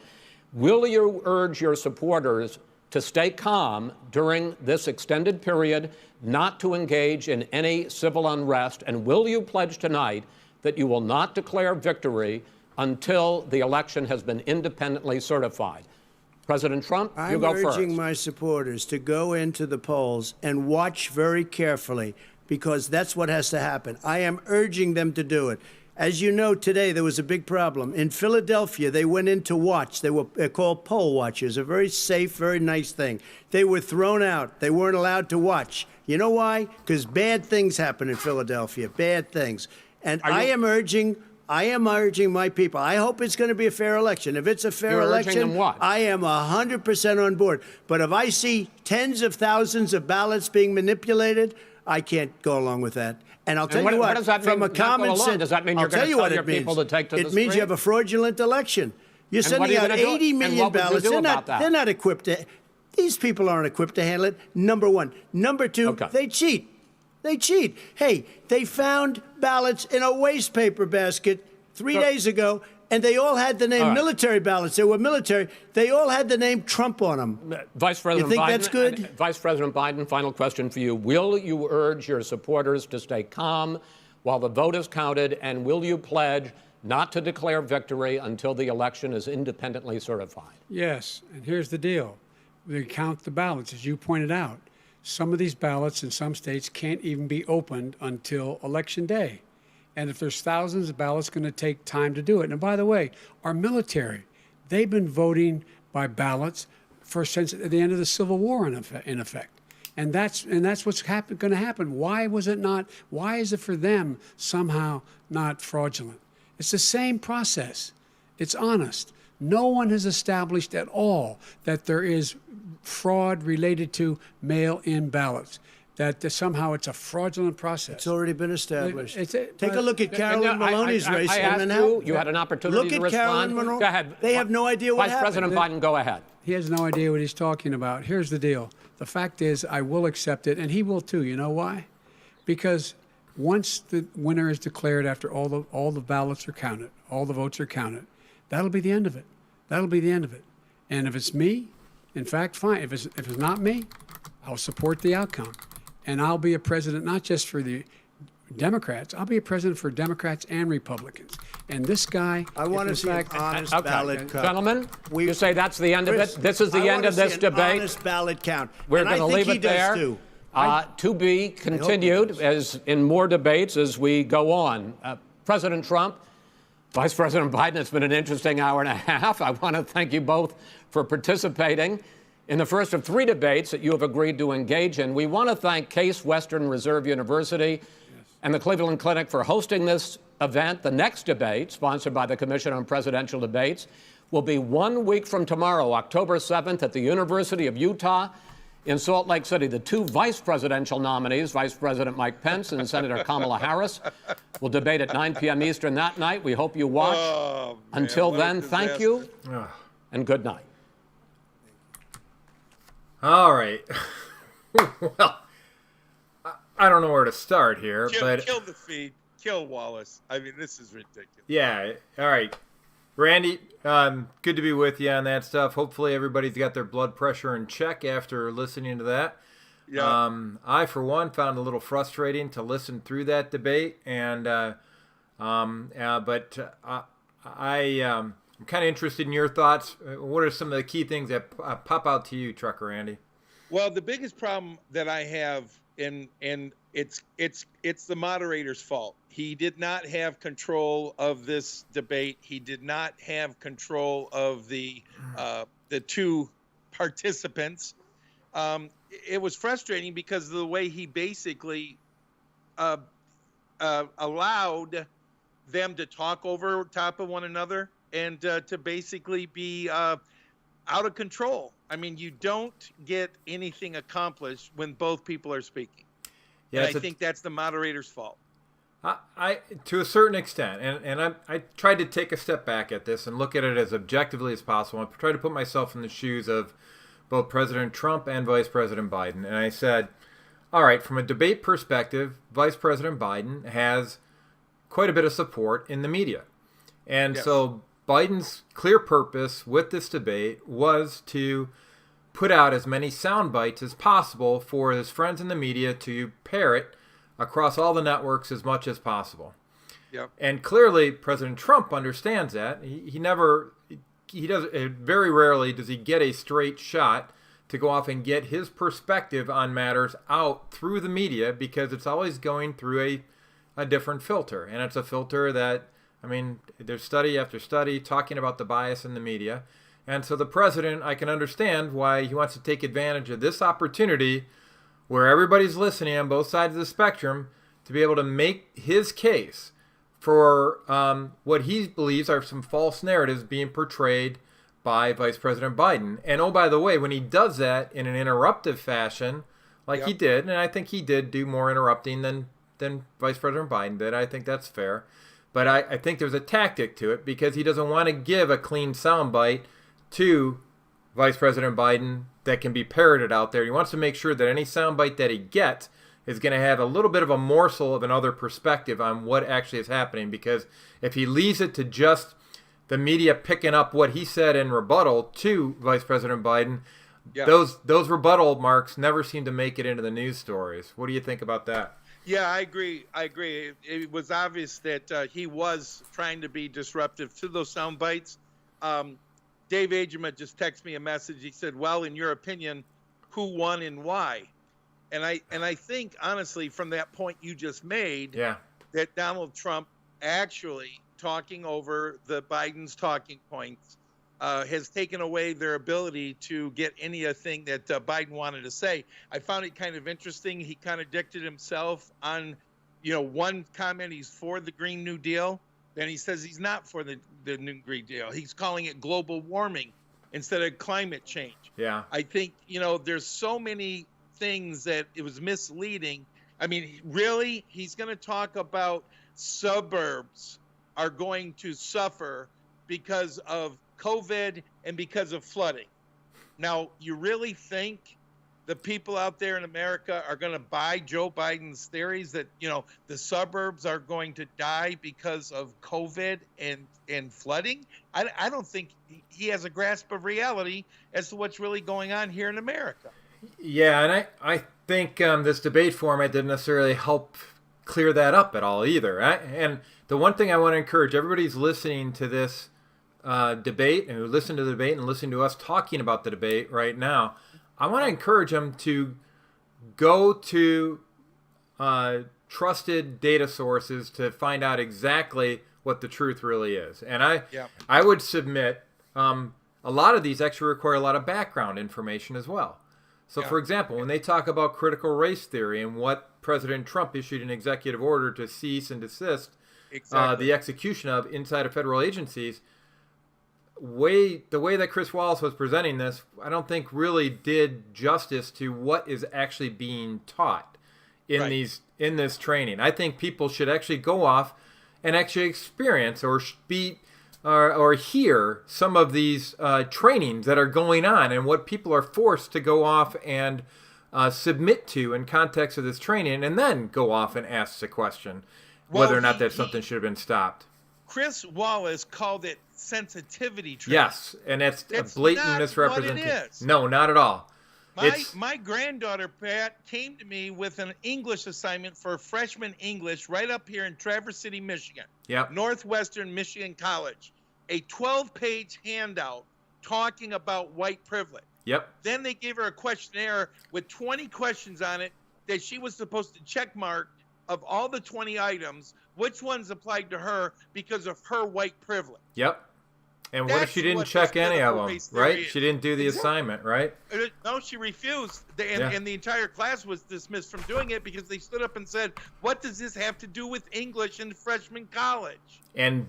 Will you urge your supporters to stay calm during this extended period, not to engage in any civil unrest? And will you pledge tonight that you will not declare victory until the election has been independently certified? President Trump, you go first. I'm urging my supporters to go into the polls and watch very carefully, because that's what has to happen. I am urging them to do it. As you know, today there was a big problem. In Philadelphia, they went in to watch. They're called poll watchers, a very safe, very nice thing. They were thrown out. They weren't allowed to watch. You know why? Because bad things happen in Philadelphia, bad things. And I am urging my people. I hope it's going to be a fair election. If it's a fair You're urging election, them what? I am 100% on board. But if I see tens of thousands of ballots being manipulated, I can't go along with that. And I'll tell you what, does that from mean, a common sense, does that mean you're I'll tell going to you tell what your it means. people to take to the It means street? you have a fraudulent election. You're And what are sending you out gonna do? 80 And million what would you ballots. do about that? They're not equipped to. These people aren't equipped to handle it. Number one. Number two, Okay. they cheat. They cheat. Hey, they found ballots in a waste paper basket 3 days ago, and they all had the name military ballots. They were military. They all had the name Trump on them. Vice President You think Biden, that's good? Vice President Biden, final question for you. Will you urge your supporters to stay calm while the vote is counted, and will you pledge not to declare victory until the election is independently certified? Yes, and here's the deal. They count the ballots, as you pointed out. Some of these ballots in some states can't even be opened until Election Day. And if there's thousands of ballots, it's going to take time to do it. And by the way, our military, they've been voting by ballots since the end of the Civil War, in effect. And that's what's going to happen. Why was it not? Why is it for them somehow not fraudulent? It's the same process. It's honest. No one has established at all that there is fraud related to mail-in ballots, that somehow it's a fraudulent process. It's already been established. Take a look at Carolyn Maloney's race. I asked you had an opportunity to Look at respond. Carolyn Maloney. Go ahead. They have no idea what Vice happened. President Biden, go ahead. He has no idea what he's talking about. Here's the deal. the fact is, I will accept it, and he will too. You know why? Because once the winner is declared, after all the ballots are counted, all the votes are counted, that'll be the end of it. That'll be the end of it. And if it's me, in fact, fine. If it's not me, I'll support the outcome, and I'll be a president not just for the Democrats. I'll be a president for Democrats and Republicans. And this guy, I want to see an honest ballot count. Gentlemen, you say that's the end Chris, of it? This is the end of this debate? Honest ballot count. We're going to leave it there. Too. To be continued as in more debates as we go on. President Trump, Vice President Biden, it's been an interesting hour and a half. I want to thank you both for participating in the first of 3 debates that you have agreed to engage in. We want to thank Case Western Reserve University and the Cleveland Clinic for hosting this event. The next debate, sponsored by the Commission on Presidential Debates, will be 1 week from tomorrow, October 7th, at the University of Utah in Salt Lake City. The 2 vice presidential nominees, Vice President Mike Pence and Senator Kamala Harris, will debate at 9 p.m. Eastern that night. We hope you watch. Oh, man, Until then, thank you and good night. All right. Well, I don't know where to start here, but kill the feed, kill Wallace. I mean, this is ridiculous. yeah. All right, Randy. Good to be with you on that stuff. Hopefully, everybody's got their blood pressure in check after listening to that. Yeah. I, for one, found it a little frustrating to listen through that debate, and I'm kind of interested in your thoughts. What are some of the key things that pop out to you, Trucker Randy? Well, the biggest problem that I have, and it's the moderator's fault. He did not have control of this debate. He did not have control of the 2 participants. It was frustrating because of the way he basically allowed them to talk over top of one another and to basically be out of control. I mean, you don't get anything accomplished when both people are speaking. Yeah, and I think that's the moderator's fault. I to a certain extent, and I tried to take a step back at this and look at it as objectively as possible. I tried to put myself in the shoes of both President Trump and Vice President Biden. And I said, all right, from a debate perspective, Vice President Biden has quite a bit of support in the media. And so Biden's clear purpose with this debate was to put out as many sound bites as possible for his friends in the media to parrot across all the networks as much as possible. Yep. And clearly, President Trump understands that. Very rarely does he get a straight shot to go off and get his perspective on matters out through the media, because it's always going through a different filter. And it's a filter that, I mean, there's study after study talking about the bias in the media. And so the president, I can understand why he wants to take advantage of this opportunity where everybody's listening on both sides of the spectrum to be able to make his case for what he believes are some false narratives being portrayed by Vice President Biden. And oh, by the way, when he does that in an interruptive fashion, like he did, and I think he did do more interrupting than Vice President Biden did, I think that's fair. But I think there's a tactic to it, because he doesn't want to give a clean soundbite to Vice President Biden that can be parroted out there. He wants to make sure that any soundbite that he gets is going to have a little bit of a morsel of another perspective on what actually is happening. Because if he leaves it to just the media picking up what he said in rebuttal to Vice President Biden, those rebuttal marks never seem to make it into the news stories. What do you think about that? Yeah, I agree. It was obvious that he was trying to be disruptive to those sound bites. Dave Agerman just texted me a message. He said, well, in your opinion, who won and why? And I think, honestly, from that point you just made, that Donald Trump actually talking over the Biden's talking points has taken away their ability to get anything that Biden wanted to say. I found it kind of interesting. He contradicted himself on, one comment he's for the Green New Deal. Then he says he's not for the New Green Deal. He's calling it global warming instead of climate change. Yeah. I think, there's so many things that it was misleading. I mean, really, he's going to talk about suburbs are going to suffer because of COVID and because of flooding. Now, you really think the people out there in America are going to buy Joe Biden's theories that, the suburbs are going to die because of COVID and flooding? I don't think he has a grasp of reality as to what's really going on here in America. Yeah, and I think this debate format didn't necessarily help clear that up at all either. And the one thing I want to encourage everybody who's listening to this debate and who listen to the debate and listen to us talking about the debate right now, I want to encourage them to go to trusted data sources to find out exactly what the truth really is. And I would submit a lot of these actually require a lot of background information as well. So, for example, when they talk about critical race theory and what President Trump issued an executive order to cease and desist the execution of inside of federal agencies, the way that Chris Wallace was presenting this, I don't think really did justice to what is actually being taught in this training. I think people should actually go off and actually experience or hear some of these trainings that are going on and what people are forced to go off and submit to in context of this training, and then go off and ask the question whether or not that something should have been stopped. Chris Wallace called it sensitivity training. Yes, and it's a blatant misrepresentation. What it is. No, not at all. My granddaughter, Pat, came to me with an English assignment for freshman English right up here in Traverse City, Michigan. Yep. Northwestern Michigan College. A 12-page handout talking about white privilege. Yep. Then they gave her a questionnaire with 20 questions on it that she was supposed to check mark of all the 20 items, which ones applied to her because of her white privilege. Yep. And what if she didn't check any of them, right? She didn't do the assignment, right? No, she refused. And the entire class was dismissed from doing it because they stood up and said, what does this have to do with English in freshman college? And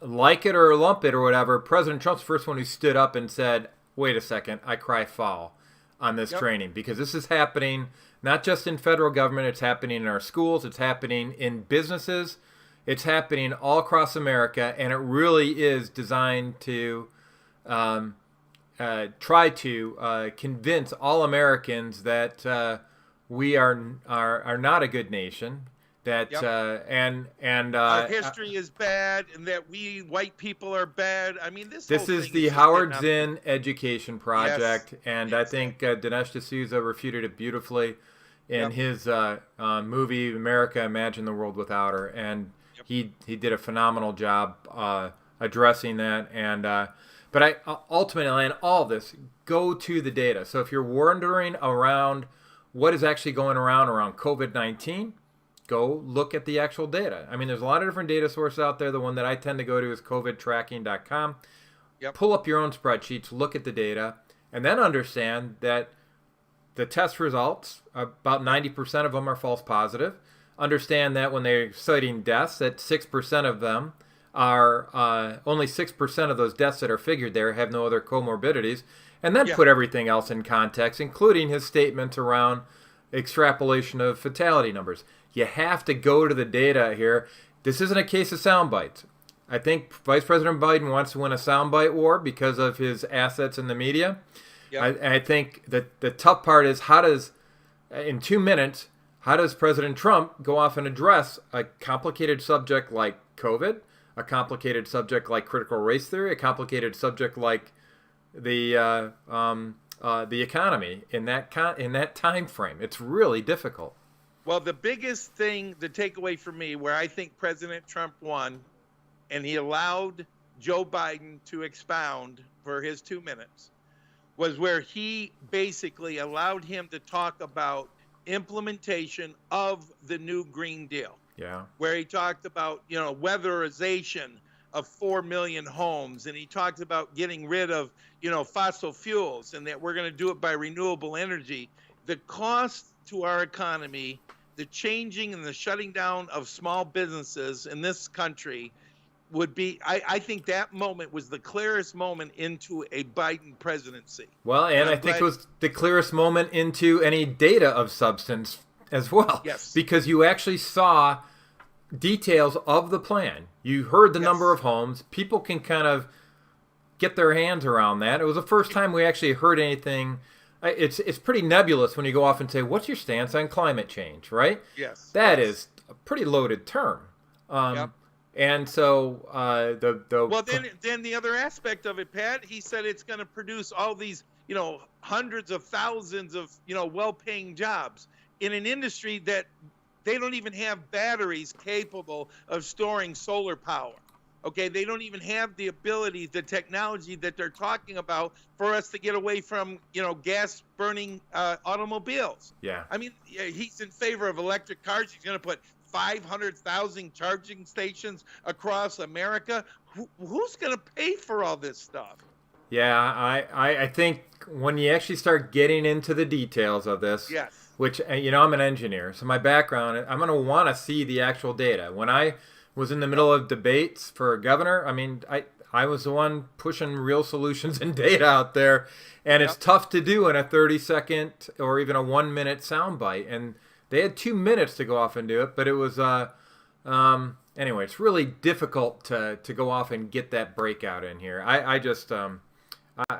like it or lump it or whatever, President Trump's the first one who stood up and said, wait a second, I cry foul on this training, because this is happening not just in federal government, it's happening in our schools, it's happening in businesses, it's happening all across America, and it really is designed to try to convince all Americans that we are not a good nation, that our history is bad, and that we white people are bad. I mean, this is the Howard Zinn education project, and I think Dinesh D'Souza refuted it beautifully in his movie America Imagine the World Without Her, and he did a phenomenal job addressing that. And but I ultimately, in all this, go to the data. So if you're wondering around what is actually going around COVID-19, go look at the actual data. I mean, there's a lot of different data sources out there. The one that I tend to go to is covidtracking.com. Pull up your own spreadsheets, look at the data, and then understand that the test results, about 90% of them are false positive. Understand that when they're citing deaths, that 6% of them are, only 6% of those deaths that are figured there have no other comorbidities. And then put everything else in context, including his statements around extrapolation of fatality numbers. You have to go to the data here. This isn't a case of sound bites. I think Vice President Biden wants to win a soundbite war because of his assets in the media. I think that the tough part is in 2 minutes, how does President Trump go off and address a complicated subject like COVID, a complicated subject like critical race theory, a complicated subject like the economy in that time frame? It's really difficult. Well, the biggest thing to take away from me, where I think President Trump won, and he allowed Joe Biden to expound for his 2 minutes, was where he basically allowed him to talk about implementation of the new Green Deal. Yeah. Where he talked about, weatherization of 4 million homes, and he talked about getting rid of, fossil fuels, and that we're going to do it by renewable energy. The cost to our economy, the changing and the shutting down of small businesses in this country would be, I think that moment was the clearest moment into a Biden presidency. Well, and I think it was the clearest moment into any data of substance as well. Yes. Because you actually saw details of the plan. You heard the number of homes. People can kind of get their hands around that. It was the first time we actually heard anything it's pretty nebulous when you go off and say, what's your stance on climate change, right? Yes. That is a pretty loaded term. Yep. And so Well, then the other aspect of it, Pat, he said it's going to produce all these, hundreds of thousands of, well-paying jobs in an industry that they don't even have batteries capable of storing solar power. Okay, they don't even have the ability, the technology that they're talking about for us to get away from, gas-burning automobiles. Yeah. I mean, he's in favor of electric cars. He's going to put 500,000 charging stations across America. Who's going to pay for all this stuff? Yeah, I think when you actually start getting into the details of this, Yes. which, I'm an engineer, so my background, I'm going to want to see the actual data. When I was in the middle of debates for governor, I mean, I was the one pushing real solutions and data out there, and it's tough to do in a 30-second or even a 1-minute soundbite. And they had 2 minutes to go off and do it, but it was anyway. It's really difficult to go off and get that breakout in here. I just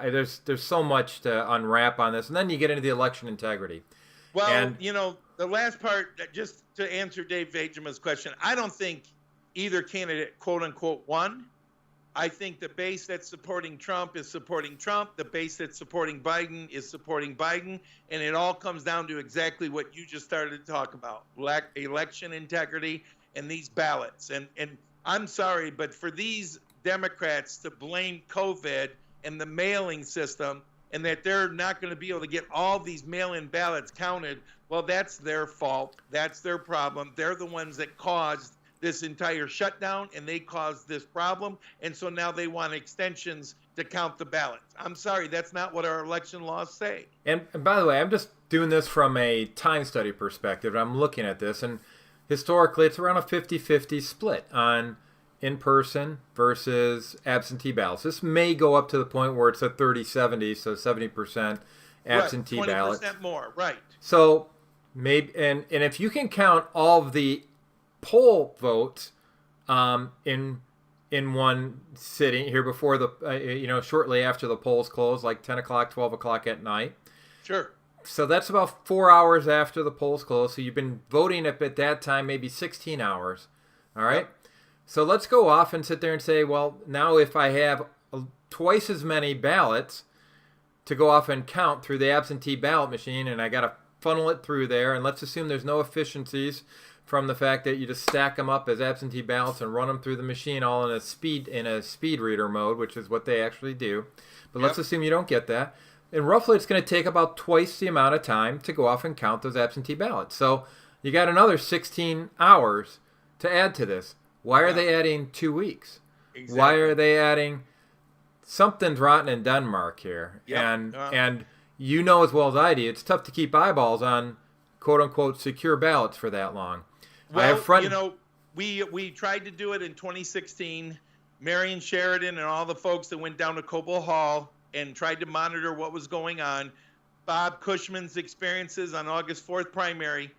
there's so much to unwrap on this, and then you get into the election integrity. Well, and, the last part, just to answer Dave Vajama's question, I don't think either candidate, quote unquote, won. I think the base that's supporting Trump is supporting Trump. The base that's supporting Biden is supporting Biden. And it all comes down to exactly what you just started to talk about, election integrity and these ballots. And I'm sorry, but for these Democrats to blame COVID and the mailing system and that they're not going to be able to get all these mail-in ballots counted, well, that's their fault. That's their problem. They're the ones that caused this entire shutdown, and they caused this problem, and so now they want extensions to count the ballots. I'm sorry, that's not what our election laws say. And by the way, I'm just doing this from a time study perspective. I'm looking at this, and historically, it's around a 50-50 split on in-person versus absentee ballots. This may go up to the point where it's a 30-70, so 70% absentee ballots. 20% more, right. So maybe, and if you can count all of the poll votes in one sitting here before the shortly after the polls close, like 10 o'clock, 12 o'clock at night. Sure. So that's about 4 hours after the polls close. So you've been voting up at that time maybe 16 hours. All right. Yep. So let's go off and sit there and say, well, now if I have twice as many ballots to go off and count through the absentee ballot machine, and I got to funnel it through there, and let's assume there's no efficiencies from the fact that you just stack them up as absentee ballots and run them through the machine all in a speed reader mode, which is what they actually do. But let's assume you don't get that. And roughly it's going to take about twice the amount of time to go off and count those absentee ballots. So you got another 16 hours to add to this. Why are they adding 2 weeks? Exactly. Why are they adding something's rotten in Denmark here? Yep. And you know as well as I do, it's tough to keep eyeballs on quote-unquote secure ballots for that long. Well, we tried to do it in 2016. Marion Sheridan and all the folks that went down to Cobo Hall and tried to monitor what was going on. Bob Cushman's experiences on August 4th primary.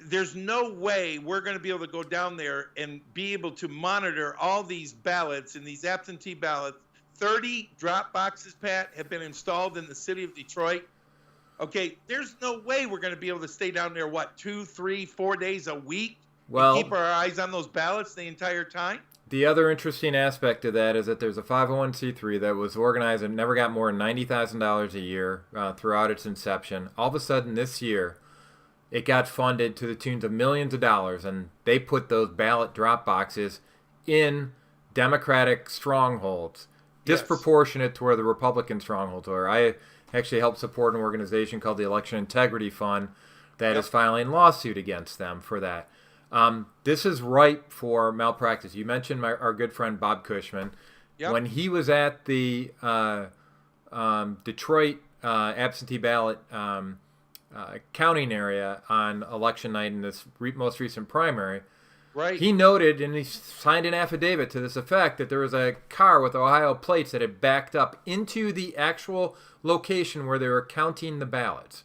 There's no way we're going to be able to go down there and be able to monitor all these ballots and these absentee ballots. 30 drop boxes, Pat, have been installed in the city of Detroit. Okay, there's no way we're going to be able to stay down there, 2, 3, 4 days a week and keep our eyes on those ballots the entire time? The other interesting aspect of that is that there's a 501c3 that was organized and never got more than $90,000 a year throughout its inception. All of a sudden this year, it got funded to the tunes of millions of dollars, and they put those ballot drop boxes in Democratic strongholds, disproportionate to where the Republican strongholds are. I actually helped support an organization called the Election Integrity Fund that is filing lawsuit against them for that. This is ripe for malpractice. You mentioned our good friend Bob Cushman. Yep. When he was at the Detroit absentee ballot counting area on election night in this most recent primary, right, he noted, and he signed an affidavit to this effect, that there was a car with Ohio plates that had backed up into the actual location where they were counting the ballots.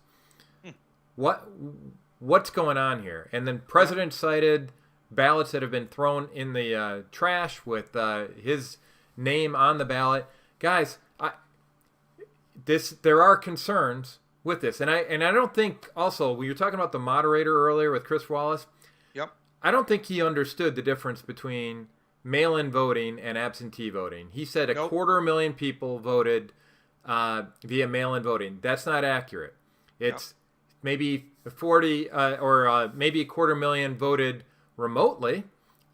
What's going on here? And then President cited ballots that have been thrown in the trash with his name on the ballot. Guys, there are concerns with this. And I don't think also when you're talking about the moderator earlier with Chris Wallace, Yep. I don't think he understood the difference between mail-in voting and absentee voting. He said a Nope. 250,000 people voted via mail-in voting. That's not accurate. It's maybe 40 or maybe 250,000 voted remotely,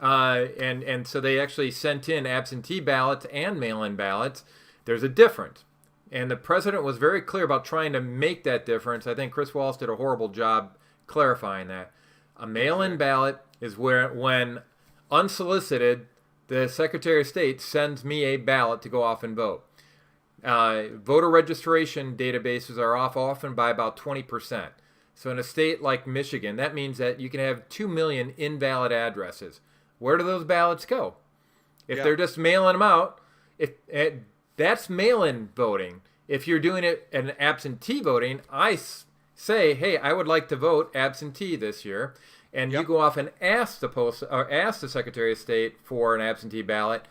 and so they actually sent in absentee ballots and mail-in ballots. There's a difference. And the president was very clear about trying to make that difference. I think Chris Wallace did a horrible job clarifying that. A mail-in ballot is when unsolicited, the Secretary of State sends me a ballot to go off and vote. Voter registration databases are off often by about 20%. So in a state like Michigan, that means that you can have 2 million invalid addresses. Where do those ballots go? If they're just mailing them out, that's mail-in voting. If you're doing it in absentee voting, I say, hey, I would like to vote absentee this year, and you go off and ask the Secretary of State for an absentee ballot.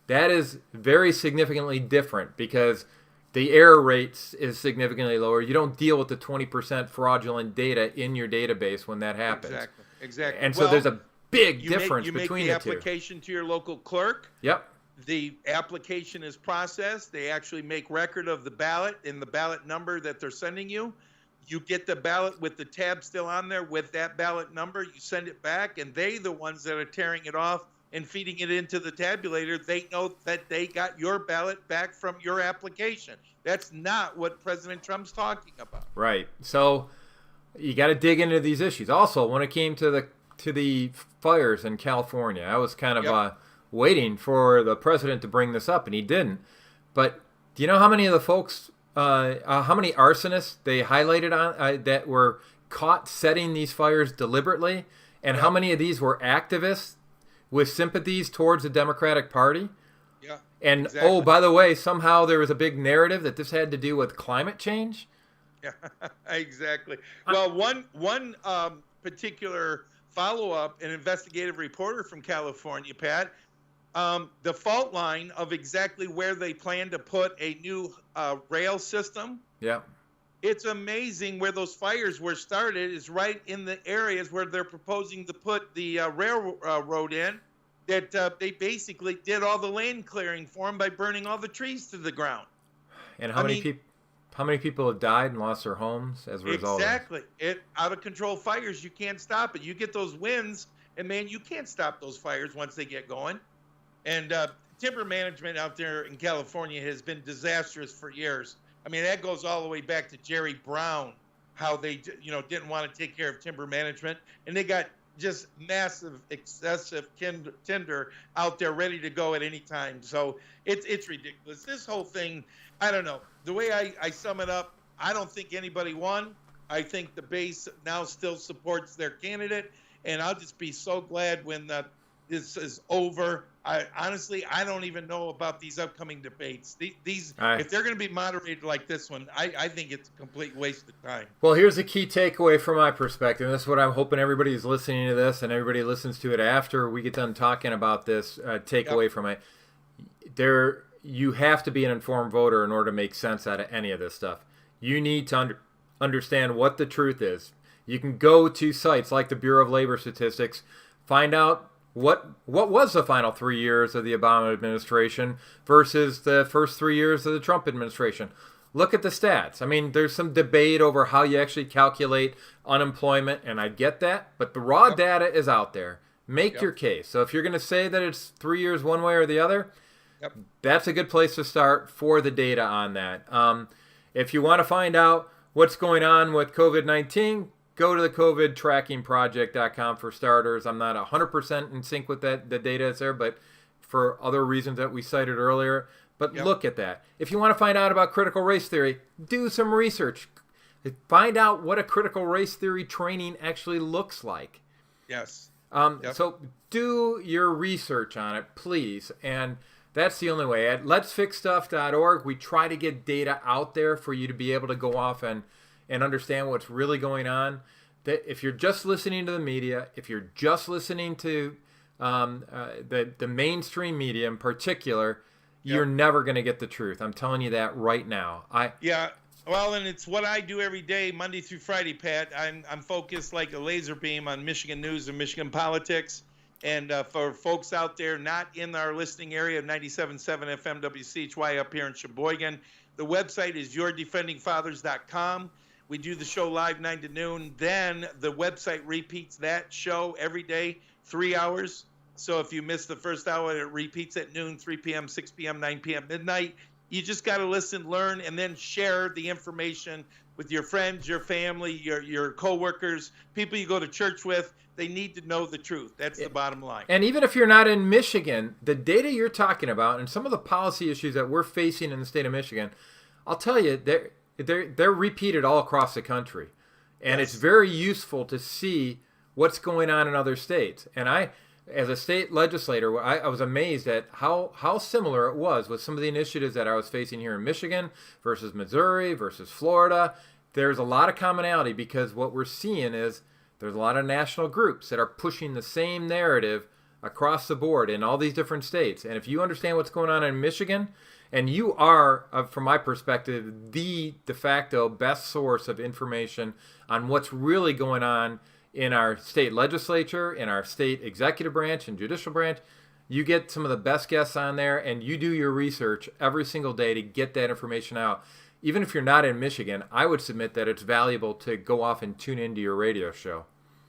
That is very significantly different because the error rate is significantly lower. You don't deal with the 20% fraudulent data in your database when that happens. Exactly. And so there's a big difference you between make the two. the application to your local clerk. Yep. The application is processed. They actually make record of the ballot and the ballot number that they're sending you. You get the ballot with the tab still on there with that ballot number. You send it back, and the ones that are tearing it off and feeding it into the tabulator, they know that they got your ballot back from your application. That's not what President Trump's talking about. Right. So you got to dig into these issues. Also, when it came to the fires in California, I was kind of waiting for the president to bring this up, and he didn't. But do you know how many of the folks, how many arsonists they highlighted on that were caught setting these fires deliberately, and how many of these were activists with sympathies towards the Democratic Party? Yeah. And exactly. oh, by the way, somehow there was a big narrative that this had to do with climate change. Yeah, exactly. Well, one particular follow-up, an investigative reporter from California, Pat, the fault line of exactly where they plan to put a new rail system. Yeah. It's amazing where those fires were started is right in the areas where they're proposing to put the railroad in, that they basically did all the land clearing for them by burning all the trees to the ground. And how many people have died and lost their homes as a result Exactly. Out of control fires, you can't stop it. You get those winds, and man, you can't stop those fires once they get going. And timber management out there in California has been disastrous for years. I mean, that goes all the way back to Jerry Brown, how they didn't want to take care of timber management, and they got just massive, excessive timber out there ready to go at any time. So it's ridiculous. This whole thing, I don't know. The way I sum it up, I don't think anybody won. I think the base now still supports their candidate, and I'll just be so glad when this is over. Honestly, I don't even know about these upcoming debates. These if they're going to be moderated like this one, I think it's a complete waste of time. Well, here's the key takeaway from my perspective. This is what I'm hoping everybody is listening to this and everybody listens to it after we get done talking about this. Takeaway from it. You have to be an informed voter in order to make sense out of any of this stuff. You need to understand what the truth is. You can go to sites like the Bureau of Labor Statistics, find out what was the final 3 years of the Obama administration versus the first 3 years of the Trump administration. Look at the stats. I mean, there's some debate over how you actually calculate unemployment, and I get that, but the raw data is out there. Make your case. So if you're going to say that it's 3 years one way or the other, that's a good place to start for the data on that. If you want to find out what's going on with COVID-19, go to the covidtrackingproject.com for starters. I'm not 100% in sync with that. The data is there, but for other reasons that we cited earlier. But look at that. If you want to find out about critical race theory, do some research. Find out what a critical race theory training actually looks like. Yes. So do your research on it, please. And that's the only way. At letsfixstuff.org, we try to get data out there for you to be able to go off and understand what's really going on. That if you're just listening to the media, if you're just listening to the mainstream media in particular, you're never going to get the truth. I'm telling you that right now. Well, and it's what I do every day, Monday through Friday, Pat. I'm focused like a laser beam on Michigan news and Michigan politics. And for folks out there not in our listening area of 97.7 FM WCHY up here in Sheboygan, the website is yourdefendingfathers.com. We do the show live 9 to noon. Then the website repeats that show every day, 3 hours. So if you miss the first hour, it repeats at noon, 3 p.m., 6 p.m., 9 p.m., midnight. You just got to listen, learn, and then share the information with your friends, your family, your coworkers, people you go to church with. They need to know the truth. That's the bottom line. And even if you're not in Michigan, the data you're talking about and some of the policy issues that we're facing in the state of Michigan, I'll tell you, they're repeated all across the country. And Yes. it's very useful to see what's going on in other states. And I, as a state legislator, I was amazed at how similar it was with some of the initiatives that I was facing here in Michigan versus Missouri versus Florida. There's a lot of commonality because what we're seeing is there's a lot of national groups that are pushing the same narrative across the board in all these different states. And if you understand what's going on in Michigan, and you are, from my perspective, the de facto best source of information on what's really going on in our state legislature, in our state executive branch and judicial branch, you get some of the best guests on there, and you do your research every single day to get that information out. Even if you're not in Michigan, I would submit that it's valuable to go off and tune into your radio show.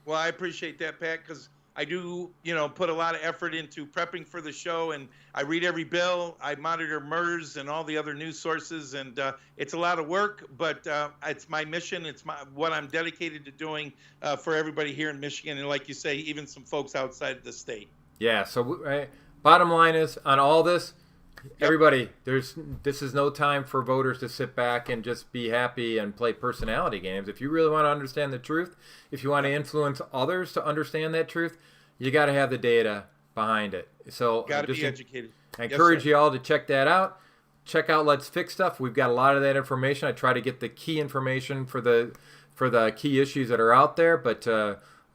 Well, I appreciate that, Pat, because I do, put a lot of effort into prepping for the show, and I read every bill. I monitor MERS and all the other news sources, and it's a lot of work, but it's my mission. It's what I'm dedicated to doing for everybody here in Michigan, and like you say, even some folks outside the state. Yeah, so bottom line is, on all this, everybody, this is no time for voters to sit back and just be happy and play personality games. If you really want to understand the truth, if you want to influence others to understand that truth, you got to have the data behind it. So Got to be educated. I encourage you all to check that out. Check out Let's Fix Stuff. We've got a lot of that information. I try to get the key information for the key issues that are out there, but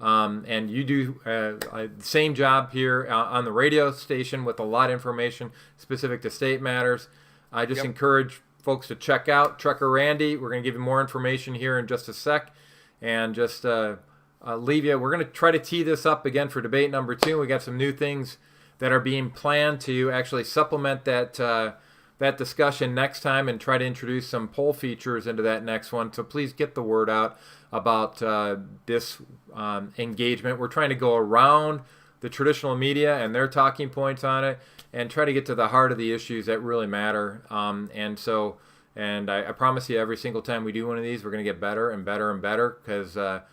and you do the same job here on the radio station with a lot of information specific to state matters. I just encourage folks to check out Trucker Randy. We're going to give you more information here in just a sec, and just leave you. We're going to try to tee this up again for debate number 2. We got some new things that are being planned to actually supplement that discussion next time, and try to introduce some poll features into that next one. So please get the word out about this engagement. We're trying to go around the traditional media and their talking points on it, and try to get to the heart of the issues that really matter. And I promise you, every single time we do one of these, we're going to get better and better and better, because a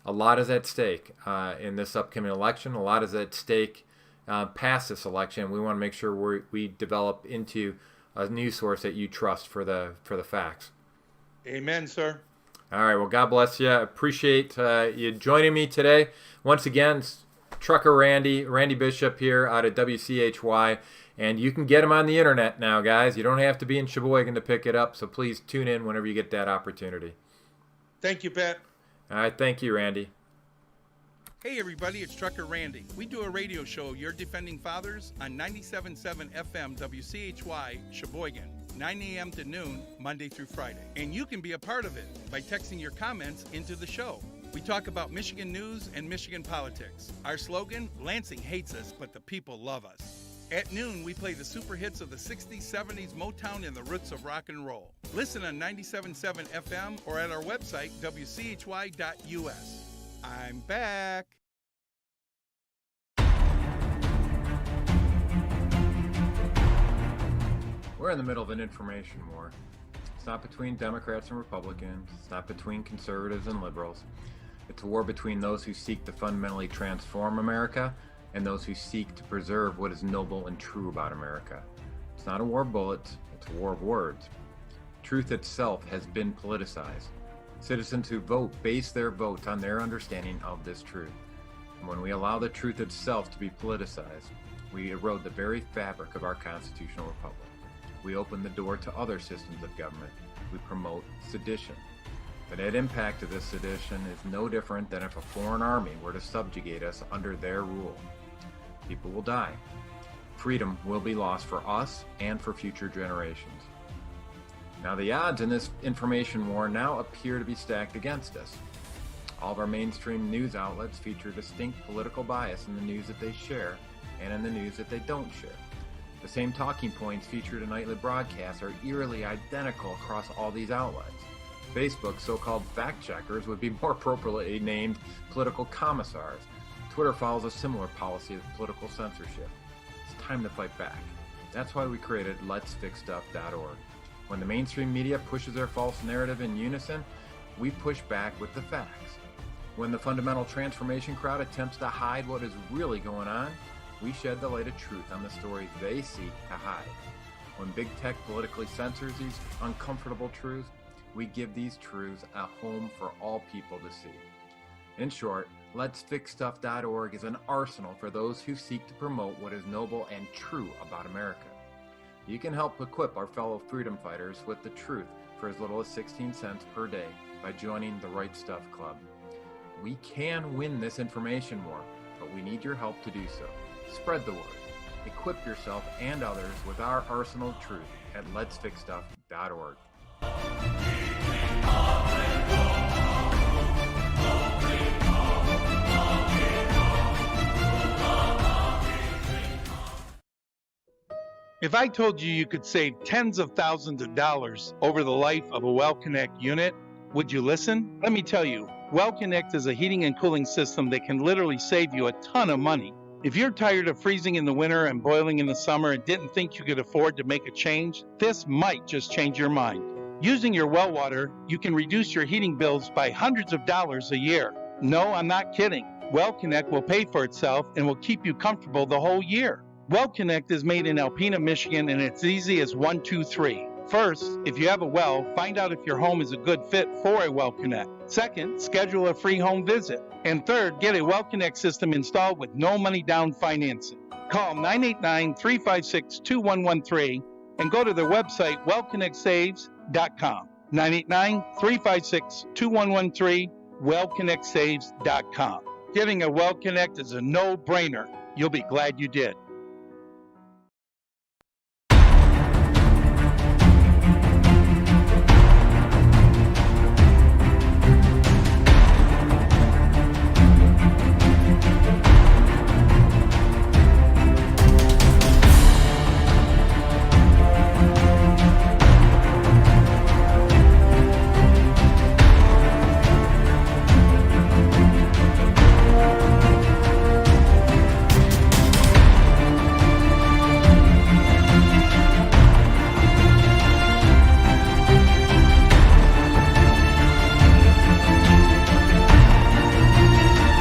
lot is at stake in this upcoming election. A lot is at stake past this election. We want to make sure we develop into a news source that you trust for the facts. Amen, sir. All right. Well, God bless you. Appreciate you joining me today. Once again, Trucker Randy Bishop here out of WCHY. And you can get him on the internet now, guys. You don't have to be in Sheboygan to pick it up. So please tune in whenever you get that opportunity. Thank you, Pat. All right. Thank you, Randy. Hey everybody, it's Trucker Randy. We do a radio show, Your Defending Fathers, on 97.7 FM WCHY Sheboygan, 9 a.m. to noon, Monday through Friday. And you can be a part of it by texting your comments into the show. We talk about Michigan news and Michigan politics. Our slogan, Lansing hates us, but the people love us. At noon, we play the super hits of the 60s, 70s, Motown, and the roots of rock and roll. Listen on 97.7 FM or at our website, wchy.us. I'm back. We're in the middle of an information war. It's not between Democrats and Republicans. It's not between conservatives and liberals. It's a war between those who seek to fundamentally transform America and those who seek to preserve what is noble and true about America. It's not a war of bullets, it's a war of words. Truth itself has been politicized. Citizens who vote base their votes on their understanding of this truth. And when we allow the truth itself to be politicized, we erode the very fabric of our constitutional republic. We open the door to other systems of government. We promote sedition. The net impact of this sedition is no different than if a foreign army were to subjugate us under their rule. People will die. Freedom will be lost for us and for future generations. Now, the odds in this information war now appear to be stacked against us. All of our mainstream news outlets feature distinct political bias in the news that they share and in the news that they don't share. The same talking points featured in nightly broadcasts are eerily identical across all these outlets. Facebook's so-called fact-checkers would be more appropriately named political commissars. Twitter follows a similar policy of political censorship. It's time to fight back. That's why we created letsfixstuff.org. When the mainstream media pushes their false narrative in unison, we push back with the facts. When the fundamental transformation crowd attempts to hide what is really going on, we shed the light of truth on the stories they seek to hide. When big tech politically censors these uncomfortable truths, we give these truths a home for all people to see. In short, letsfixstuff.org is an arsenal for those who seek to promote what is noble and true about America. You can help equip our fellow freedom fighters with the truth for as little as 16 cents per day by joining the Right Stuff Club. We can win this information war, but we need your help to do so. Spread the word. Equip yourself and others with our arsenal of truth at letsfixstuff.org. If I told you you could save tens of thousands of dollars over the life of a WellConnect unit, would you listen? Let me tell you, WellConnect is a heating and cooling system that can literally save you a ton of money. If you're tired of freezing in the winter and boiling in the summer and didn't think you could afford to make a change, this might just change your mind. Using your well water, you can reduce your heating bills by hundreds of dollars a year. No, I'm not kidding. WellConnect will pay for itself and will keep you comfortable the whole year. WellConnect is made in Alpena, Michigan, and it's easy as 1, 2, 3. First, if you have a well, find out if your home is a good fit for a WellConnect. Second, schedule a free home visit. And third, get a WellConnect system installed with no money down financing. Call 989-356-2113 and go to their website, wellconnectsaves.com. 989-356-2113, wellconnectsaves.com. Getting a WellConnect is a no-brainer. You'll be glad you did.